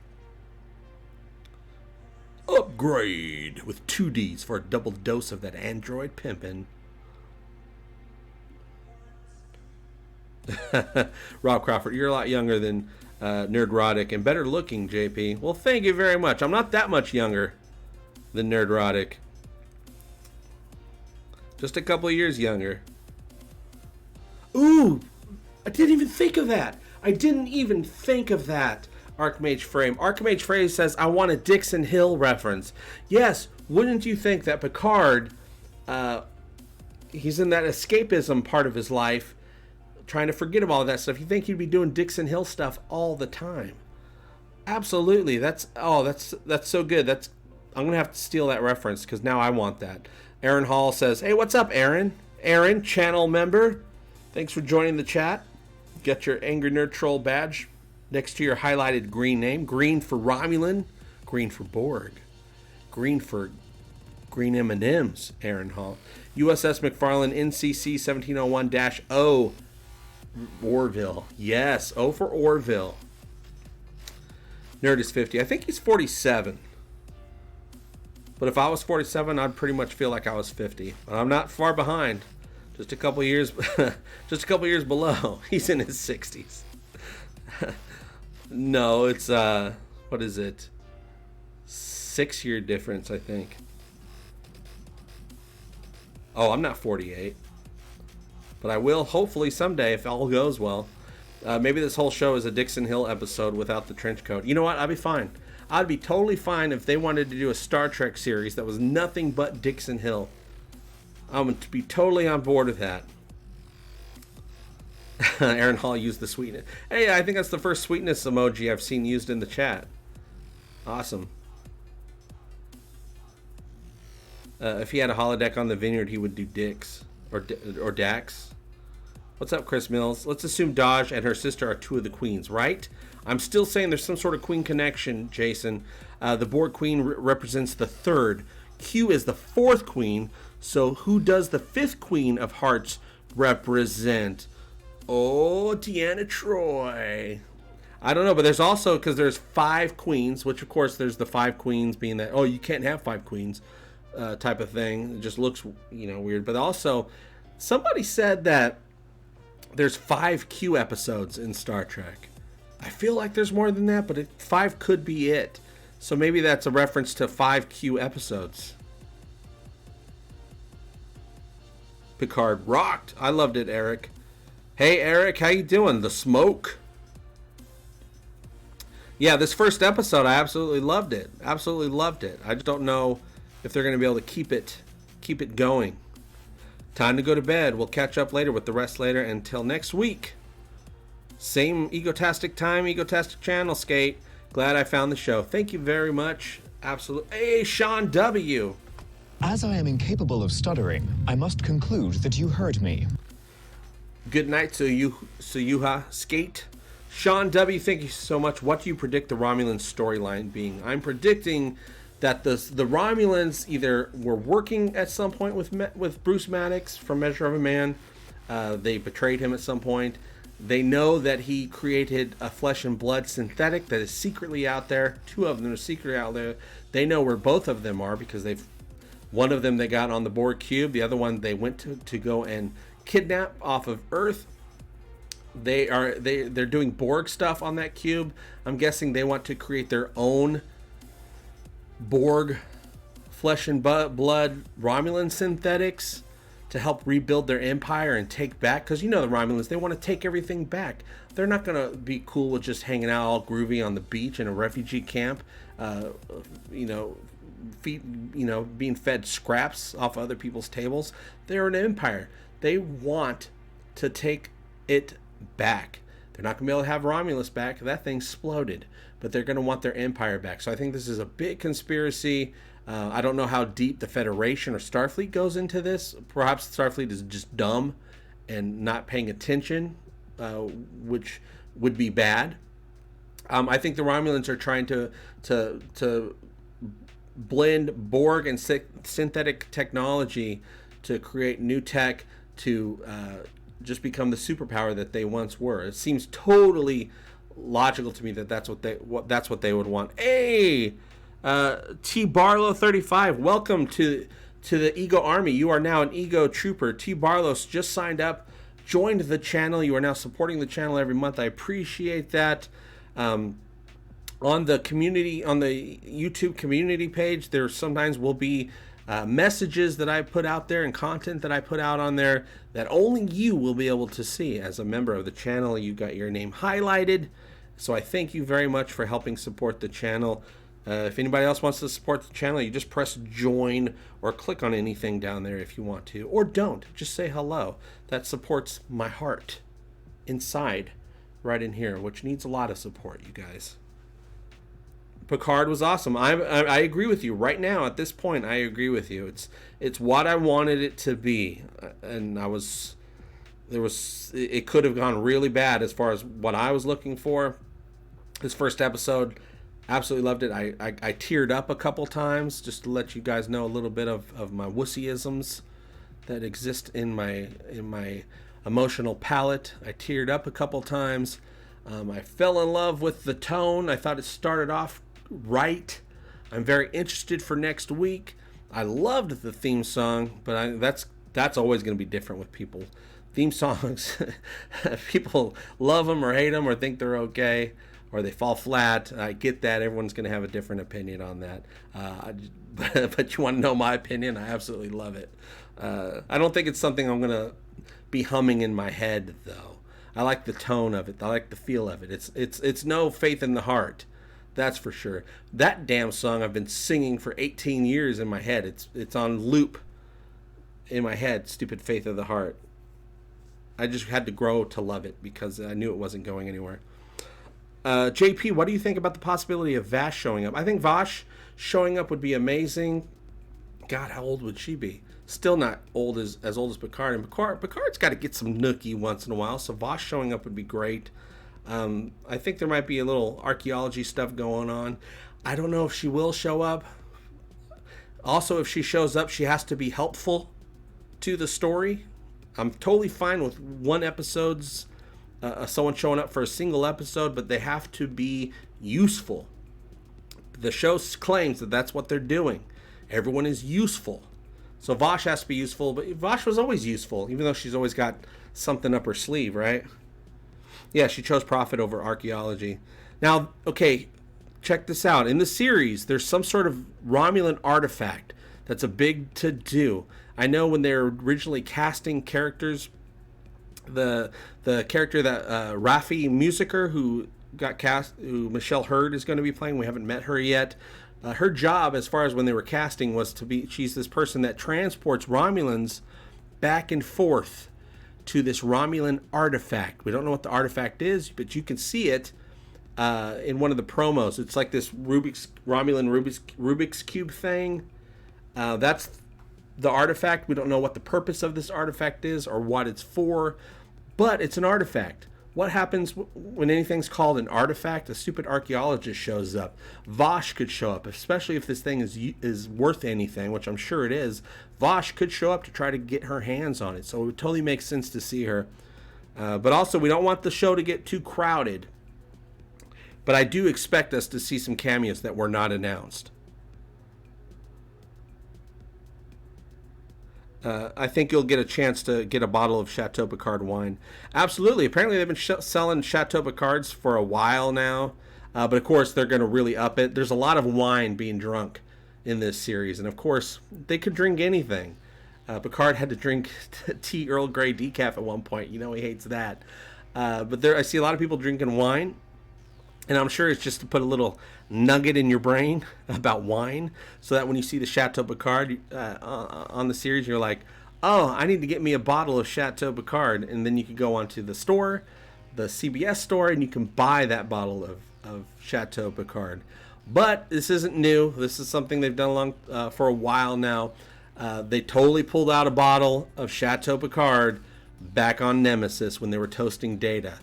Upgrade with 2 Ds for a double dose of that android pimpin'. Rob Crawford, you're a lot younger than Nerdrotic and better looking, JP. Well, thank you very much. I'm not that much younger than Nerdrotic. Just a couple of years younger. Ooh, I didn't even think of that. Archmage Frame. Archmage Frame says, I want a Dixon Hill reference. Yes, wouldn't you think that Picard, he's in that escapism part of his life, trying to forget about all that stuff. You think he'd be doing Dixon Hill stuff all the time? Absolutely. That's so good. I'm going to have to steal that reference because now I want that. Aaron Hall says, hey, what's up, Aaron? Aaron, channel member. Thanks for joining the chat. Get your Angry Nerd Troll badge next to your highlighted green name. Green for Romulan, green for Borg, green for green M&Ms, Aaron Hall. USS McFarlane, NCC 1701-0, Orville. Yes, O for Orville. Nerd is 50. I think he's 47. But if I was 47, I'd pretty much feel like I was 50. But I'm not far behind. Just a couple years below. He's in his 60s. No, it's what is it? 6-year difference, I think. Oh, I'm not 48. But I will hopefully someday if all goes well. Maybe this whole show is a Dixon Hill episode without the trench coat. You know what? I'd be fine. I'd be totally fine if they wanted to do a Star Trek series that was nothing but Dixon Hill. I'm going to be totally on board with that. Aaron Hall used the sweetness. Hey, I think that's the first sweetness emoji I've seen used in the chat. Awesome. If he had a holodeck on the Vineyard, he would do Dix or Dax. What's up, Chris Mills? Let's assume Dahj and her sister are 2 of the queens, right? I'm still saying there's some sort of queen connection, Jason. The Borg queen represents the 3rd. Q is the 4th queen. So who does the 5th queen of hearts represent? Oh, Deanna Troi. I don't know, but there's also, because there's 5 queens, which of course there's the 5 queens being that, oh, you can't have 5 queens type of thing. It just looks, weird. But also, somebody said that there's 5 Q episodes in Star Trek. I feel like there's more than that, but 5 could be it. So maybe that's a reference to 5Q episodes. Picard rocked. I loved it, Eric. Hey, Eric, how you doing? The smoke. Yeah, this first episode, I absolutely loved it. Absolutely loved it. I just don't know if they're going to be able to keep it going. Time to go to bed. We'll catch up later with the rest later. Until next week. Same Egotastic time, Egotastic channel, Skate. Glad I found the show. Thank you very much. Absolutely. Hey, Sean W. As I am incapable of stuttering, I must conclude that you heard me. Good night, Suyuha Skate. Sean W., thank you so much. What do you predict the Romulan storyline being? I'm predicting that the Romulans either were working at some point with Bruce Maddox from Measure of a Man. They betrayed him at some point. They know that he created a flesh and blood synthetic that is secretly out there. 2 of them are secretly out there. They know where both of them are because one of them they got on the Borg cube. The other one they went to go and kidnap off of Earth. They're doing Borg stuff on that cube. I'm guessing they want to create their own Borg flesh and blood Romulan synthetics to help rebuild their empire and take back, because you know the Romulans, they want to take everything back. They're not going to be cool with just hanging out all groovy on the beach in a refugee camp, being fed scraps off other people's tables. They're an empire. They want to take it back. They're not going to be able to have Romulus back. That thing exploded, but they're going to want their empire back. So I think this is a big conspiracy. I don't know how deep the Federation or Starfleet goes into this. Perhaps Starfleet is just dumb and not paying attention, which would be bad. I think the Romulans are trying to blend Borg and synthetic technology to create new tech to just become the superpower that they once were. It seems totally logical to me that that's what they would want. Hey, T Barlow 35, welcome to the Ego Army. You are now an Ego Trooper. T Barlow just signed up, joined the channel. You are now supporting the channel every month. I appreciate that. On the community, on the YouTube community page, there sometimes will be messages that I put out there and content that I put out on there that only you will be able to see as a member of the channel. You got your name highlighted, so I thank you very much for helping support the channel. If anybody else wants to support the channel, you just press join or click on anything down there if you want to, or don't, just say hello. That supports my heart inside right in here, which needs a lot of support, you guys. Picard was awesome. I agree with you right now. At this point, I agree with you. It's what I wanted it to be, and it could have gone really bad as far as what I was looking for. This first episode, absolutely loved it. I teared up a couple times just to let you guys know a little bit of my wussy-isms that exist in my emotional palette. I teared up a couple times. I fell in love with the tone. I thought it started off right. I'm very interested for next week. I loved the theme song, but that's always going to be different with people. Theme songs, people love them or hate them or think they're okay, or they fall flat. I get that. Everyone's going to have a different opinion on that. But you want to know my opinion? I absolutely love it. I don't think it's something I'm going to be humming in my head, though. I like the tone of it. I like the feel of it. It's no Faith in the Heart. That's for sure. That damn song I've been singing for 18 years in my head. It's on loop in my head. Stupid Faith of the Heart. I just had to grow to love it because I knew it wasn't going anywhere. JP, what do you think about the possibility of Vash showing up? I think Vash showing up would be amazing. God, how old would she be? Still not as old as Picard. And Picard's got to get some nookie once in a while, so Vash showing up would be great. I think there might be a little archaeology stuff going on. I don't know if she will show up. Also, if she shows up, she has to be helpful to the story. I'm totally fine with one episode's someone showing up for a single episode, but they have to be useful. The show claims that that's what they're doing. Everyone is useful. So Vash has to be useful, but Vash was always useful, even though she's always got something up her sleeve, right? Yeah, she chose profit over archaeology. Now, okay, check this out. In the series, there's some sort of Romulan artifact that's a big to-do. I know when they're originally casting characters, the character that Raffi Musiker, who got cast, who Michelle Hurd is going to be playing, we haven't met her yet. Her job, as far as when they were casting, was to be, she's this person that transports Romulans back and forth to this Romulan artifact. We don't know what the artifact is, but you can see it in one of the promos. It's like this Rubik's Cube thing. That's the artifact. We don't know what the purpose of this artifact is or what it's for, but it's an artifact. What happens when anything's called an artifact? A stupid archaeologist shows up. Vosh could show up, especially if this thing is worth anything, which I'm sure it is. Vosh could show up to try to get her hands on it, so it would totally make sense to see her. But also, we don't want the show to get too crowded. But I do expect us to see some cameos that were not announced. I think you'll get a chance to get a bottle of Chateau Picard wine. Absolutely. Apparently they've been selling Chateau Picards for a while now. But of course they're going to really up it. There's a lot of wine being drunk in this series. And of course they could drink anything. Picard had to drink tea Earl Grey decaf at one point. You know he hates that. But I see a lot of people drinking wine. And I'm sure it's just to put a little nugget in your brain about wine, so that when you see the Chateau Picard on the series, you're like, oh, I need to get me a bottle of Chateau Picard. And then you can go onto the store, the CBS store, and you can buy that bottle of Chateau Picard. But this isn't new. This is something they've done for a while now. They totally pulled out a bottle of Chateau Picard back on Nemesis when they were toasting Data.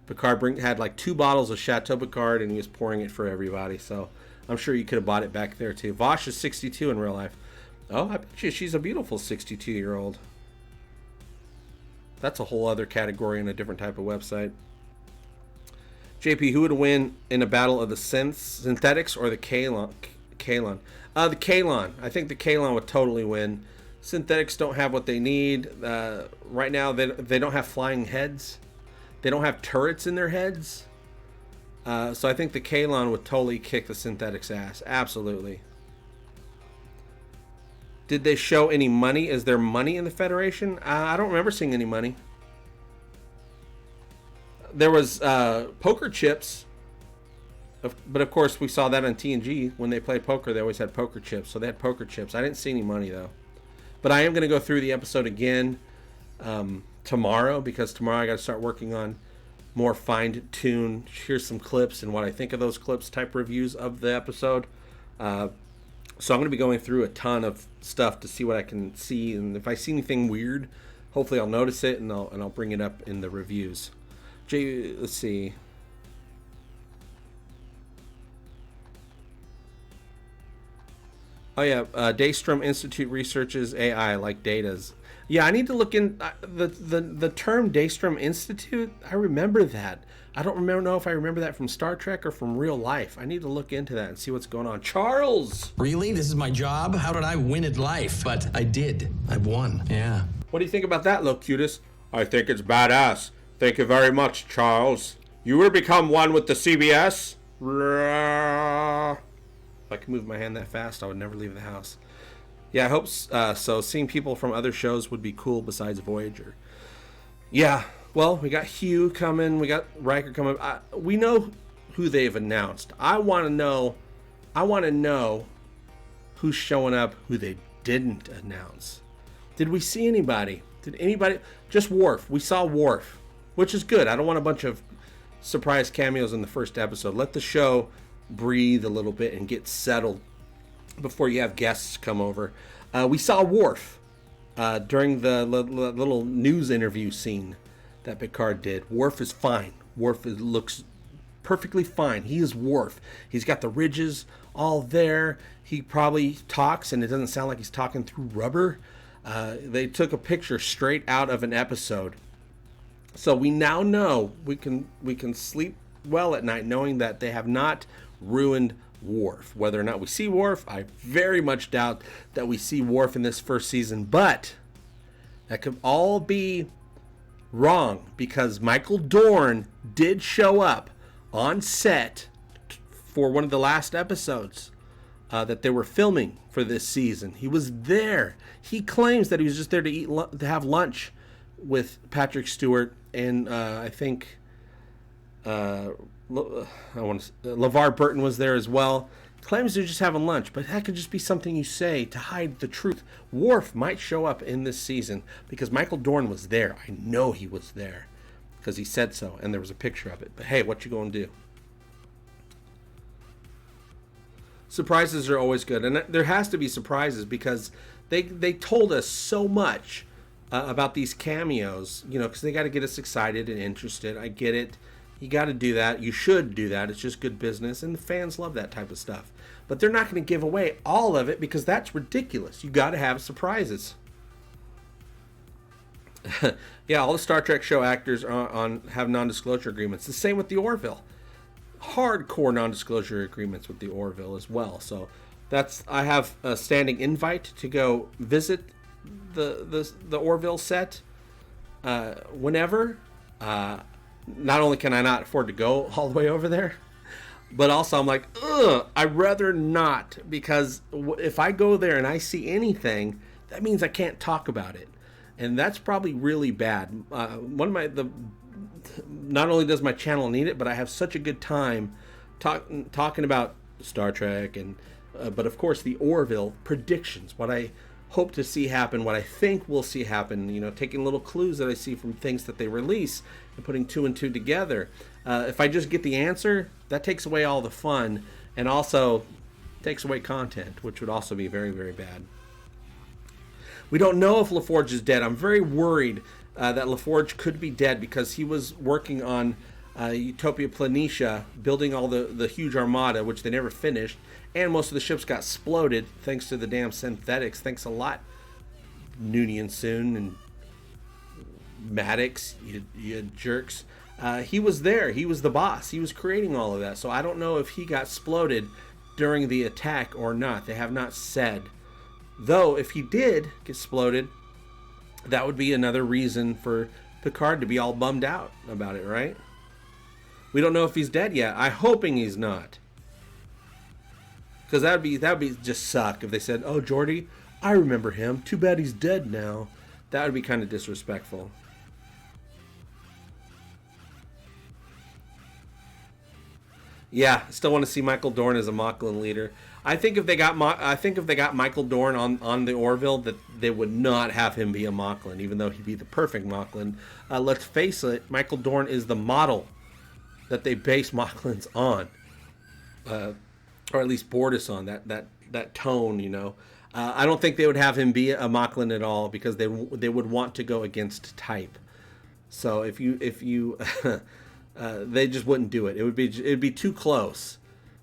Picard had like 2 bottles of Chateau Picard, and he was pouring it for everybody. So I'm sure you could have bought it back there too. Vosh is 62 in real life. Oh, I bet you she's a beautiful 62-year-old. That's a whole other category and a different type of website. JP, who would win in a battle of the synthetics or the Kaylon? The Kaylon. I think the Kaylon would totally win. Synthetics don't have what they need. Right now, they don't have flying heads. They don't have turrets in their heads. So I think the Kaylon would totally kick the synthetics' ass. Absolutely. Did they show any money? Is there money in the Federation? I don't remember seeing any money. There was poker chips. But of course, we saw that on TNG. When they play poker, they always had poker chips. So they had poker chips. I didn't see any money, though. But I am going to go through the episode again tomorrow, because tomorrow I got to start working on more fine-tuned, here's some clips and what I think of those clips type reviews of the episode. So I'm going to be going through a ton of stuff to see what I can see, and if I see anything weird, hopefully I'll notice it and I'll bring it up in the reviews. Let's see. Oh yeah, Daystrom Institute researches AI like Data's. Yeah, I need to look in the term Daystrom Institute. I remember that. I don't know if I remember that from Star Trek or from real life. I need to look into that and see what's going on. Charles! Really? This is my job? How did I win at life? But I did. I've won. Yeah. What do you think about that, Locutus? I think it's badass. Thank you very much, Charles. You will become one with the CBS? If I could move my hand that fast, I would never leave the house. Yeah, I hope so. Seeing people from other shows would be cool besides Voyager. Yeah, well, we got Hugh coming. We got Riker coming. We know who they've announced. I want to know who's showing up, who they didn't announce. Did we see anybody? Did anybody? Just Worf. We saw Worf, which is good. I don't want a bunch of surprise cameos in the first episode. Let the show breathe a little bit and get settled before you have guests come over. We saw Worf during the little news interview scene that Picard did. Worf is fine. Worf looks perfectly fine. He is Worf. He's got the ridges all there. He probably talks, and it doesn't sound like he's talking through rubber. They took a picture straight out of an episode. So we now know we can sleep well at night knowing that they have not ruined Worf. Whether or not we see Worf, I very much doubt that we see Worf in this first season, but that could all be Wrong, because Michael Dorn did show up on set for one of the last episodes that they were filming for this season. He was there. He claims that he was just there to have lunch with Patrick Stewart and I think LeVar Burton was there as well. Claims they're just having lunch, but that could just be something you say to hide the truth. Worf might show up in this season because Michael Dorn was there. I know he was there because he said so, and there was a picture of it. But hey, what you gonna do? Surprises are always good, and there has to be surprises because they told us so much about these cameos, you know, because they got to get us excited and interested. I get it. You got to do that. You should do that. It's just good business, and the fans love that type of stuff. But they're not going to give away all of it because that's ridiculous. You got to have surprises. Yeah, all the Star Trek show actors have non-disclosure agreements. The same with the Orville. Hardcore non-disclosure agreements with the Orville as well. So I have a standing invite to go visit the Orville set whenever. Not only can I not afford to go all the way over there, but also I'm like, I'd rather not, because if I go there and I see anything, that means I can't talk about it, and that's probably really bad. Not only does my channel need it, but I have such a good time talking about Star Trek and but of course the Orville predictions, what I hope to see happen, what I think we'll see happen, you know, taking little clues that I see from things that they release and putting two and two together. If I just get the answer, that takes away all the fun and also takes away content, which would also be very, very bad. We don't know if LaForge is dead. I'm very worried that LaForge could be dead because he was working on Utopia Planitia, building all the huge armada, which they never finished, and most of the ships got exploded thanks to the damn synthetics. Thanks a lot, Noonien Soon and Maddox, you jerks. He was there. He was the boss. He was creating all of that. So I don't know if he got exploded during the attack or not. They have not said. Though, if he did get exploded, that would be another reason for Picard to be all bummed out about it, right? We don't know if he's dead yet. I'm hoping he's not. Because that'd be just suck if they said, "Oh, Geordi, I remember him. Too bad he's dead now." That would be kind of disrespectful. Yeah, still want to see Michael Dorn as a Moclan leader. I think if they got Michael Dorn on the Orville, that they would not have him be a Moclan, even though he'd be the perfect Moclan. Let's face it, Michael Dorn is the model that they base Moclans on, or at least Bortus on that tone, you know. I don't think they would have him be a Moclan at all because they would want to go against type. So if you they just wouldn't do it. It'd be too close.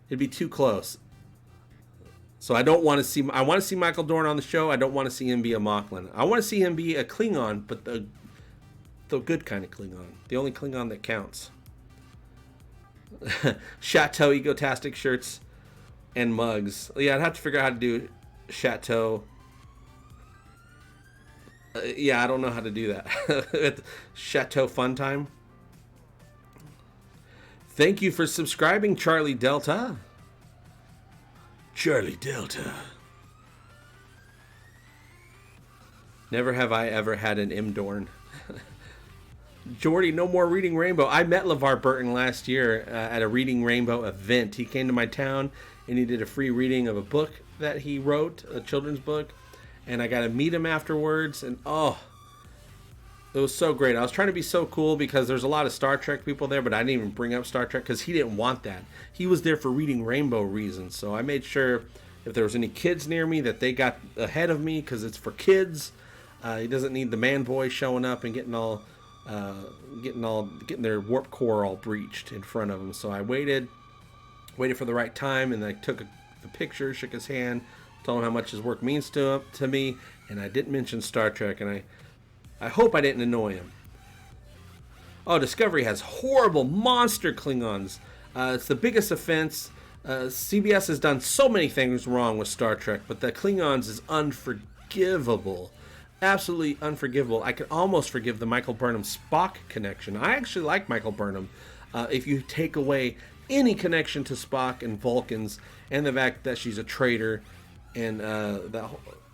It'd be too close. So I don't want to see. I want to see Michael Dorn on the show. I don't want to see him be a Moclan. I want to see him be a Klingon, but the good kind of Klingon. The only Klingon that counts. Chateau Egotastic shirts and mugs. Yeah, I'd have to figure out how to do Chateau. Yeah, I don't know how to do that. Chateau FunTime. Thank you for subscribing, Charlie Delta. Charlie Delta. Never have I ever had an M-Dorn. Geordi, no more Reading Rainbow. I met LeVar Burton last year at a Reading Rainbow event. He came to my town and he did a free reading of a book that he wrote, a children's book. And I got to meet him afterwards. And oh, it was so great. I was trying to be so cool because there's a lot of Star Trek people there, but I didn't even bring up Star Trek because he didn't want that. He was there for Reading Rainbow reasons. So I made sure if there was any kids near me that they got ahead of me because it's for kids. He doesn't need the man boy showing up and getting their warp core all breached in front of him. So I waited for the right time, and I took the picture, shook his hand, told him how much his work means to me, and I didn't mention Star Trek, and I hope I didn't annoy him. Oh, Discovery has horrible monster Klingons. It's the biggest offense. CBS has done so many things wrong with Star Trek, but the Klingons is unforgivable. absolutely unforgivable. I could almost forgive the Michael Burnham Spock connection. I actually like Michael Burnham. If you take away any connection to Spock and Vulcans, and the fact that she's a traitor, and a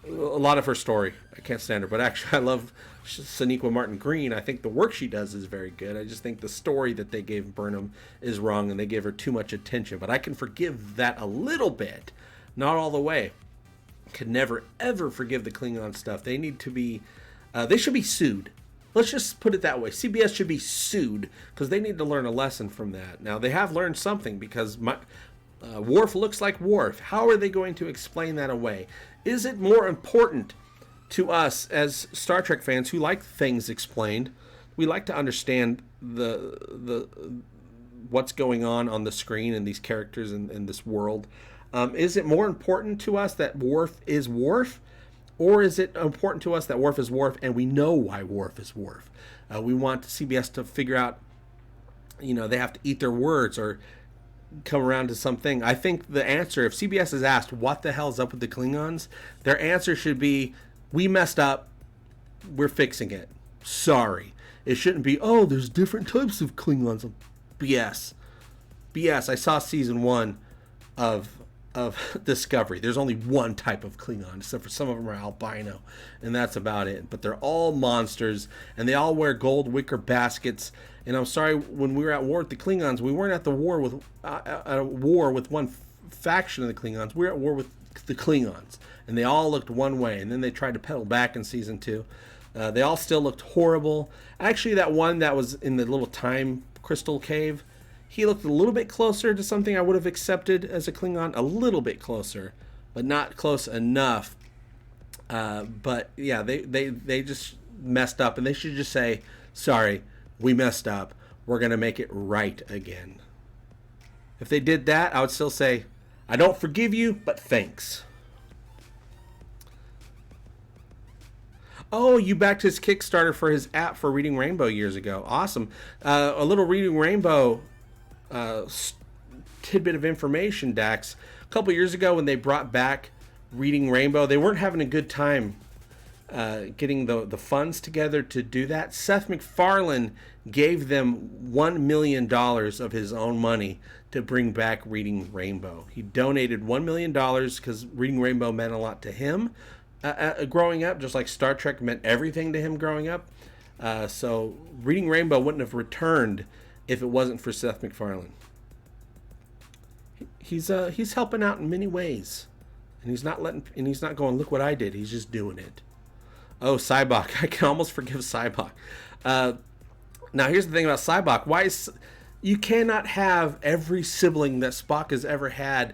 lot of her story, I can't stand her. But actually, I love Sonequa Martin Green. I think the work she does is very good. I just think the story that they gave Burnham is wrong, and they gave her too much attention. But I can forgive that a little bit, not all the way. Could never ever forgive the Klingon stuff. They need to be, they should be sued. Let's just put it that way. CBS should be sued because they need to learn a lesson from that. Now, they have learned something because Worf looks like Worf. How are they going to explain that away? Is it more important to us as Star Trek fans who like things explained? We like to understand the what's going on the screen and these characters in this world. Is it more important to us that Worf is Worf? Or is it important to us that Worf is Worf and we know why Worf is Worf? We want CBS to figure out, they have to eat their words or come around to something. I think the answer, if CBS is asked what the hell's up with the Klingons, their answer should be, we messed up, we're fixing it. Sorry. It shouldn't be, oh, there's different types of Klingons. BS. I saw season 1 of Discovery. There's only one type of Klingon, except for some of them are albino, and that's about it. But they're all monsters, and they all wear gold wicker baskets. And I'm sorry, when we were at war with the Klingons, we weren't at the war with one faction of the Klingons. We were at war with the Klingons, and they all looked one way. And then they tried to pedal back in season 2. They all still looked horrible. Actually, that one that was in the little time crystal cave, he looked a little bit closer to something I would have accepted as a Klingon. A little bit closer, but not close enough. But yeah, they just messed up, and they should just say, sorry, we messed up. We're going to make it right again. If they did that, I would still say, I don't forgive you, but thanks. Oh, you backed his Kickstarter for his app for Reading Rainbow years ago. Awesome. A little Reading Rainbow tidbit of information, Dax. A couple years ago when they brought back Reading Rainbow, they weren't having a good time getting the funds together to do that. Seth MacFarlane gave them $1 million of his own money to bring back Reading Rainbow. He donated $1 million because Reading Rainbow meant a lot to him growing up, just like Star Trek meant everything to him growing up. So Reading Rainbow wouldn't have returned if it wasn't for Seth MacFarlane. He's helping out in many ways, and he's not going, look what I did. He's just doing it. Oh, Cybok. I can almost forgive Cybok. Now here's the thing about Cybok. You cannot have every sibling that Spock has ever had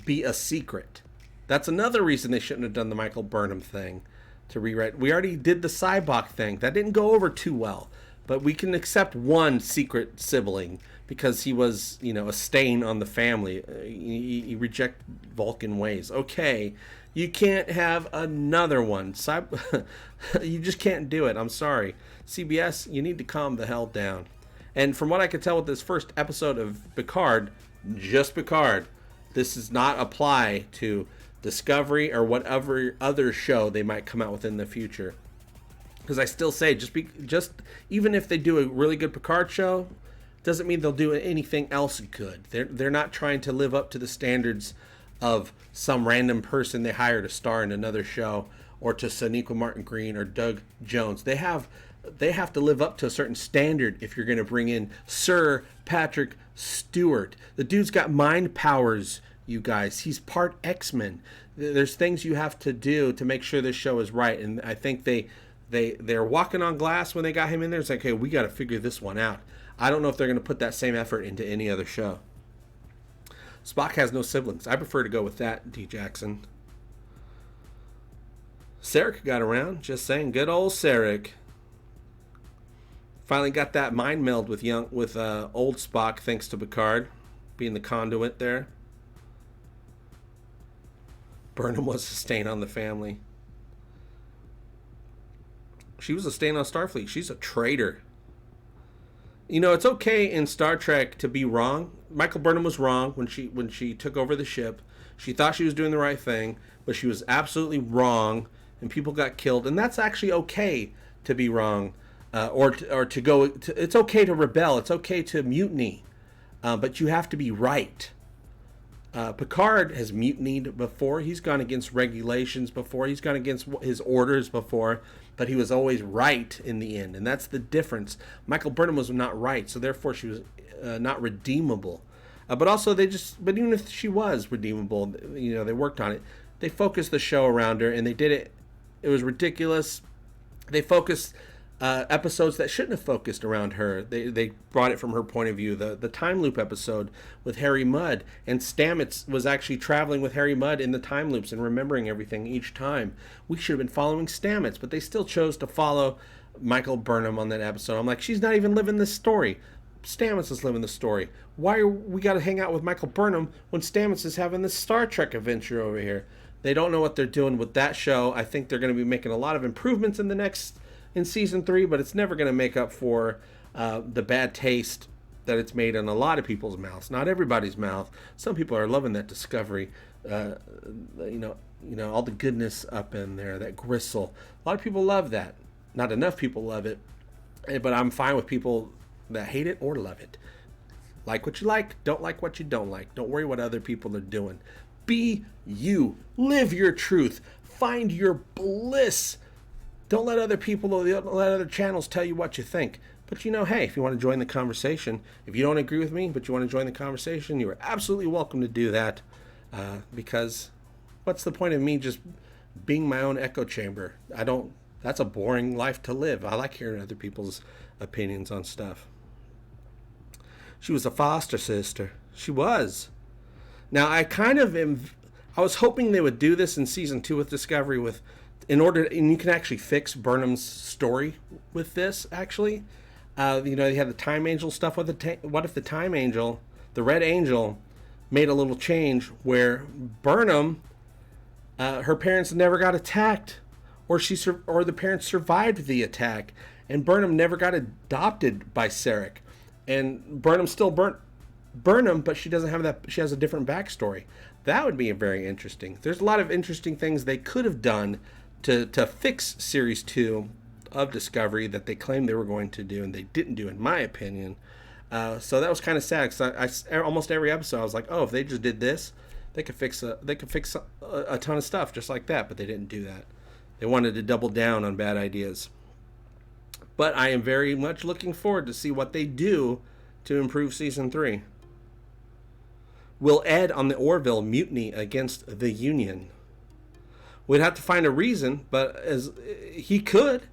be a secret. That's another reason they shouldn't have done the Michael Burnham thing to rewrite. We already did the Cybok thing. That didn't go over too well. But we can accept one secret sibling because he was, a stain on the family. He reject Vulcan ways. Okay, you can't have another one. You just can't do it. I'm sorry. CBS, you need to calm the hell down. And from what I could tell with this first episode of Picard, just Picard, this does not apply to Discovery or whatever other show they might come out with in the future. Because I still say, just even if they do a really good Picard show, doesn't mean they'll do anything else good. They're not trying to live up to the standards of some random person they hire to star in another show, or to Sonequa Martin Green or Doug Jones. They have to live up to a certain standard if you're going to bring in Sir Patrick Stewart. The dude's got mind powers, you guys. He's part X-Men. There's things you have to do to make sure this show is right, and I think they're walking on glass when they got him in there. It's like, hey, we got to figure this one out. I don't know if they're going to put that same effort into any other show. Spock has no siblings. I prefer to go with that, D. Jackson. Sarek got around. Just saying, good old Sarek. Finally got that mind meld with old Spock, thanks to Picard being the conduit there. Burnham was a stain on the family. She was a stain on Starfleet. She's a traitor. It's okay in Star Trek to be wrong. Michael Burnham was wrong when she took over the ship. She thought she was doing the right thing, but she was absolutely wrong, and people got killed, and that's actually okay to be wrong, or to go. It's okay to rebel. It's okay to mutiny, but you have to be right. Picard has mutinied before. He's gone against regulations before. He's gone against his orders before, but he was always right in the end, and that's the difference. Michael Burnham was not right, so therefore she was not redeemable. But also but even if she was redeemable, they worked on it. They focused the show around her, and they did it. It was ridiculous. They focused episodes that shouldn't have focused around her. They brought it from her point of view. The time loop episode with Harry Mudd, and Stamets was actually traveling with Harry Mudd in the time loops and remembering everything each time. We should have been following Stamets, but they still chose to follow Michael Burnham on that episode. I'm like, she's not even living this story. Stamets is living the story. Why are we got to hang out with Michael Burnham when Stamets is having this Star Trek adventure over here? They don't know what they're doing with that show. I think they're going to be making a lot of improvements in season 3, but it's never going to make up for the bad taste that it's made in a lot of people's mouths. Not everybody's mouth. Some people are loving that Discovery, all the goodness up in there, that gristle. A lot of people love that. Not enough people love it, but I'm fine with people that hate it or love it. Like what you like, don't like what you don't like. Don't worry what other people are doing. Be you. Live your truth. Find your bliss. Don't let other people or let other channels tell you what you think. But hey, if you want to join the conversation, if you don't agree with me, but you want to join the conversation, you are absolutely welcome to do that. Because what's the point of me just being my own echo chamber? That's a boring life to live. I like hearing other people's opinions on stuff. She was a foster sister. She was. Now, I was hoping they would do this in season 2 with Discovery and you can actually fix Burnham's story with this, actually. They had the Time Angel stuff with what if the Time Angel, the Red Angel, made a little change where Burnham, her parents never got attacked, or the parents survived the attack, and Burnham never got adopted by Sarek, and Burnham still Burnham, but she doesn't have that. She has a different backstory. That would be very interesting. There's a lot of interesting things they could have done to fix Series 2 of Discovery that they claimed they were going to do, and they didn't do, in my opinion. So that was kind of sad, because I almost every episode I was like, oh, if they just did this, they could fix a ton of stuff just like that, but they didn't do that. They wanted to double down on bad ideas. But I am very much looking forward to see what they do to improve Season 3. Will Ed on the Orville mutiny against the Union? We'd have to find a reason, but as he could,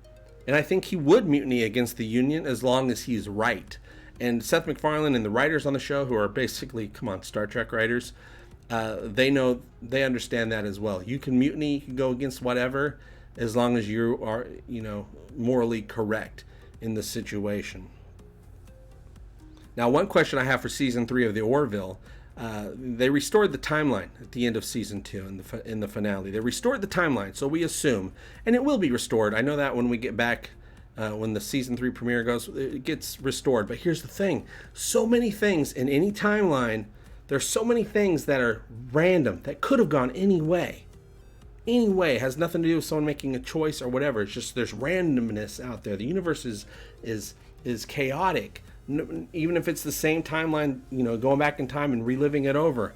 and I think he would mutiny against the Union as long as he's right. And Seth MacFarlane and the writers on the show, who are basically, Star Trek writers, they understand that as well. You can mutiny, you can go against whatever, as long as you are, morally correct in the situation. Now, one question I have for season 3 of the Orville. They restored the timeline at the end of season 2 in the finale. They restored the timeline, so we assume, and it will be restored. I know that when we get back, when the season 3 premiere goes, it gets restored. But here's the thing: so many things in any timeline. There's so many things that are random that could have gone any way. It has nothing to do with someone making a choice or whatever. It's just there's randomness out there. The universe is chaotic. Even if it's the same timeline, going back in time and reliving it over,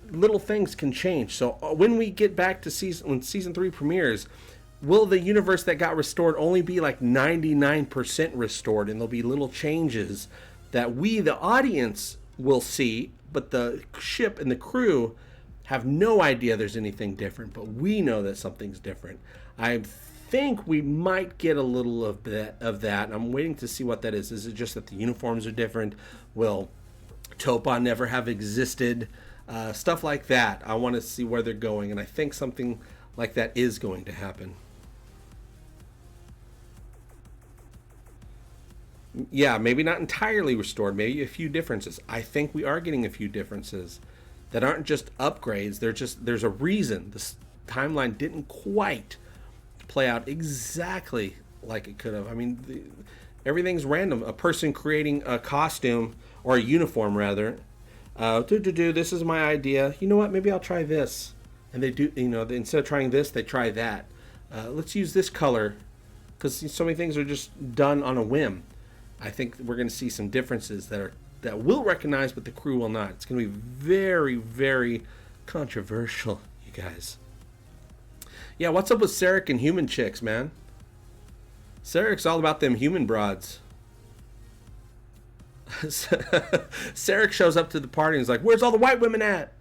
little things can change. So when we get back to when season 3 premieres, will the universe that got restored only be like 99% restored, and there'll be little changes that we, the audience, will see, but the ship and the crew have no idea there's anything different, but we know that something's different. I think we might get a little of that. I'm waiting to see what that is. Is it just that the uniforms are different? Will Topa never have existed? Stuff like that. I want to see where they're going, and I think something like that is going to happen. Yeah, maybe not entirely restored, maybe a few differences. I think we are getting a few differences that aren't just upgrades. There's a reason this timeline didn't quite play out exactly like it could have. I mean, everything's random. A person creating a costume, or a uniform rather, this is my idea. You know what? Maybe I'll try this. And they do, instead of trying this, they try that. let's use this color, because so many things are just done on a whim. I think we're going to see some differences that we'll recognize, but the crew will not. It's going to be very, very controversial, you guys. Yeah, what's up with Sarek and human chicks, man? Sarek's all about them human broads. Sarek shows up to the party and is like, where's all the white women at?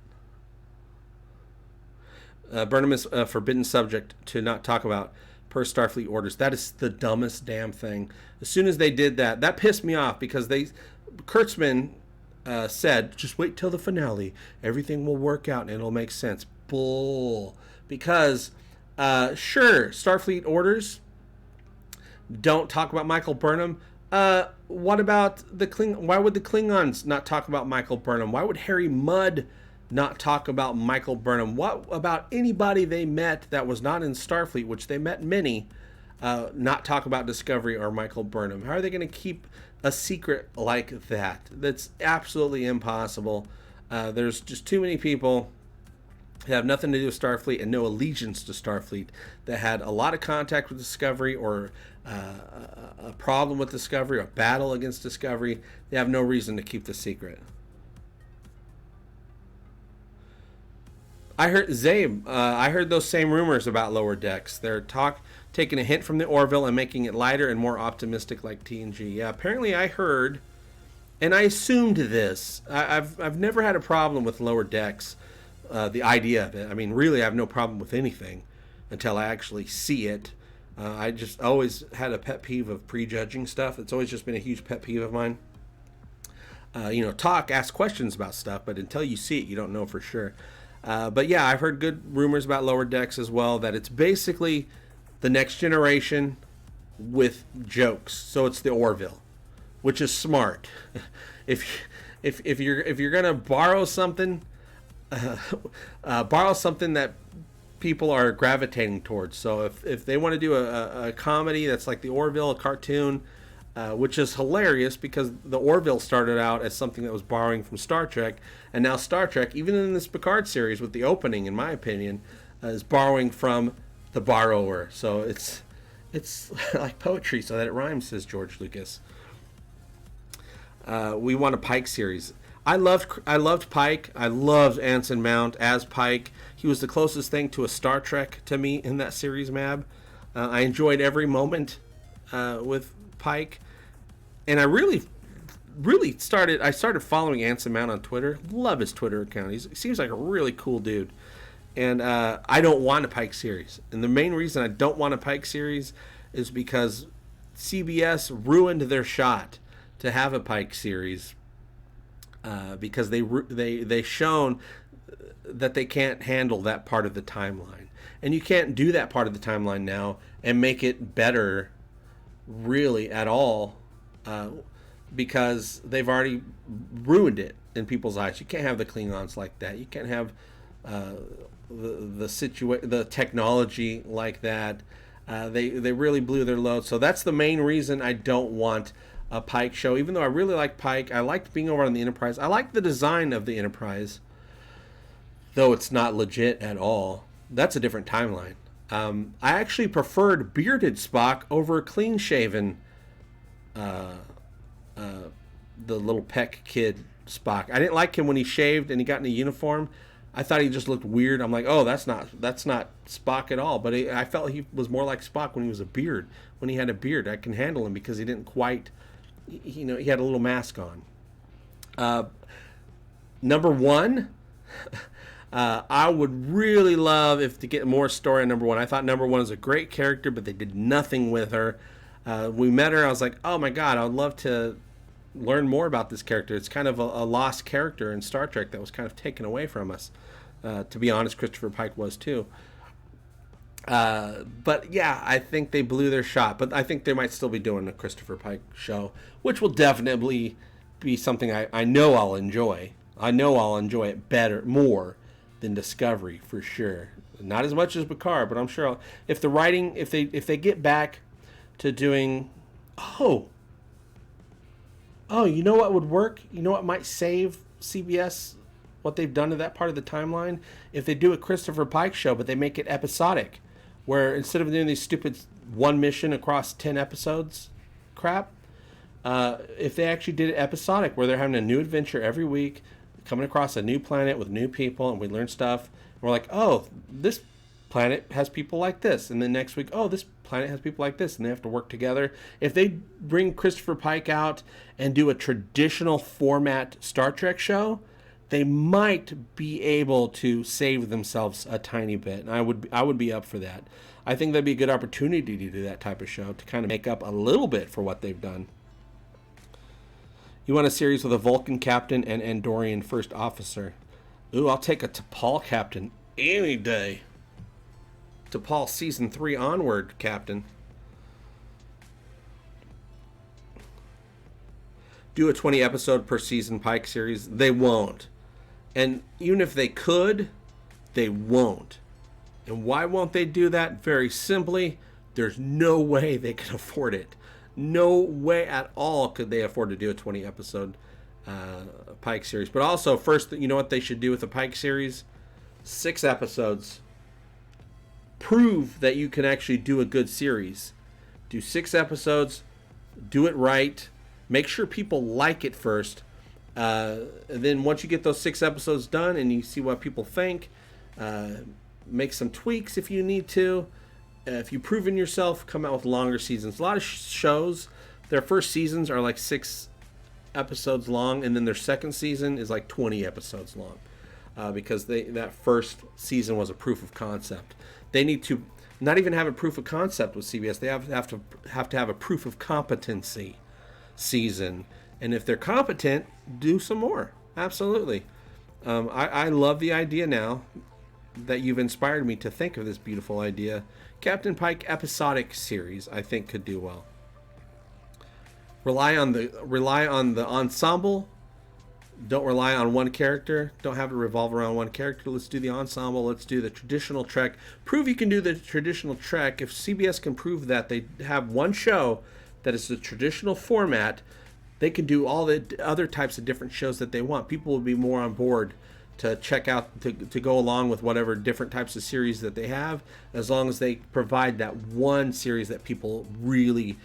Burnham is a forbidden subject to not talk about per Starfleet orders. That is the dumbest damn thing. As soon as they did that, that pissed me off, because Kurtzman said, just wait till the finale. Everything will work out and it'll make sense. Bull. Because, sure, Starfleet orders don't talk about Michael Burnham. What about the why would the Klingons not talk about Michael Burnham? Why would Harry Mudd not talk about Michael Burnham? What about anybody they met that was not in Starfleet, which they met many, not talk about Discovery or Michael Burnham? How are they going to keep a secret like that? That's absolutely impossible. There's just too many people who have nothing to do with Starfleet and no allegiance to Starfleet that had a lot of contact with Discovery, or a problem with Discovery, or a battle against Discovery. They have no reason to keep the secret. I heard Zabe. I heard those same rumors about Lower Decks. They're taking a hint from the Orville and making it lighter and more optimistic, like TNG. Yeah, apparently I heard, and I assumed this. I've never had a problem with Lower Decks. The idea of it. I mean, really, I have no problem with anything until I actually see it. I just always had a pet peeve of prejudging stuff. It's always just been a huge pet peeve of mine. Ask questions about stuff, but until you see it, you don't know for sure. But yeah, I've heard good rumors about Lower Decks as well, that it's basically the Next Generation with jokes. So it's the Orville, which is smart. If you're gonna borrow something that people are gravitating towards. So if they want to do a comedy that's like the Orville, a cartoon, which is hilarious, because the Orville started out as something that was borrowing from Star Trek, and now Star Trek, even in this Picard series with the opening, in my opinion, is borrowing from the borrower. So it's like poetry, so that it rhymes, says George Lucas. We want a Pike series. I loved Pike. I loved Anson Mount as Pike. He was the closest thing to a Star Trek to me in that series, Mab. I enjoyed every moment with Pike, and I really started following Anson Mount on Twitter. Love his Twitter account. He seems like a really cool dude. And I don't want a Pike series. And the main reason I don't want a Pike series is because CBS ruined their shot to have a Pike series. Because they shown that they can't handle that part of the timeline, and you can't do that part of the timeline now and make it better, really, at all, because they've already ruined it in people's eyes. You can't have the Klingons like that. You can't have the technology like that. They really blew their load. So that's the main reason I don't want a Pike show, even though I really like Pike. I liked being over on the Enterprise. I like the design of the Enterprise, though it's not legit at all. That's a different timeline. I actually preferred bearded Spock over clean-shaven, the little Peck kid Spock. I didn't like him when he shaved and he got in a uniform. I thought he just looked weird. I'm like, oh, that's not Spock at all. But I felt he was more like Spock when he was a beard. When he had a beard, I can handle him because he didn't quite, he had a little mask on. Number one, I would really love to get more story on Number One. I thought Number One was a great character, but they did nothing with her. We met her. I was like, oh my God, I would love to learn more about this character. It's kind of a lost character in Star Trek that was kind of taken away from us. To be honest, Christopher Pike was too. But yeah, I think they blew their shot. But I think they might still be doing a Christopher Pike show, which will definitely be something I know I'll enjoy. I know I'll enjoy it more than Discovery for sure. Not as much as Picard, but I'm sure if they get back to doing, you know what would work? You know what might save CBS? What they've done to that part of the timeline? If they do a Christopher Pike show, but they make it episodic. where instead of doing these stupid one mission across 10 episodes crap, if they actually did it episodic, where they're having a new adventure every week, coming across a new planet with new people, and we learn stuff, and we're like, oh, this planet has people like this, and then next week, oh, this planet has people like this, and they have to work together. If they bring Christopher Pike out and do a traditional format Star Trek show, they might be able to save themselves a tiny bit, and I would be up for that. I think that'd be a good opportunity to do that type of show to kind of make up a little bit for what they've done. You want a series with a Vulcan captain and Andorian first officer. Ooh, I'll take a T'Pol captain any day. T'Pol season 3 onward captain. Do a 20 episode per season Pike series. They won't. And even if they could, they won't. And why won't they do that? Very simply, there's no way they can afford it. No way at all could they afford to do a 20 episode Pike series. But also, first, you know what they should do with the Pike series? 6 episodes. Prove that you can actually do a good series. Do 6 episodes. Do it right. Make sure people like it first. And then once you get those 6 episodes done and you see what people think, make some tweaks if you need to. If you've proven yourself, come out with longer seasons. A lot of shows, their first seasons are like 6 episodes long, and then their second season is like 20 episodes long, because that first season was a proof of concept. They need to not even have a proof of concept with CBS. They have to have a proof of competency season, and if they're competent, do some more. Absolutely. I love the idea now that you've inspired me to think of this beautiful idea. Captain Pike episodic series, I think, could do well. Rely on the ensemble. Don't rely on one character. Don't have it revolve around one character. Let's do the ensemble. Let's do the traditional Trek. Prove you can do the traditional Trek. If CBS can prove that they have one show that is the traditional format, they can do all the other types of different shows that they want. People will be more on board to check out, to go along with whatever different types of series that they have, as long as they provide that one series that people really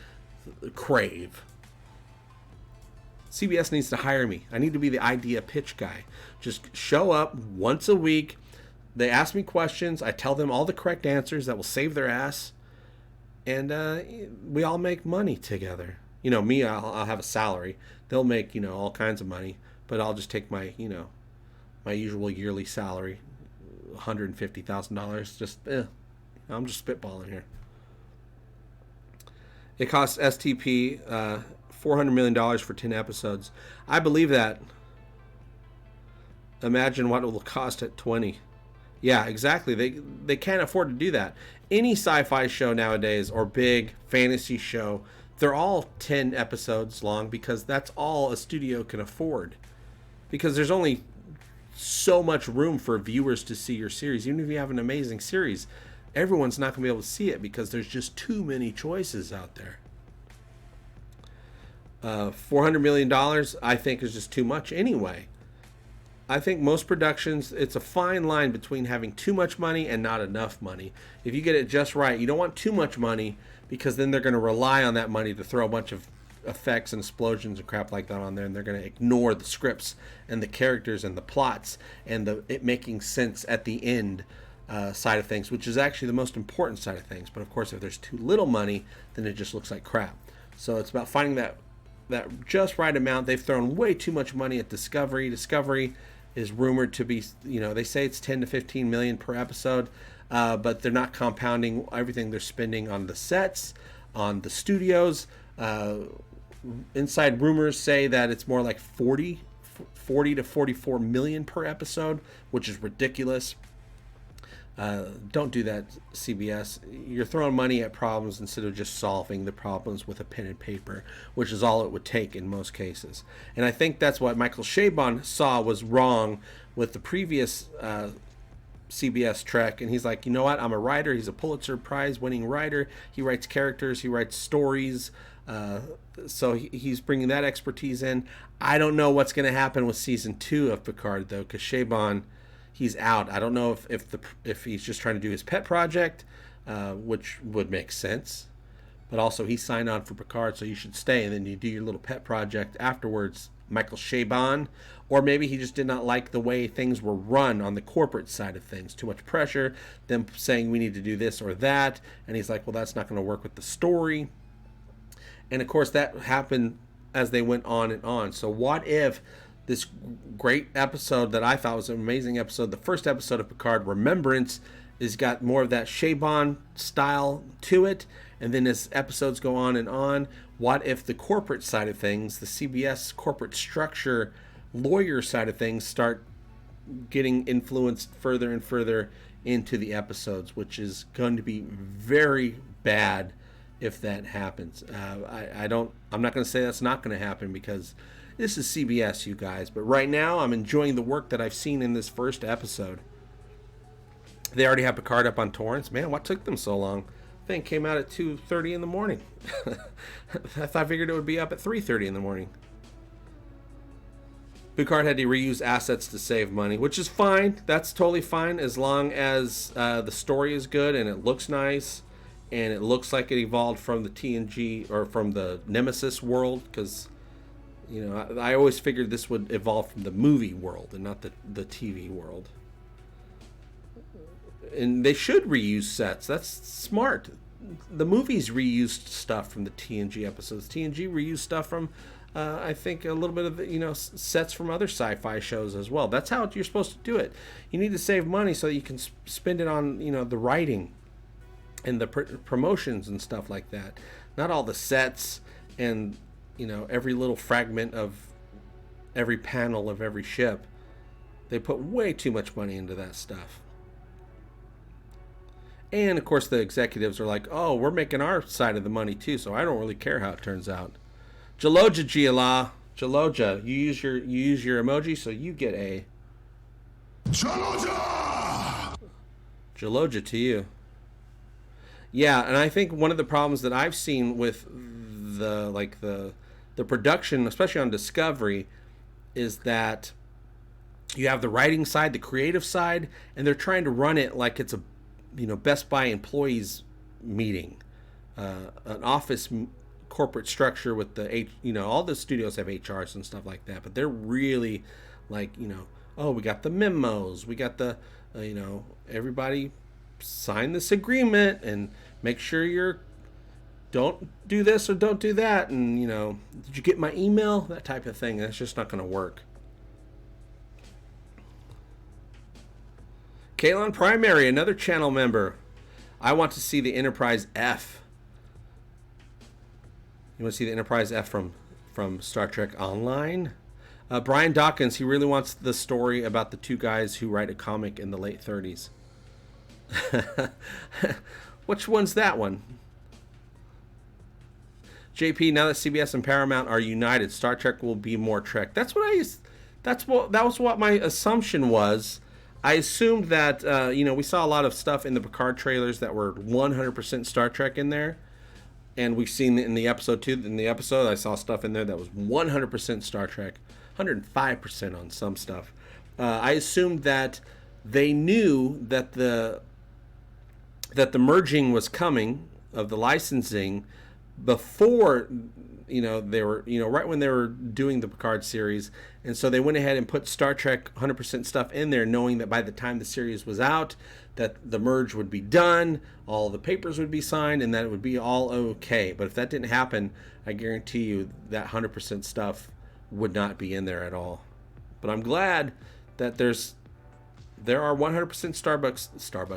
crave. CBS needs to hire me. I need to be the idea pitch guy. Just show up once a week. They ask me questions. I tell them all the correct answers that will save their ass. And we all make money together. You know, me, I'll have a salary. They'll make, all kinds of money. But I'll just take my, my usual yearly salary, $150,000. Just, I'm just spitballing here. It costs STP $400 million for 10 episodes. I believe that. Imagine what it will cost at 20. Yeah, exactly. They can't afford to do that. Any sci-fi show nowadays or big fantasy show, they're all 10 episodes long because that's all a studio can afford. Because there's only so much room for viewers to see your series. Even if you have an amazing series, everyone's not going to be able to see it because there's just too many choices out there. $400 million, I think, is just too much anyway. I think most productions, it's a fine line between having too much money and not enough money. If you get it just right, you don't want too much money because then they're going to rely on that money to throw a bunch of effects and explosions and crap like that on there, and they're going to ignore the scripts and the characters and the plots and it making sense at the end side of things, which is actually the most important side of things. But of course, if there's too little money, then it just looks like crap. So it's about finding that just right amount. They've thrown way too much money at Discovery. Discovery is rumored to be, they say it's 10 to 15 million per episode, but they're not compounding everything they're spending on the sets, on the studios. Inside rumors say that it's more like 40 to 44 million per episode, which is ridiculous. Don't do that, CBS. You're throwing money at problems instead of just solving the problems with a pen and paper, which is all it would take in most cases. And I think that's what Michael Chabon saw was wrong with the previous CBS Trek. And he's like, you know what? I'm a writer. He's a Pulitzer Prize winning writer. He writes characters. He writes stories. So he's bringing that expertise in. I don't know what's going to happen with season 2 of Picard, though, because Chabon, he's out. I don't know if he's just trying to do his pet project, which would make sense. But also, he signed on for Picard, so you should stay, and then you do your little pet project afterwards, Michael Chabon. Or maybe he just did not like the way things were run on the corporate side of things. Too much pressure, them saying we need to do this or that, and he's like, well, that's not going to work with the story. And, of course, that happened as they went on and on. So what if this great episode that I thought was an amazing episode, the first episode of Picard, Remembrance, has got more of that Chabon style to it, and then as episodes go on and on, what if the corporate side of things, the CBS corporate structure, lawyer side of things, start getting influenced further and further into the episodes, which is going to be very bad if that happens. I'm not going to say that's not going to happen, because this is CBS, you guys. But right now, I'm enjoying the work that I've seen in this first episode. They already have Picard up on torrents. Man, what took them so long? The thing came out at 2:30 in the morning. I figured it would be up at 3:30 in the morning. Picard had to reuse assets to save money, which is fine. That's totally fine, as long as the story is good and it looks nice and it looks like it evolved from the TNG or from the Nemesis world, because, you know, I always figured this would evolve from the movie world and not the TV world. And they should reuse sets. That's smart. The movies reused stuff from the TNG episodes. TNG reused stuff from, I think, a little bit of, you know, sets from other sci-fi shows as well. That's how you're supposed to do it. You need to save money so that you can spend it on, you know, the writing and the promotions and stuff like that. Not all the sets and, you know, every little fragment of every panel of every ship. They put way too much money into that stuff. And, of course, the executives are like, oh, we're making our side of the money, too, so I don't really care how it turns out. Jaloja Gila. Jaloja, you use your emoji, so you get a... Jaloja! Jaloja to you. Yeah, and I think one of the problems that I've seen with the production, especially on Discovery, is that you have the writing side, the creative side, and they're trying to run it like it's a, you know, Best Buy employees meeting, an office corporate structure with the you know, all the studios have HRs and stuff like that, but they're really like, you know, oh, we got the memos, we got the you know, everybody sign this agreement and make sure you're don't do this or don't do that, and, you know, did you get my email, that type of thing. That's just not going to work. Kalon Primary, another channel member. I want to see the Enterprise F. You want to see the Enterprise F from Star Trek Online? Brian Dawkins, he really wants the story about the two guys who write a comic in the late 30s. Which one's that one? JP, now that CBS and Paramount are united, Star Trek will be more Trek. That was what my assumption was. I assumed that, you know, we saw a lot of stuff in the Picard trailers that were 100% Star Trek in there. And we've seen in the episode, too. In the episode, I saw stuff in there that was 100% Star Trek. 105% on some stuff. I assumed that they knew that the merging was coming of the licensing before, you know, they were, you know, right when they were doing the Picard series. And so they went ahead and put Star Trek 100% stuff in there, knowing that by the time the series was out, that the merge would be done, all the papers would be signed, and that it would be all okay. But if that didn't happen, I guarantee you that 100% stuff would not be in there at all. But I'm glad that there are 100%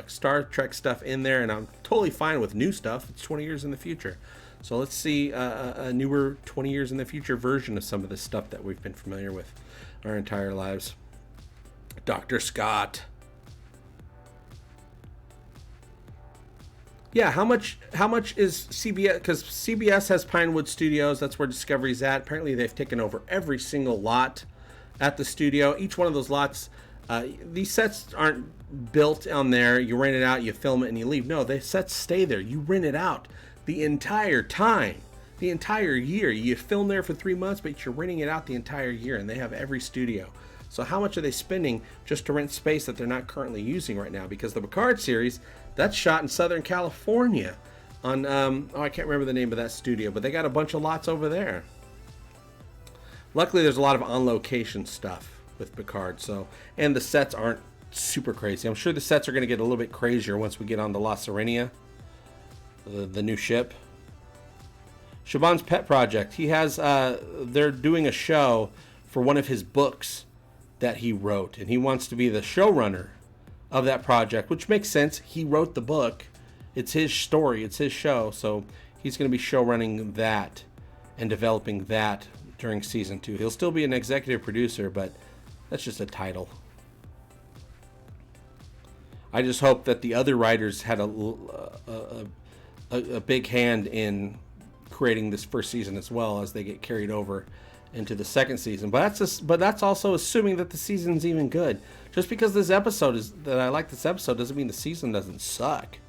Star Trek stuff in there, and I'm totally fine with new stuff. It's 20 years in the future. So let's see a newer 20 years in the future version of some of this stuff that we've been familiar with our entire lives. Dr. Scott. Yeah, how much is CBS? Because CBS has Pinewood Studios. That's where Discovery's at. Apparently, they've taken over every single lot at the studio. Each one of those lots, these sets aren't built on there. You rent it out, you film it, and you leave. No, the sets stay there. You rent it out the entire time, the entire year. You film there for 3 months, but you're renting it out the entire year, and they have every studio. So how much are they spending just to rent space that they're not currently using right now? Because the Picard series, that's shot in Southern California on, I can't remember the name of that studio, but they got a bunch of lots over there. Luckily, there's a lot of on-location stuff with Picard, so, and the sets aren't super crazy. I'm sure the sets are going to get a little bit crazier once we get on the La Serenia, the new ship. Siobhan's pet project. He has, they're doing a show for one of his books that he wrote, and he wants to be the showrunner of that project, which makes sense. He wrote the book. It's his story. It's his show, so he's going to be showrunning that and developing that during season 2. He'll still be an executive producer, but that's just a title. I just hope that the other writers had a big hand in creating this first season as well, as they get carried over into the second season. But that's also assuming that the season's even good. Just because this episode that I like this episode doesn't mean the season doesn't suck.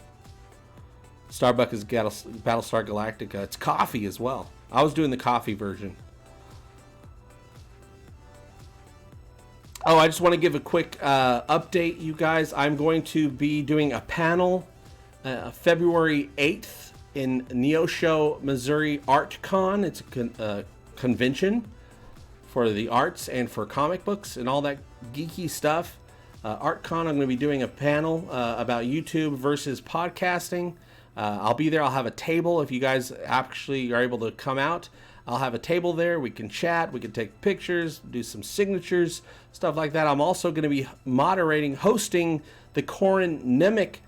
Starbucks is Battlestar Galactica. It's coffee as well. I was doing the coffee version. Oh, I just want to give a quick update, you guys. I'm going to be doing a panel February 8th in Neosho, Missouri ArtCon. It's a convention for the arts and for comic books and all that geeky stuff. ArtCon, I'm going to be doing a panel about YouTube versus podcasting. I'll be there. I'll have a table if you guys actually are able to come out. I'll have a table there. We can chat. We can take pictures, do some signatures, stuff like that. I'm also going to be hosting the Corin Nemec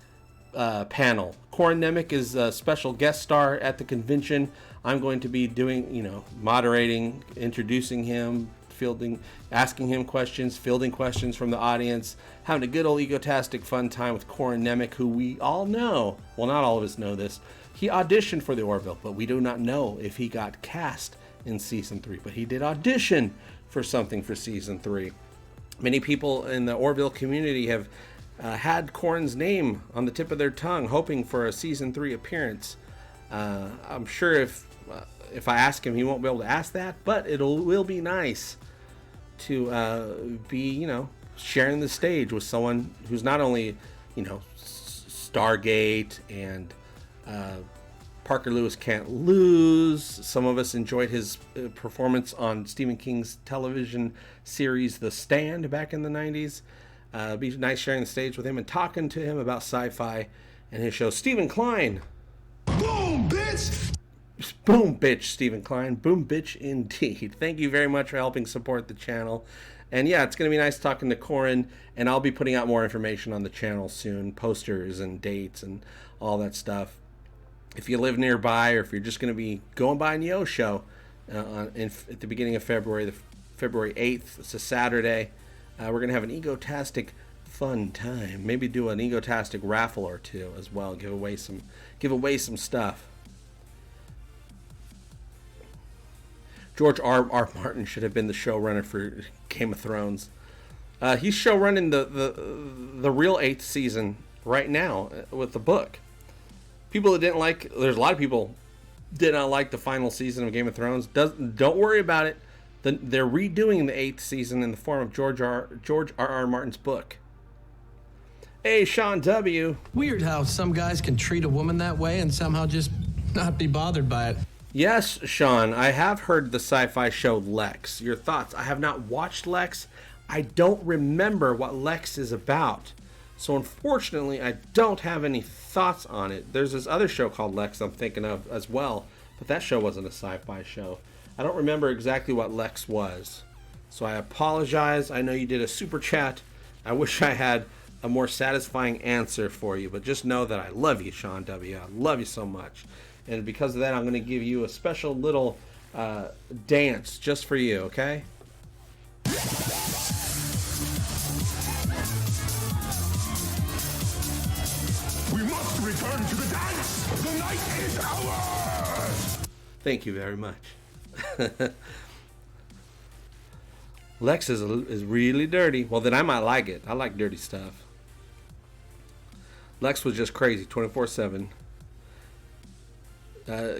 panel. Corin Nemec is a special guest star at the convention. I'm going to be doing, moderating, introducing him, asking him questions, fielding questions from the audience, having a good old egotastic fun time with Corin Nemec, who we all know. Well, not all of us know this. He auditioned for the Orville, but we do not know if he got cast in season 3. But he did audition for something for season 3. Many people in the Orville community have had Corin's name on the tip of their tongue, hoping for a season 3 appearance. I'm sure if I ask him, he won't be able to ask that, but will be nice to be, sharing the stage with someone who's not only, Stargate and Parker Lewis Can't Lose. Some of us enjoyed his performance on Stephen King's television series The Stand back in the 90s. It'd be nice sharing the stage with him and talking to him about sci-fi and his show. Stephen Klein. Boom, bitch! Boom, bitch, Stephen Klein. Boom, bitch, indeed. Thank you very much for helping support the channel. And yeah, it's going to be nice talking to Corin, and I'll be putting out more information on the channel soon, posters and dates and all that stuff. If you live nearby, or if you're just going to be going by Neosho at the beginning of February, February 8th, it's a Saturday, we're going to have an Egotastic fun time. Maybe do an Egotastic raffle or two as well. Give away some stuff. George R. Martin should have been the showrunner for Game of Thrones. He's showrunning the real 8th season right now with the book. People that didn't like, there's a lot of people did not like the final season of Game of Thrones. Don't worry about it. They're redoing the 8th season in the form of George R. Martin's book. Hey, Sean W. Weird how some guys can treat a woman that way and somehow just not be bothered by it. Yes, Sean, I have heard the sci-fi show Lex. Your thoughts? I have not watched Lex. I don't remember what Lex is about. So unfortunately, I don't have any thoughts on it. There's this other show called Lex I'm thinking of as well, but that show wasn't a sci-fi show. I don't remember exactly what Lex was. So I apologize. I know you did a super chat. I wish I had a more satisfying answer for you, but just know that I love you, Sean W. I love you so much. And because of that, I'm going to give you a special little dance just for you, okay? We must return to the dance! The night is ours! Thank you very much. Lex is really dirty. Well, then I might like it. I like dirty stuff. Lex was just crazy 24/7.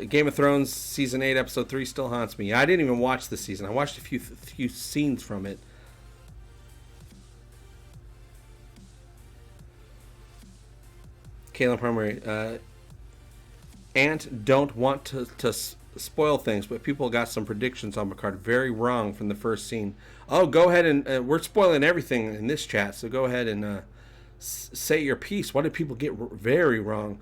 Game of Thrones season 8 episode 3 still haunts me. I didn't even watch the season. I watched a few scenes from it. Caitlin Primary. Ant don't want to spoil things, but people got some predictions on Picard very wrong from the first scene. Oh, go ahead and we're spoiling everything in this chat, so go ahead and say your piece. What did people get very wrong?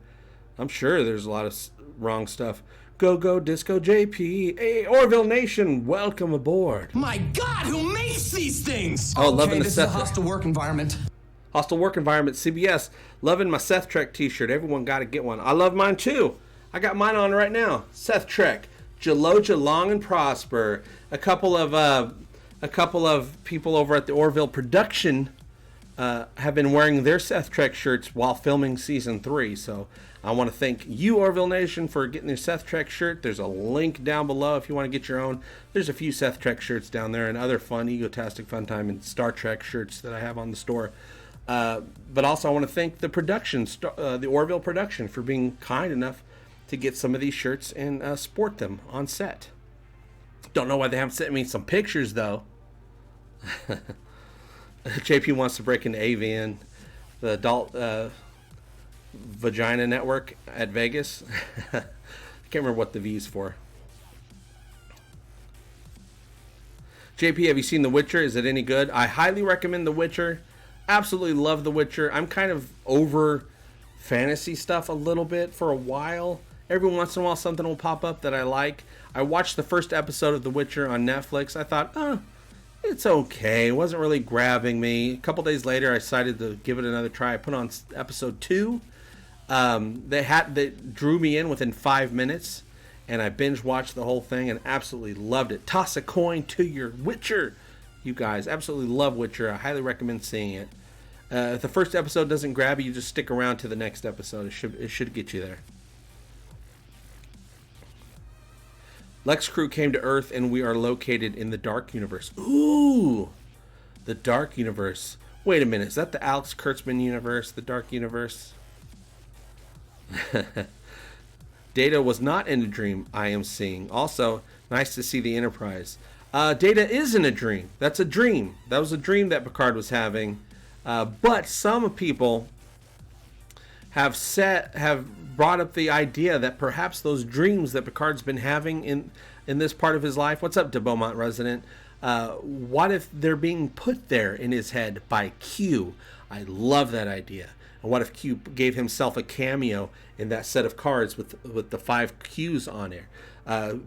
I'm sure there's a lot of wrong stuff. Go Disco JP. Hey, Orville Nation, welcome aboard. My God, who makes these things? Oh, okay, loving the this is a hostile work environment. Hostile work environment, CBS. Loving my Seth Trek t-shirt. Everyone got to get one. I love mine too. I got mine on right now. Seth Trek. Jaloja long and prosper. A couple of people over at the Orville production have been wearing their Seth Trek shirts while filming season 3. So I want to thank you, Orville Nation, for getting your Seth Trek shirt. There's a link down below if you want to get your own. There's a few Seth Trek shirts down there and other fun Egotastic FunTime and Star Trek shirts that I have on the store. But also I want to thank the production, the Orville production, for being kind enough to get some of these shirts and sport them on set. Don't know why they haven't sent me some pictures though. JP wants to break into AVN, the adult vagina network at Vegas. I can't remember what the V's for. JP, have you seen The Witcher? Is it any good? I highly recommend The Witcher. Absolutely love The Witcher. I'm kind of over fantasy stuff a little bit for a while. Every once in a while something will pop up that I like. I watched the first episode of The Witcher on Netflix. I thought, oh, it's okay. It wasn't really grabbing me. A couple days later, I decided to give it another try. I put on episode 2. They drew me in within 5 minutes, and I binge watched the whole thing and absolutely loved it. Toss a coin to your Witcher, you guys. Absolutely love Witcher. I highly recommend seeing it. If the first episode doesn't grab you, just stick around to the next episode. It should get you there. Lex crew came to Earth, and we are located in the Dark Universe. Ooh, the Dark Universe. Wait a minute, is that the Alex Kurtzman universe, the Dark Universe? Data was not in a dream, I am seeing. Also, nice to see the Enterprise. Data is in a dream. That's a dream. That was a dream that Picard was having. But some people have brought up the idea that perhaps those dreams that Picard's been having in this part of his life. What's up, De Beaumont resident? What if they're being put there in his head by Q? I love that idea. And what if Q gave himself a cameo in that set of cards with the 5 Qs on it?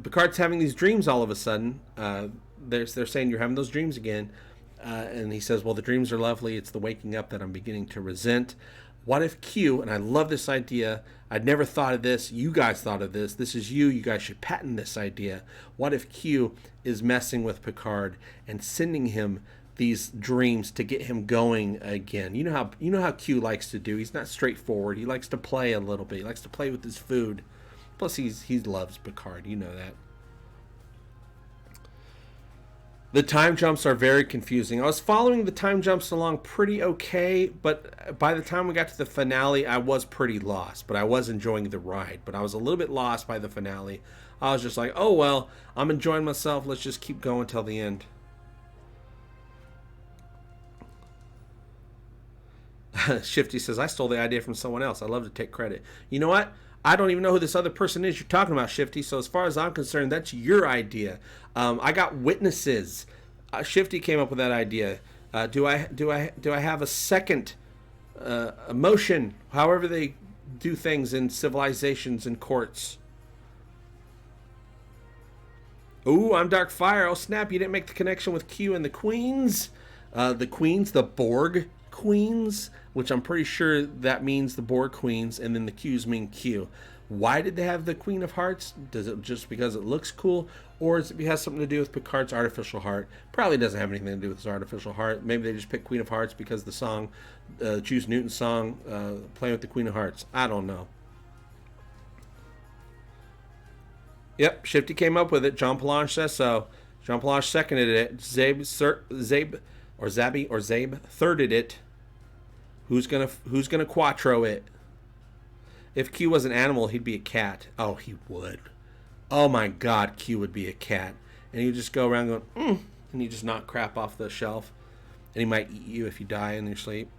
Picard's having these dreams all of a sudden. They're saying you're having those dreams again. And he says, well, the dreams are lovely. It's the waking up that I'm beginning to resent. What if Q, and I love this idea, I'd never thought of this, you guys thought of this, this is you guys should patent this idea. What if Q is messing with Picard and sending him these dreams to get him going again? You know how Q likes to do. He's not straightforward. He likes to play a little bit. He likes to play with his food. Plus he loves Picard. You know that. The time jumps are very confusing. I was following the time jumps along pretty okay, but by the time we got to the finale, I was pretty lost. But I was enjoying the ride. But I was a little bit lost by the finale. I was just like, oh, well, I'm enjoying myself. Let's just keep going till the end. Shifty says, I stole the idea from someone else. I love to take credit. You know what? I don't even know who this other person is you're talking about, Shifty. So as far as I'm concerned, that's your idea. I got witnesses. Shifty came up with that idea. Do I have a second emotion? However they do things in civilizations and courts. Ooh, I'm Dark Fire. Oh snap! You didn't make the connection with Q and the Queens. The Borg Queens, which I'm pretty sure that means the Borg Queens, and then the Qs mean Q. Why did they have the Queen of Hearts? Does it just because it looks cool, or does it has something to do with Picard's artificial heart? Probably doesn't have anything to do with his artificial heart. Maybe they just picked Queen of Hearts because the song, Juice Newton's song, playing with the Queen of Hearts. I don't know. Yep, Shifty came up with it. John Palanche says so. John Palanche seconded it. Zabe thirded it. Who's gonna quattro it? If Q was an animal, he'd be a cat. Oh, he would. Oh my God, Q would be a cat, and he'd just go around going, and he'd just knock crap off the shelf, and he might eat you if you die in your sleep.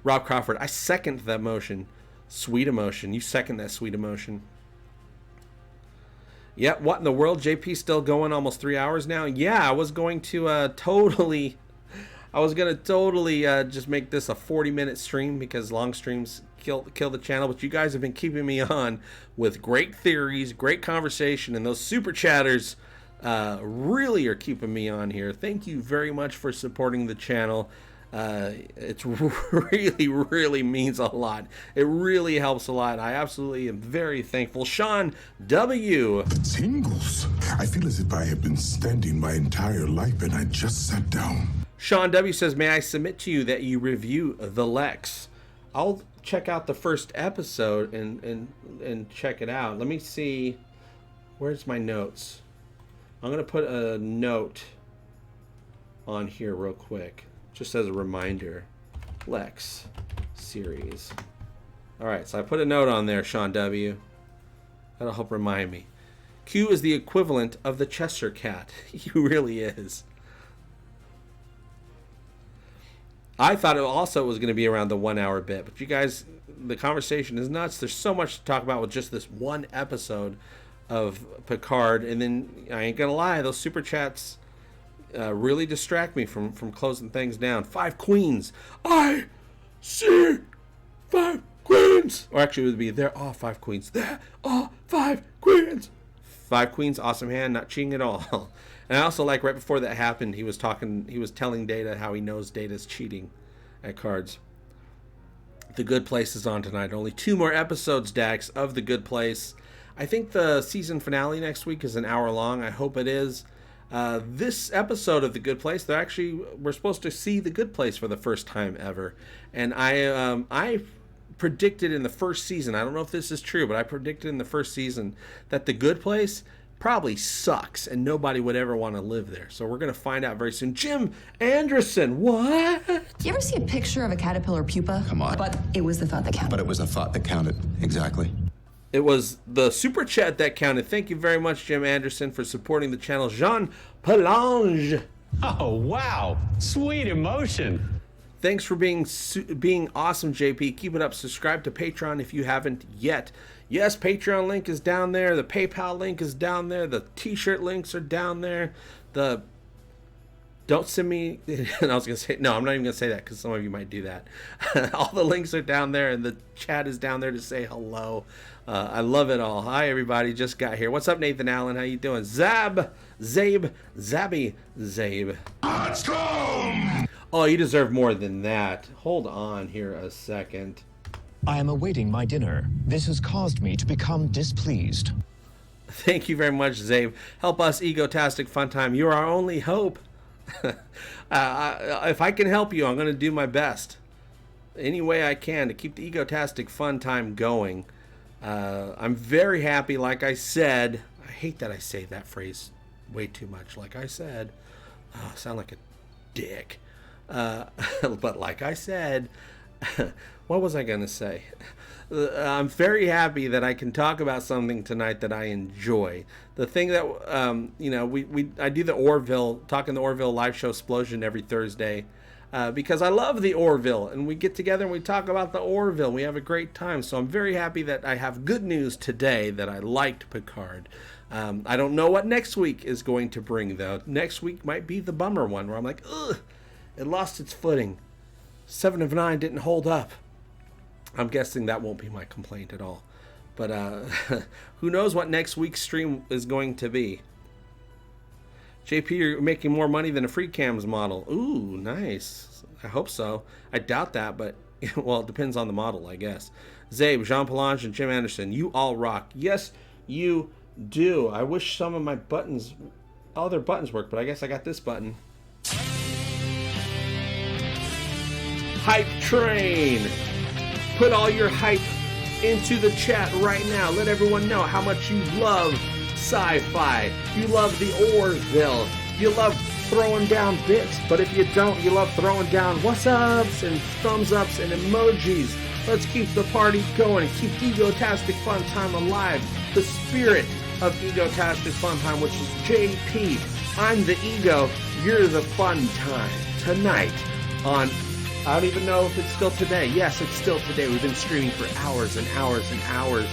Rob Crawford, I second that motion. Sweet emotion. You second that sweet emotion. Yep, what in the world? JP still going almost 3 hours now? Yeah, I was going to totally just make this a 40-minute stream because long streams kill the channel. But you guys have been keeping me on with great theories, great conversation, and those super chatters really are keeping me on here. Thank you very much for supporting the channel. It's really means a lot. It really helps a lot. I absolutely am very thankful. Sean W. The tingles. I feel as if I have been standing my entire life and I just sat down. Sean W. says, may I submit to you that you review The Lex? I'll check out the first episode and check it out. Let me see. Where's my notes? I'm going to put a note on here real quick. Just as a reminder. Lex series. Alright, so I put a note on there, Sean W. That'll help remind me. Q is the equivalent of the Chester cat. He really is. I thought it also was going to be around the 1 hour bit, but you guys, the conversation is nuts. There's so much to talk about with just this one episode of Picard, and then I ain't gonna lie, those super chats really distract me from closing things down. 5 queens. I see 5 queens. Or actually, it would be there are 5 queens. There are 5 queens. 5 queens, awesome hand, not cheating at all. And I also like right before that happened, he was telling Data how he knows Data's cheating at cards. The Good Place is on tonight. Only 2 more episodes, Dax, of The Good Place. I think the season finale next week is an hour long. I hope it is. This episode of The Good Place, we're supposed to see The Good Place for the first time ever. And I predicted in the first season, I don't know if this is true, but I predicted in the first season that The Good Place probably sucks and nobody would ever want to live there. So we're going to find out very soon. Jim Anderson, what? You ever see a picture of a caterpillar pupa? Come on. But it was the thought that counted. But it was the thought that counted. Exactly. It was the super chat that counted. Thank you very much, Jim Anderson, for supporting the channel. Jean Palange. Oh, wow. Sweet emotion. Thanks for being awesome, JP. Keep it up. Subscribe to Patreon if you haven't yet. Yes, Patreon link is down there. The PayPal link is down there. The t-shirt links are down there. Don't send me... And I was going to say... No, I'm not even going to say that because some of you might do that. All the links are down there and the chat is down there to say hello. I love it all. Hi, everybody. Just got here. What's up, Nathan Allen? How you doing? Zabe. Let's go! Oh, you deserve more than that. Hold on here a second. I am awaiting my dinner. This has caused me to become displeased. Thank you very much, Zabe. Help us, Egotastic FunTime. You're our only hope. If I can help you, I'm going to do my best. Any way I can to keep the Egotastic FunTime going. I'm very happy, like I said. I hate that I say that phrase way too much. Like I said. Oh, I sound like a dick. But like I said... What was I going to say? I'm very happy that I can talk about something tonight that I enjoy. The thing that, I do the Orville, Talking the Orville live show Explosion every Thursday because I love the Orville. And we get together and we talk about the Orville. We have a great time. So I'm very happy that I have good news today that I liked Picard. I don't know what next week is going to bring, though. Next week might be the bummer one where I'm like, ugh, it lost its footing. 7 of 9 didn't hold up. I'm guessing that won't be my complaint at all. But who knows what next week's stream is going to be. JP, you're making more money than a free cams model. Ooh, nice. I hope so. I doubt that, but, well, it depends on the model, I guess. Zabe, Jean Palange, and Jim Anderson, you all rock. Yes, you do. I wish some of my buttons, all their buttons work, but I guess I got this button. Hype train. Put all your hype into the chat right now. Let everyone know how much you love sci-fi. You love the Orville. You love throwing down bits. But if you don't, you love throwing down what's ups and thumbs ups and emojis. Let's keep the party going and keep Egotastic FunTime alive. The spirit of Egotastic FunTime, which is JP. I'm the Ego. You're the fun time. Tonight on I don't even know if it's still today. Yes, it's still today. We've been streaming for hours and hours and hours.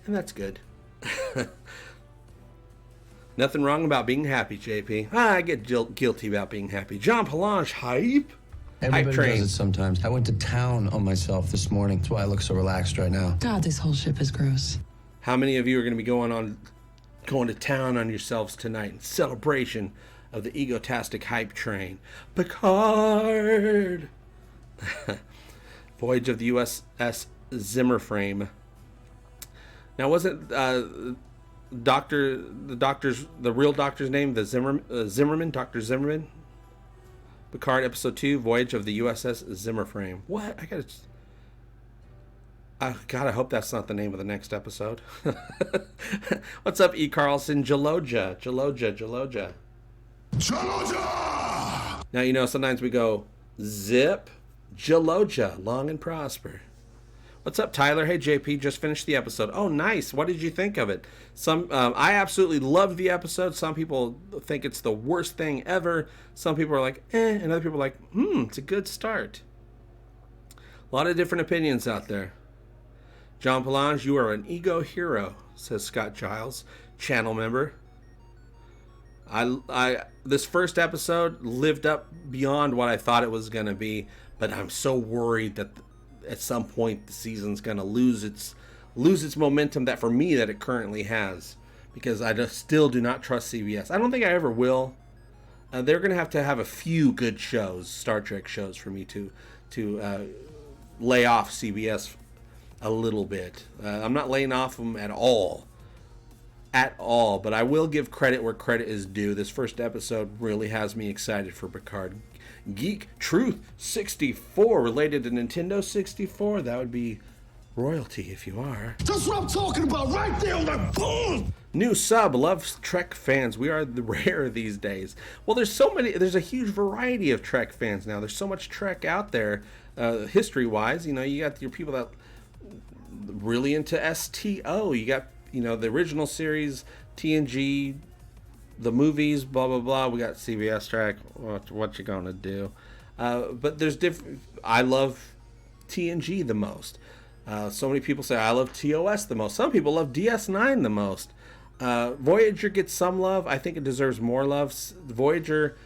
And that's good. Nothing wrong about being happy, JP. I get guilty about being happy. John Palange, hype? Everybody Hype does it sometimes. I went to town on myself this morning. That's why I look so relaxed right now. God, this whole ship is gross. How many of you are going to be going to town on yourselves tonight in celebration of the Egotastic hype train? Picard! Voyage of the USS Zimmerframe. Now, wasn't the real doctor's name Zimmerman? Dr. Zimmerman? Picard, episode 2, Voyage of the USS Zimmerframe. What? I hope that's not the name of the next episode. What's up, E. Carlson? Jaloja. Now, you know, sometimes we go, zip, Jaloja, long and prosper. What's up, Tyler? Hey, JP, just finished the episode. Oh, nice. What did you think of it? I absolutely loved the episode. Some people think it's the worst thing ever. Some people are like, and other people are like, it's a good start. A lot of different opinions out there. John Palange, you are an ego hero, says Scott Giles, channel member. This first episode lived up beyond what I thought it was going to be, but I'm so worried that at some point the season's going to lose its momentum that for me that it currently has, because I still do not trust CBS. I don't think I ever will. They're going to have a few good shows, Star Trek shows, for me to lay off CBS a little bit. I'm not laying off them at all, but I will give credit where credit is due. This first episode really has me excited for Picard. Geek Truth 64 related to Nintendo 64. That would be royalty if you are. That's what I'm talking about right there on that boom. New sub, loves Trek fans. We are the rare these days. Well, there's a huge variety of Trek fans now. There's so much Trek out there, history-wise. You know, you got your people that really into STO. You got, the original series, TNG, the movies, blah blah blah. We got CBS Trek. What you gonna do? But there's different. I love TNG the most. So many people say I love TOS the most. Some people love DS9 the most. Voyager gets some love. I think it deserves more love. Voyager.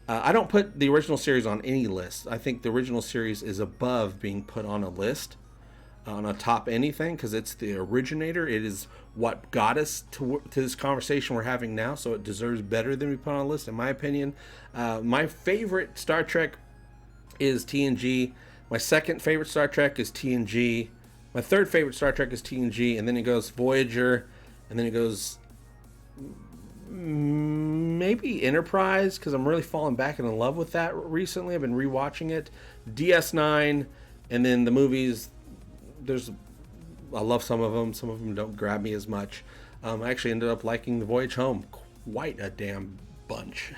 I don't put the original series on any list. I think the original series is above being put on a list, on a top anything, because it's the originator. It is what got us to this conversation we're having now, so it deserves better than we put on a list, in my opinion. My favorite Star Trek is TNG. My second favorite Star Trek is TNG. My third favorite Star Trek is TNG, and then it goes Voyager, and then it goes maybe Enterprise, because I'm really falling back in love with that recently. I've been rewatching it. DS9, and then the movies. I love some of them don't grab me as much. I actually ended up liking The Voyage Home quite a damn bunch.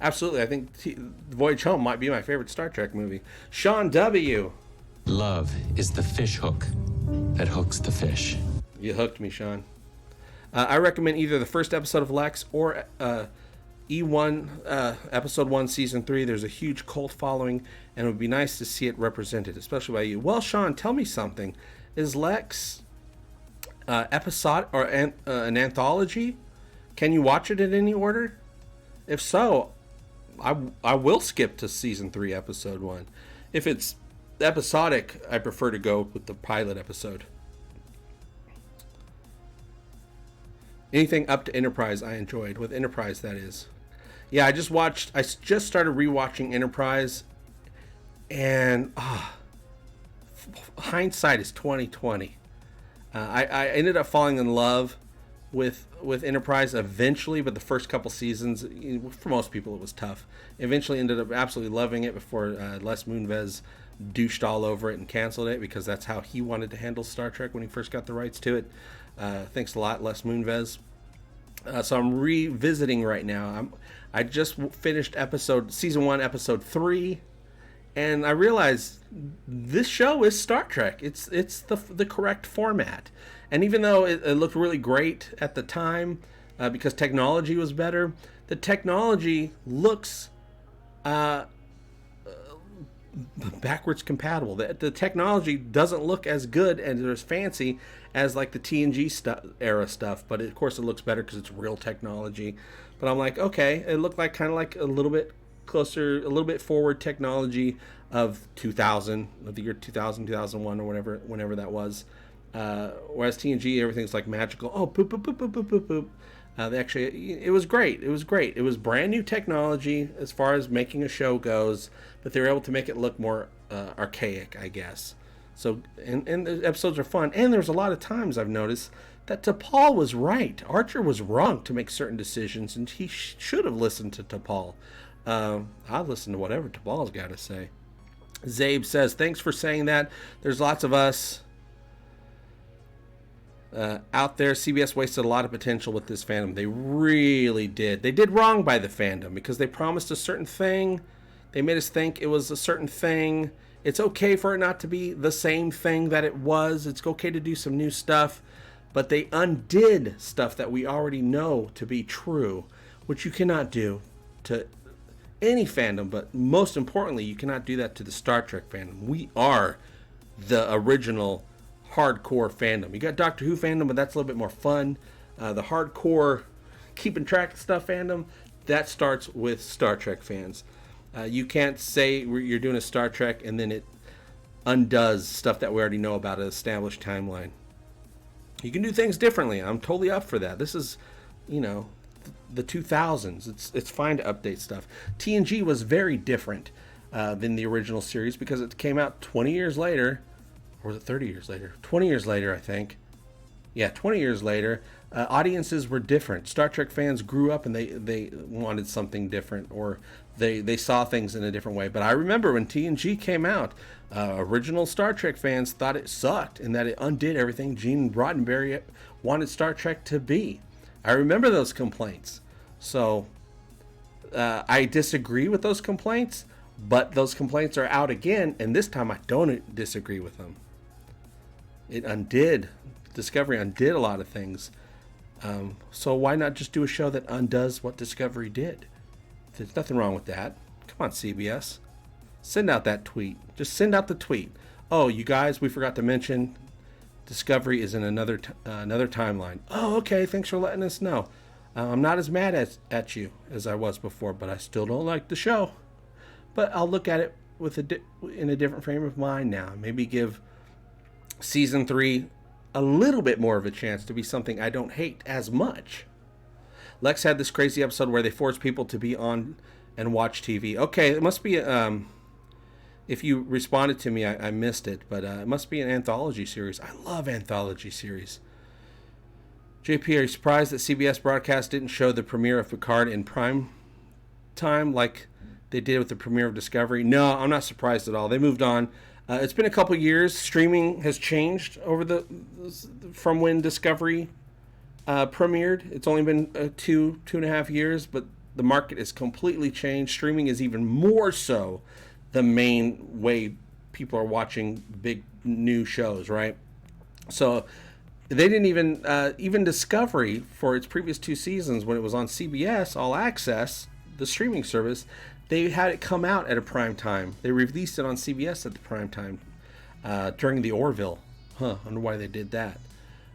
Absolutely, I think The Voyage Home might be my favorite Star Trek movie. Sean W. Love is the fish hook that hooks the fish. You hooked me, Sean. I recommend either the first episode of Lex or E1, episode 1, season 3. There's a huge cult following, and it would be nice to see it represented, especially by you. Well, Sean, tell me something. Is Lex episode or an anthology? Can you watch it in any order? If so, I will skip to season 3, episode 1. If it's episodic, I prefer to go with the pilot episode. Anything up to Enterprise I enjoyed, with Enterprise that is. Yeah, I just started rewatching Enterprise, and hindsight is 20/20. I ended up falling in love with Enterprise eventually, but the first couple seasons, for most people, it was tough. Eventually ended up absolutely loving it before Les Moonves douched all over it and canceled it, because that's how he wanted to handle Star Trek when he first got the rights to it. Thanks a lot, Les Moonves. So I'm revisiting right now. I just finished season 1, episode 3, and I realized this show is Star Trek. It's the correct format. And even though it looked really great at the time, because technology was better, the technology looks backwards compatible. The technology doesn't look as good and as fancy as like the TNG era stuff, but of course it looks better because it's real technology. But I'm like, okay, it looked like kind of like a little bit closer, a little bit forward technology of 2000, of the year 2000, 2001, or whenever that was. Whereas TNG, everything's like magical. Oh, boop, boop, boop, boop, boop, boop, boop. It was great. It was great. It was brand new technology as far as making a show goes, but they were able to make it look more archaic, I guess. So, and the episodes are fun. And there's a lot of times I've noticed that T'Pol was right. Archer was wrong to make certain decisions, and he should have listened to T'Pol. I'll listen to whatever T'Pol's got to say. Zabe says, thanks for saying that. There's lots of us out there. CBS wasted a lot of potential with this fandom. They really did. They did wrong by the fandom because they promised a certain thing. They made us think it was a certain thing. It's okay for it not to be the same thing that it was. It's okay to do some new stuff. But they undid stuff that we already know to be true, which you cannot do to any fandom. But most importantly, you cannot do that to the Star Trek fandom. We are the original hardcore fandom. You got Doctor Who fandom, but that's a little bit more fun. The hardcore keeping track of stuff fandom, that starts with Star Trek fans. You can't say you're doing a Star Trek and then it undoes stuff that we already know about an established timeline. You can do things differently. I'm totally up for that. This is, the 2000s. It's fine to update stuff. TNG was very different than the original series because it came out 20 years later. Or was it 30 years later? 20 years later, I think. Yeah, 20 years later. Audiences were different. Star Trek fans grew up and they wanted something different, or they saw things in a different way. But I remember when TNG came out, original Star Trek fans thought it sucked and that it undid everything Gene Roddenberry wanted Star Trek to be. I remember those complaints. So I disagree with those complaints, but those complaints are out again, and this time I don't disagree with them. Discovery undid a lot of things. So why not just do a show that undoes what Discovery did? There's nothing wrong with that. Come on, CBS. Send out that tweet. Just send out the tweet. Oh, you guys, we forgot to mention Discovery is in another timeline. Oh, okay. Thanks for letting us know. I'm not as mad at you as I was before, but I still don't like the show. But I'll look at it in a different frame of mind now. Maybe give season 3 a little bit more of a chance to be something I don't hate as much. Lex had this crazy episode where they forced people to be on and watch TV. Okay, it must be, if you responded to me, I missed it, but it must be an anthology series. I love anthology series. JP, are you surprised that CBS broadcast didn't show the premiere of Picard in prime time like they did with the premiere of Discovery? No, I'm not surprised at all. They moved on. It's been a couple years. Streaming has changed from when Discovery premiered. It's only been two and a half years, but the market has completely changed. Streaming is even more so the main way people are watching big new shows, right? So they didn't even Discovery for its previous 2 seasons when it was on CBS All Access, the streaming service. They had it come out at a prime time. They released it on CBS at the prime time during the Orville. I wonder why they did that.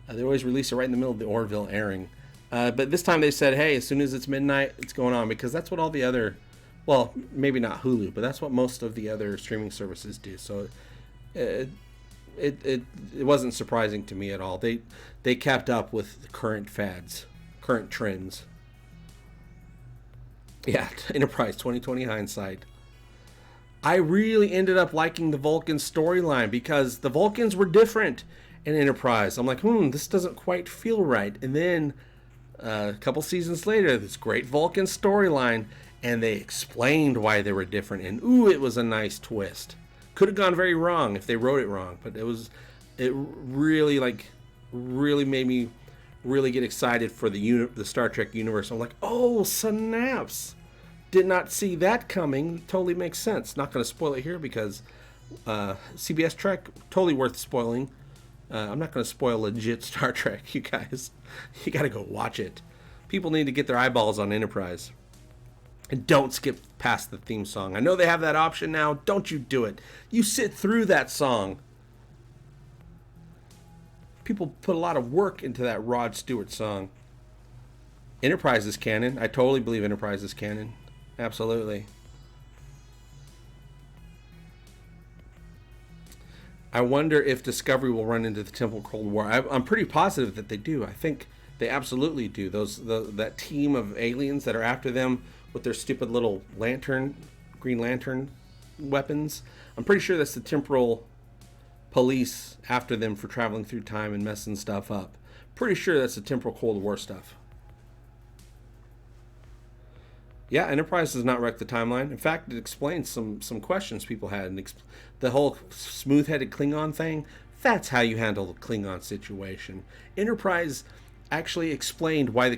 They always release it right in the middle of the Orville airing. But this time they said, hey, as soon as it's midnight, it's going on, because that's what all the other, well, maybe not Hulu, but that's what most of the other streaming services do. So it wasn't surprising to me at all. They kept up with current fads, current trends. Yeah, Enterprise 2020 hindsight. I really ended up liking the Vulcan storyline because the Vulcans were different in Enterprise. I'm like, this doesn't quite feel right. And then a couple seasons later, this great Vulcan storyline, and they explained why they were different. And it was a nice twist. Could have gone very wrong if they wrote it wrong, but it really made me really get excited for the Star Trek universe. I'm like, oh, snaps. Did not see that coming. Totally makes sense. Not going to spoil it here because CBS Trek, totally worth spoiling. I'm not going to spoil legit Star Trek, you guys. You got to go watch it. People need to get their eyeballs on Enterprise. And don't skip past the theme song. I know they have that option now. Don't you do it. You sit through that song. People put a lot of work into that Rod Stewart song. Enterprise is canon. I totally believe Enterprise is canon. Absolutely. I wonder if Discovery will run into the Temple Cold War. I'm pretty positive that they do. I think they absolutely do. That team of aliens that are after them with their stupid little Green Lantern weapons. I'm pretty sure that's the temporal police after them for traveling through time and messing stuff up. Pretty sure that's the temporal Cold War stuff. Yeah, Enterprise does not wreck the timeline. In fact, it explains some questions people had. And the whole smooth-headed Klingon thing, that's how you handle the Klingon situation. Enterprise actually explained why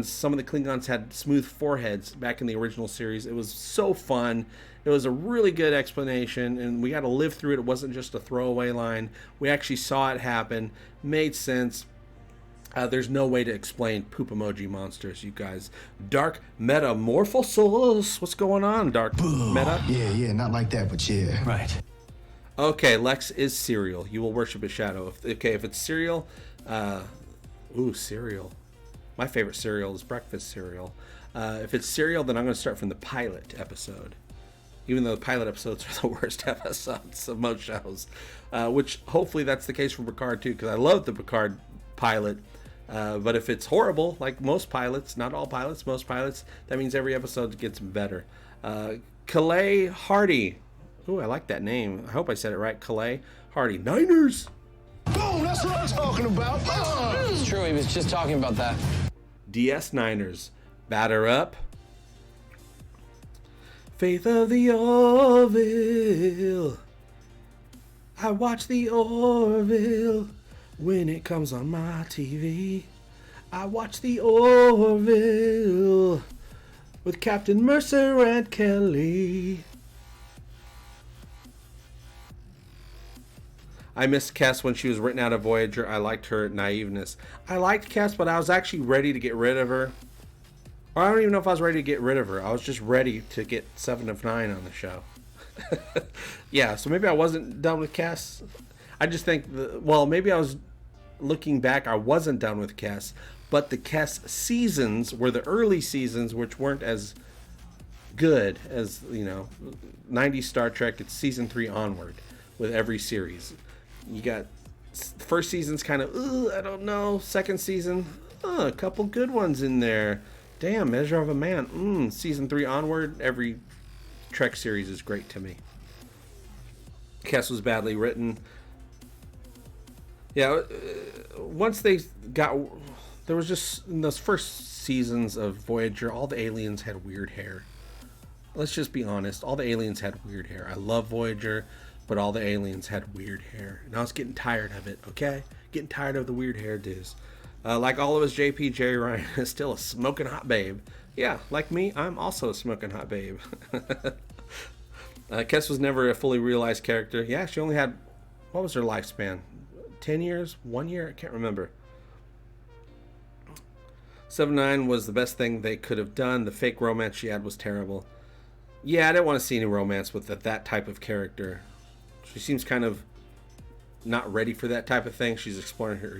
some of the Klingons had smooth foreheads back in the original series. It was so fun. It was a really good explanation, and we got to live through it. It wasn't just a throwaway line. We actually saw it happen. Made sense. There's no way to explain poop emoji monsters, you guys. Dark Metamorphosis. What's going on, Dark Meta? Yeah, not like that, but yeah. Right. Okay, Lex is cereal. You will worship his shadow. If it's cereal, cereal. My favorite cereal is breakfast cereal. If it's cereal, then I'm going to start from the pilot episode. Even though the pilot episodes are the worst episodes of most shows. Which, hopefully, that's the case for Picard, too, because I love the Picard pilot. But if it's horrible, like most pilots, not all pilots, most pilots, that means every episode gets better. Calais Hardy. Ooh, I like that name. I hope I said it right. Calais Hardy. Niners! Boom, that's what I'm talking about. It's true, he was just talking about that. DS Niners. Batter up. Faith of the Orville. I watch the Orville when it comes on my TV. I watch the Orville with Captain Mercer and Kelly. I missed Cass when she was written out of Voyager. I liked her naiveness. I liked Cass, but I was actually ready to get rid of her. Or I don't even know if I was ready to get rid of her. I was just ready to get 7 of 9 on the show. Yeah, so maybe I wasn't done with Cass. I just think, maybe I was looking back, I wasn't done with Cass. But the Cass seasons were the early seasons, which weren't as good as, 90s Star Trek. It's season 3 onward with every series. You got first season's kind of, I don't know. Second season, a couple good ones in there. Damn, Measure of a Man. Season 3 onward, every Trek series is great to me. Cass was badly written. Yeah, once they got, there was just, in those first seasons of Voyager, all the aliens had weird hair. Let's just be honest, all the aliens had weird hair. I love Voyager, but all the aliens had weird hair. And I was getting tired of it, okay? Getting tired of the weird hairdos. Like all of us, JP, Jerry Ryan is still a smoking hot babe. Yeah, like me, I'm also a smoking hot babe. Kes was never a fully realized character. Yeah, she only had, what was her lifespan? 10 years? 1 year? I can't remember. 7-9 was the best thing they could have done. The fake romance she had was terrible. Yeah, I didn't want to see any romance with that type of character. She seems kind of not ready for that type of thing. She's exploring her...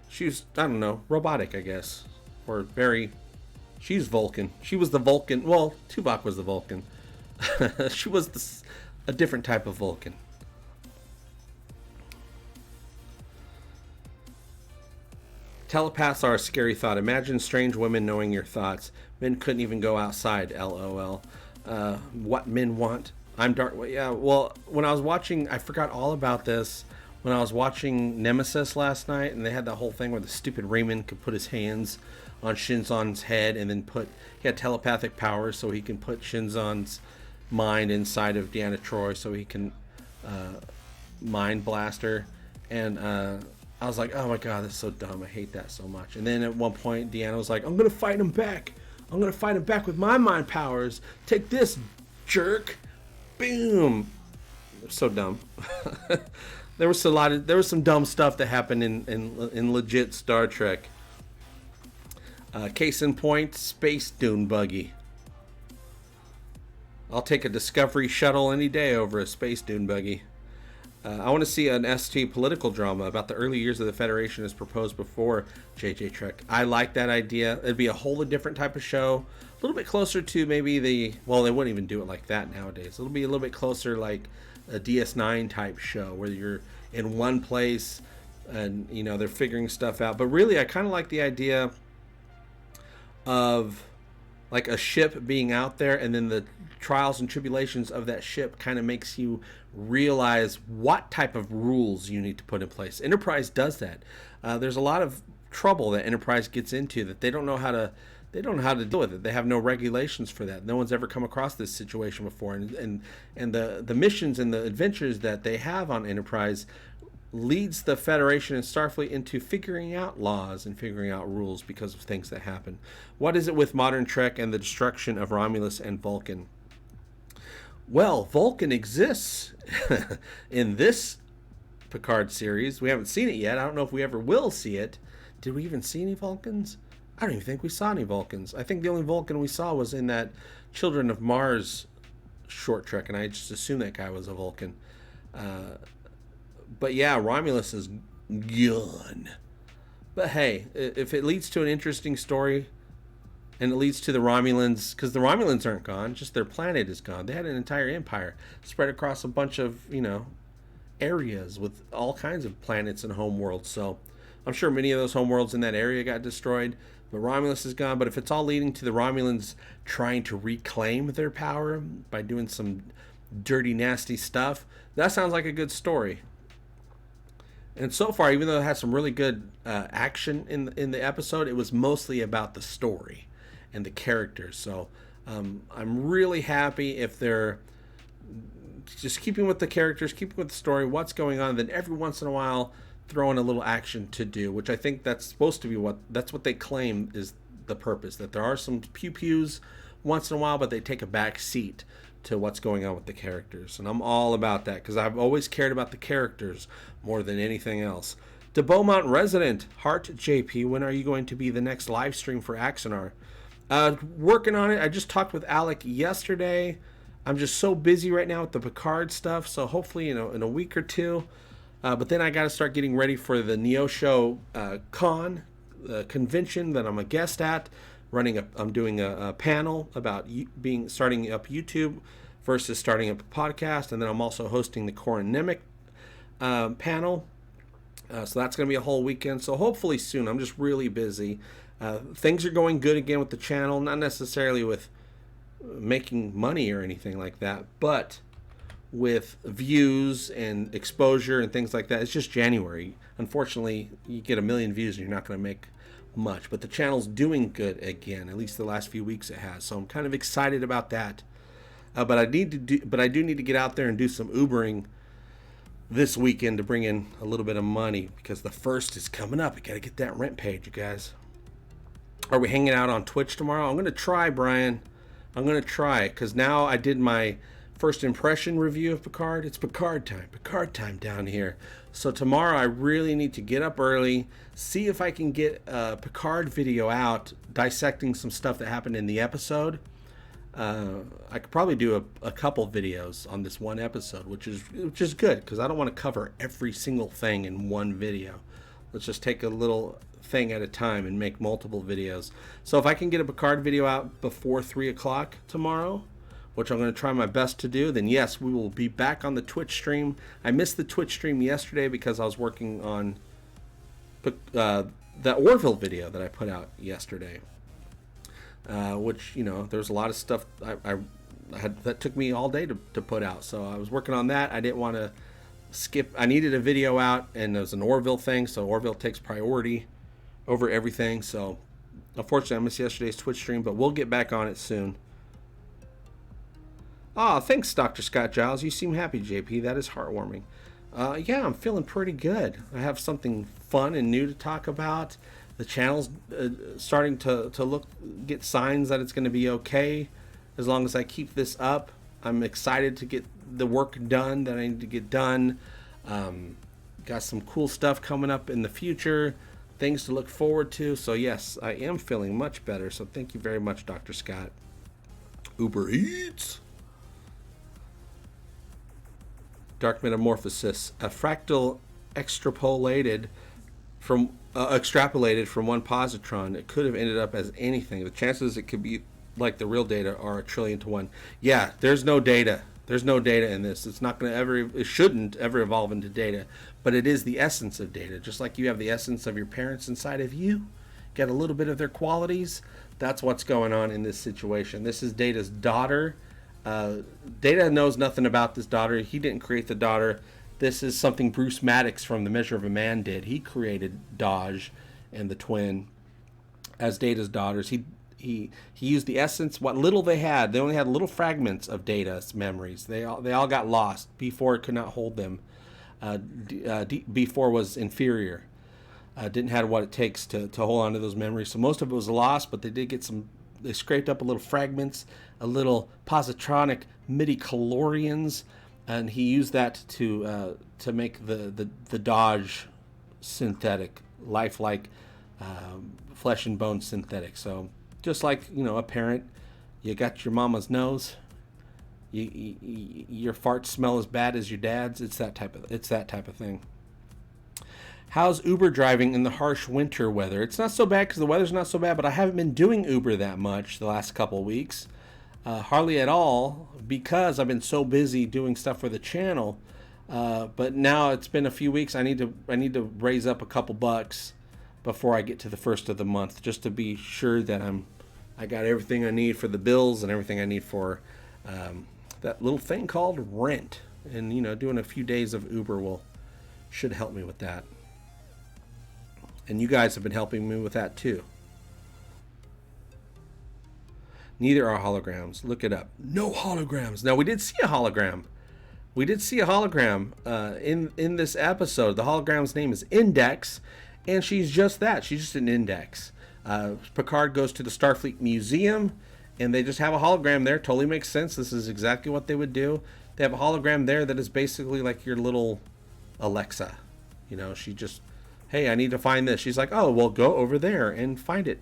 She was, I don't know, robotic, I guess. Or very... She's Vulcan. She was the Vulcan. Well, Tuvok was the Vulcan. She was a different type of Vulcan. Telepaths are a scary thought. Imagine strange women knowing your thoughts. Men couldn't even go outside, LOL. What men want. I'm dark. Yeah, well, when I was watching, I forgot all about this. When I was watching Nemesis last night, and they had that whole thing where the stupid Raymond could put his hands on Shinzon's head and then he had telepathic powers, so he can put Shinzon's mind inside of Deanna Troi so he can mind blast her. And I was like, oh my god, that's so dumb. I hate that so much. And then at one point, Deanna was like, I'm going to fight him back. I'm going to fight him back with my mind powers. Take this, jerk. Boom. So dumb. There was some dumb stuff that happened in legit Star Trek. Case in point, Space Dune Buggy. I'll take a Discovery shuttle any day over a space dune buggy. I want to see an ST political drama about the early years of the Federation as proposed before JJ Trek. I like that idea. It'd be a wholly different type of show. A little bit closer to maybe well, they wouldn't even do it like that nowadays. It'll be a little bit closer like a DS9 type show where you're in one place and, you know, they're figuring stuff out. But really, I kind of like the idea of like a ship being out there, and then the trials and tribulations of that ship kind of makes you realize what type of rules you need to put in place. Enterprise does that. There's a lot of trouble that Enterprise gets into that they don't know how to deal with it. They have no regulations for that. No one's ever come across this situation before, and the missions and the adventures that they have on Enterprise leads the Federation and Starfleet into figuring out laws and figuring out rules because of things that happen. What is it with modern Trek and the destruction of Romulus and Vulcan? Well, Vulcan exists in this Picard series. We haven't seen it yet. I don't know if we ever will see it. Did we even see any Vulcans? I don't even think we saw any Vulcans. I think the only Vulcan we saw was in that Children of Mars short trek, and I just assumed that guy was a Vulcan. But yeah, Romulus is gone. But hey, if it leads to an interesting story, and it leads to the Romulans, because the Romulans aren't gone, just their planet is gone. They had an entire empire spread across a bunch of, you know, areas with all kinds of planets and homeworlds. So I'm sure many of those homeworlds in that area got destroyed, but Romulus is gone. But if it's all leading to the Romulans trying to reclaim their power by doing some dirty, nasty stuff, that sounds like a good story. And so far, even though it had some really good action in the episode, it was mostly about the story and the characters. So I'm really happy if they're just keeping with the characters, keeping with the story, what's going on, then every once in a while throw in a little action to do, which I think that's supposed to be that's what they claim is the purpose, that there are some pew-pews once in a while, but they take a back seat to what's going on with the characters. And I'm all about that because I've always cared about the characters more than anything else. De Beaumont resident, Hart JP, when are you going to be the next live stream for Axonar? Working on it. I just talked with Alec yesterday. I'm just so busy right now with the Picard stuff, so hopefully, you know, in a week or two. But then I got to start getting ready for the Neo Show convention that I'm a guest at. I'm doing a panel about starting up YouTube versus starting up a podcast, and then I'm also hosting the Coronemic panel. So that's going to be a whole weekend. So hopefully soon. I'm just really busy. Things are going good again with the channel, not necessarily with making money or anything like that, but with views and exposure and things like that. It's just January. Unfortunately, you get 1 million views and you're not going to make much, but the channel's doing good again. At least the last few weeks it has, so I'm kind of excited about that. But I do need to get out there and do some Ubering this weekend to bring in a little bit of money, because the 1st is coming up. I gotta get that rent paid, you guys. Are we hanging out on Twitch tomorrow? I'm gonna try, Brian. I'm gonna try, because now I did my first impression review of Picard. It's Picard time down here. So tomorrow I really need to get up early, see if I can get a Picard video out dissecting some stuff that happened in the episode. I could probably do a couple videos on this one episode, which is good, because I don't want to cover every single thing in one video. Let's just take a little thing at a time and make multiple videos. So if I can get a Picard video out before 3 o'clock tomorrow, which I'm going to try my best to do, then yes, we will be back on the Twitch stream. I missed the Twitch stream yesterday because I was working on that Orville video that I put out yesterday, which, you know, there's a lot of stuff I had that took me all day to put out. So I was working on that. I didn't want to skip. I needed a video out, and there's an Orville thing, so Orville takes priority over everything. So unfortunately, I missed yesterday's Twitch stream, but we'll get back on it soon. Oh, thanks, Dr. Scott Giles. You seem happy, JP. That is heartwarming. Yeah, I'm feeling pretty good. I have something fun and new to talk about. The channel's starting to get signs that it's going to be okay as long as I keep this up. I'm excited to get the work done that I need to get done. Got some cool stuff coming up in the future, things to look forward to. So yes, I am feeling much better. So thank you very much, Dr. Scott. Uber Eats. Dark metamorphosis. A fractal extrapolated from one positron. It could have ended up as anything. The chances it could be like the real data are 1 trillion to 1. Yeah, there's no data. There's no data in this. It's not going to ever, it shouldn't ever evolve into data, but it is the essence of data. Just like you have the essence of your parents inside of you, get a little bit of their qualities. That's what's going on in this situation. This is Data's daughter. Data knows nothing about this daughter. He didn't create the daughter. This is something Bruce Maddox from The Measure of a Man did. He created Dodge and the twin as Data's daughters. He used the essence, what little they had. They only had little fragments of Data's memories. They all got lost. B4 could not hold them. B4 was inferior. Didn't have what it takes to hold on to those memories. So most of it was lost, but they did get some. They scraped up a little fragments, a little positronic midi-chlorians, and he used that to make the Dodge synthetic, lifelike, flesh and bone synthetic. So just like, you know, a parent, you got your mama's nose, your farts smell as bad as your dad's. It's that type of thing. How's Uber driving in the harsh winter weather? It's not so bad because the weather's not so bad, but I haven't been doing Uber that much the last couple of weeks. Hardly at all, because I've been so busy doing stuff for the channel. But now it's been a few weeks. I need to raise up a couple bucks before I get to the first of the month, just to be sure that I got everything I need for the bills and everything I need for that little thing called rent. And, you know, doing a few days of Uber should help me with that. And you guys have been helping me with that too. Neither are holograms. Look it up. No holograms. Now, we did see a hologram. In this episode. The hologram's name is Index, and she's just that. She's just an index. Picard goes to the Starfleet Museum, and they just have a hologram there. Totally makes sense. This is exactly what they would do. They have a hologram there that is basically like your little Alexa. You know, she just, hey, I need to find this. She's like, oh, well, go over there and find it,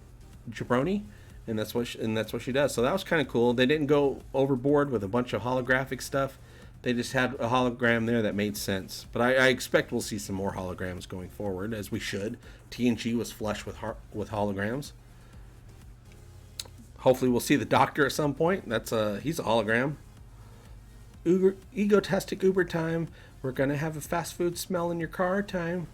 jabroni. And that's what she does. So that was kind of cool. They didn't go overboard with a bunch of holographic stuff. They just had a hologram there that made sense. But I expect we'll see some more holograms going forward, as we should. TNG was flush with holograms. Hopefully we'll see the Doctor at some point. He's a hologram. Egotastic Uber time. We're going to have a fast food smell in your car time.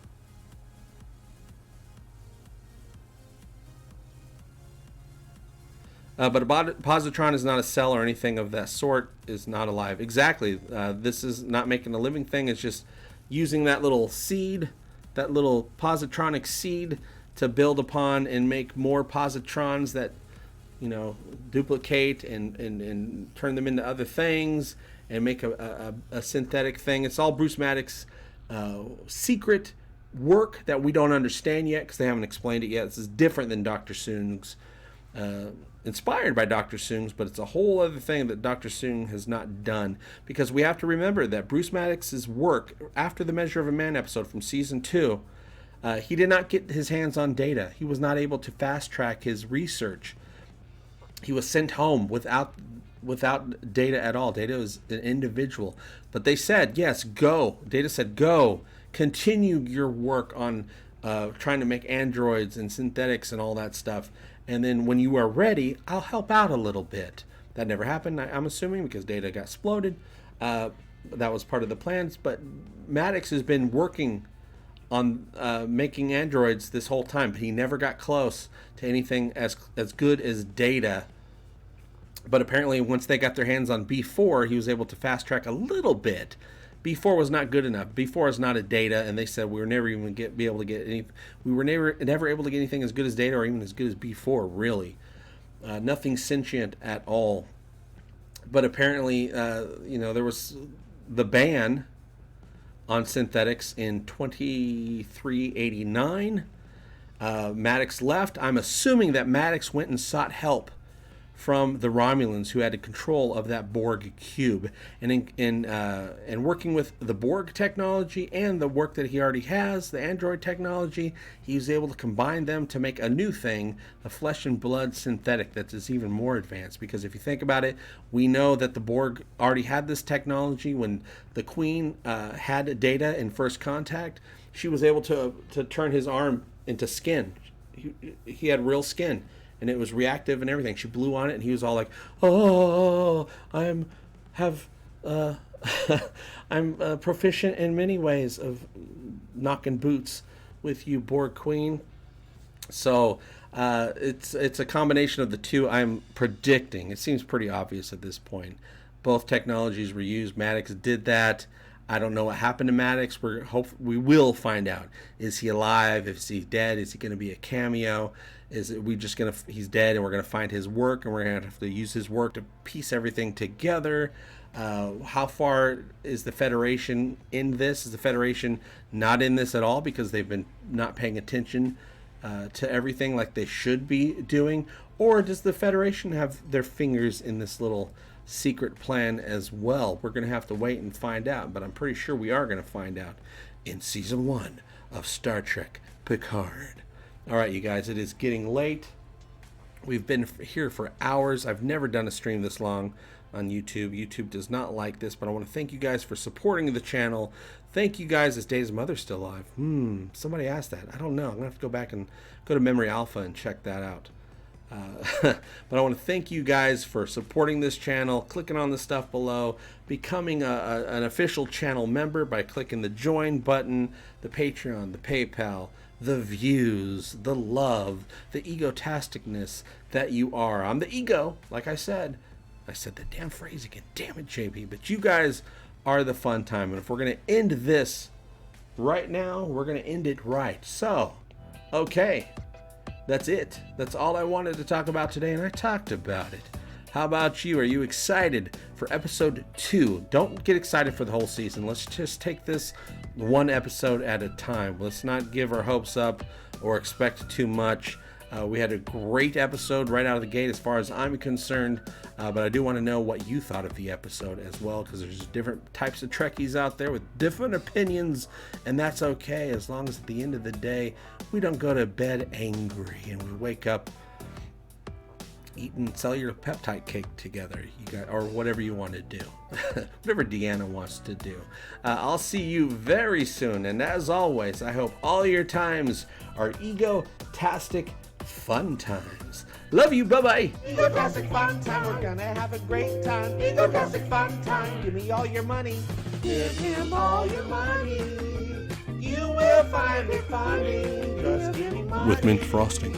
But a positron is not a cell or anything of that sort, is not alive. Exactly. This is not making a living thing. It's just using that little seed, that little positronic seed, to build upon and make more positrons that, you know, duplicate and turn them into other things and make a synthetic thing. It's all Bruce Maddox secret work that we don't understand yet because they haven't explained it yet. This is different than Dr. Soong's. Inspired by Dr. Soong's, but it's a whole other thing that Dr. Soong has not done, because we have to remember that Bruce Maddox's work after the Measure of a Man episode from season 2, he did not get his hands on data. He was not able to fast track his research. He was sent home without data at all. Data was an individual, but they said, yes, go. Data said, go, continue your work on trying to make androids and synthetics and all that stuff. And then when you are ready, I'll help out a little bit. That never happened, I'm assuming, because Data got exploded. That was part of the plans. But Maddox has been working on making androids this whole time, but he never got close to anything as good as Data. But apparently, once they got their hands on B4, he was able to fast track a little bit. B4 was not good enough. B4 is not a Data, and they said we were never even be able to get any. We were never able to get anything as good as Data, or even as good as B4. Really, nothing sentient at all. But apparently, there was the ban on synthetics in 2389. Maddox left. I'm assuming that Maddox went and sought help from the Romulans who had control of that Borg cube. And in working with the Borg technology and the work that he already has, the android technology, he was able to combine them to make a new thing, a flesh and blood synthetic that is even more advanced. Because if you think about it, we know that the Borg already had this technology. When the Queen had Data in First Contact, she was able to turn his arm into skin. He had real skin, and it was reactive and everything. She blew on it, and he was all like, "Oh, I'm proficient in many ways of knocking boots with you, Borg Queen." So it's a combination of the two. I'm predicting. It seems pretty obvious at this point. Both technologies were used. Maddox did that. I don't know what happened to Maddox. We will find out. Is he alive? Is he dead? Is he going to be a cameo? He's dead, and we're going to find his work, and we're going to have to use his work to piece everything together. How far is the Federation in this? Is the Federation not in this at all because they've been not paying attention to everything like they should be doing? Or does the Federation have their fingers in this little secret plan as well? We're going to have to wait and find out, but I'm pretty sure we are going to find out in season 1 of Star Trek Picard. All right, you guys, it is getting late. We've been here for hours. I've never done a stream this long on YouTube. YouTube does not like this, but I want to thank you guys for supporting the channel. Thank you guys. Is Dave's mother still alive? Somebody asked that. I don't know. I'm going to have to go back and go to Memory Alpha and check that out. But I want to thank you guys for supporting this channel, clicking on the stuff below, becoming an official channel member by clicking the join button, the Patreon, the PayPal, the views, the love, the egotasticness that you are. I'm the ego, like I said. I said the damn phrase again. Damn it, JP. But you guys are the fun time. And if we're going to end this right now, we're going to end it right. So, okay. That's it. That's all I wanted to talk about today, and I talked about it. How about you? Are you excited for episode 2? Don't get excited for the whole season. Let's just take this one episode at a time. Let's not give our hopes up or expect too much. We had a great episode right out of the gate as far as I'm concerned, but I do want to know what you thought of the episode as well, because there's different types of Trekkies out there with different opinions, and that's okay as long as at the end of the day we don't go to bed angry and we wake up eating cellular peptide cake together, or whatever you want to do. Whatever Deanna wants to do. I'll see you very soon, and as always, I hope all your times are egotastic fun times. Love you. Bye-bye. Egotastic fun time. We're gonna have a great time. Egotastic fun time. Give me all your money. Give him all your money. You will find it funny. Just give me money. With mint frosting.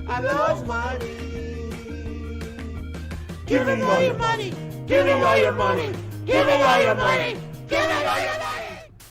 I love money. Give me all your money. Give me all your money. Give me all your money. Give me all your money.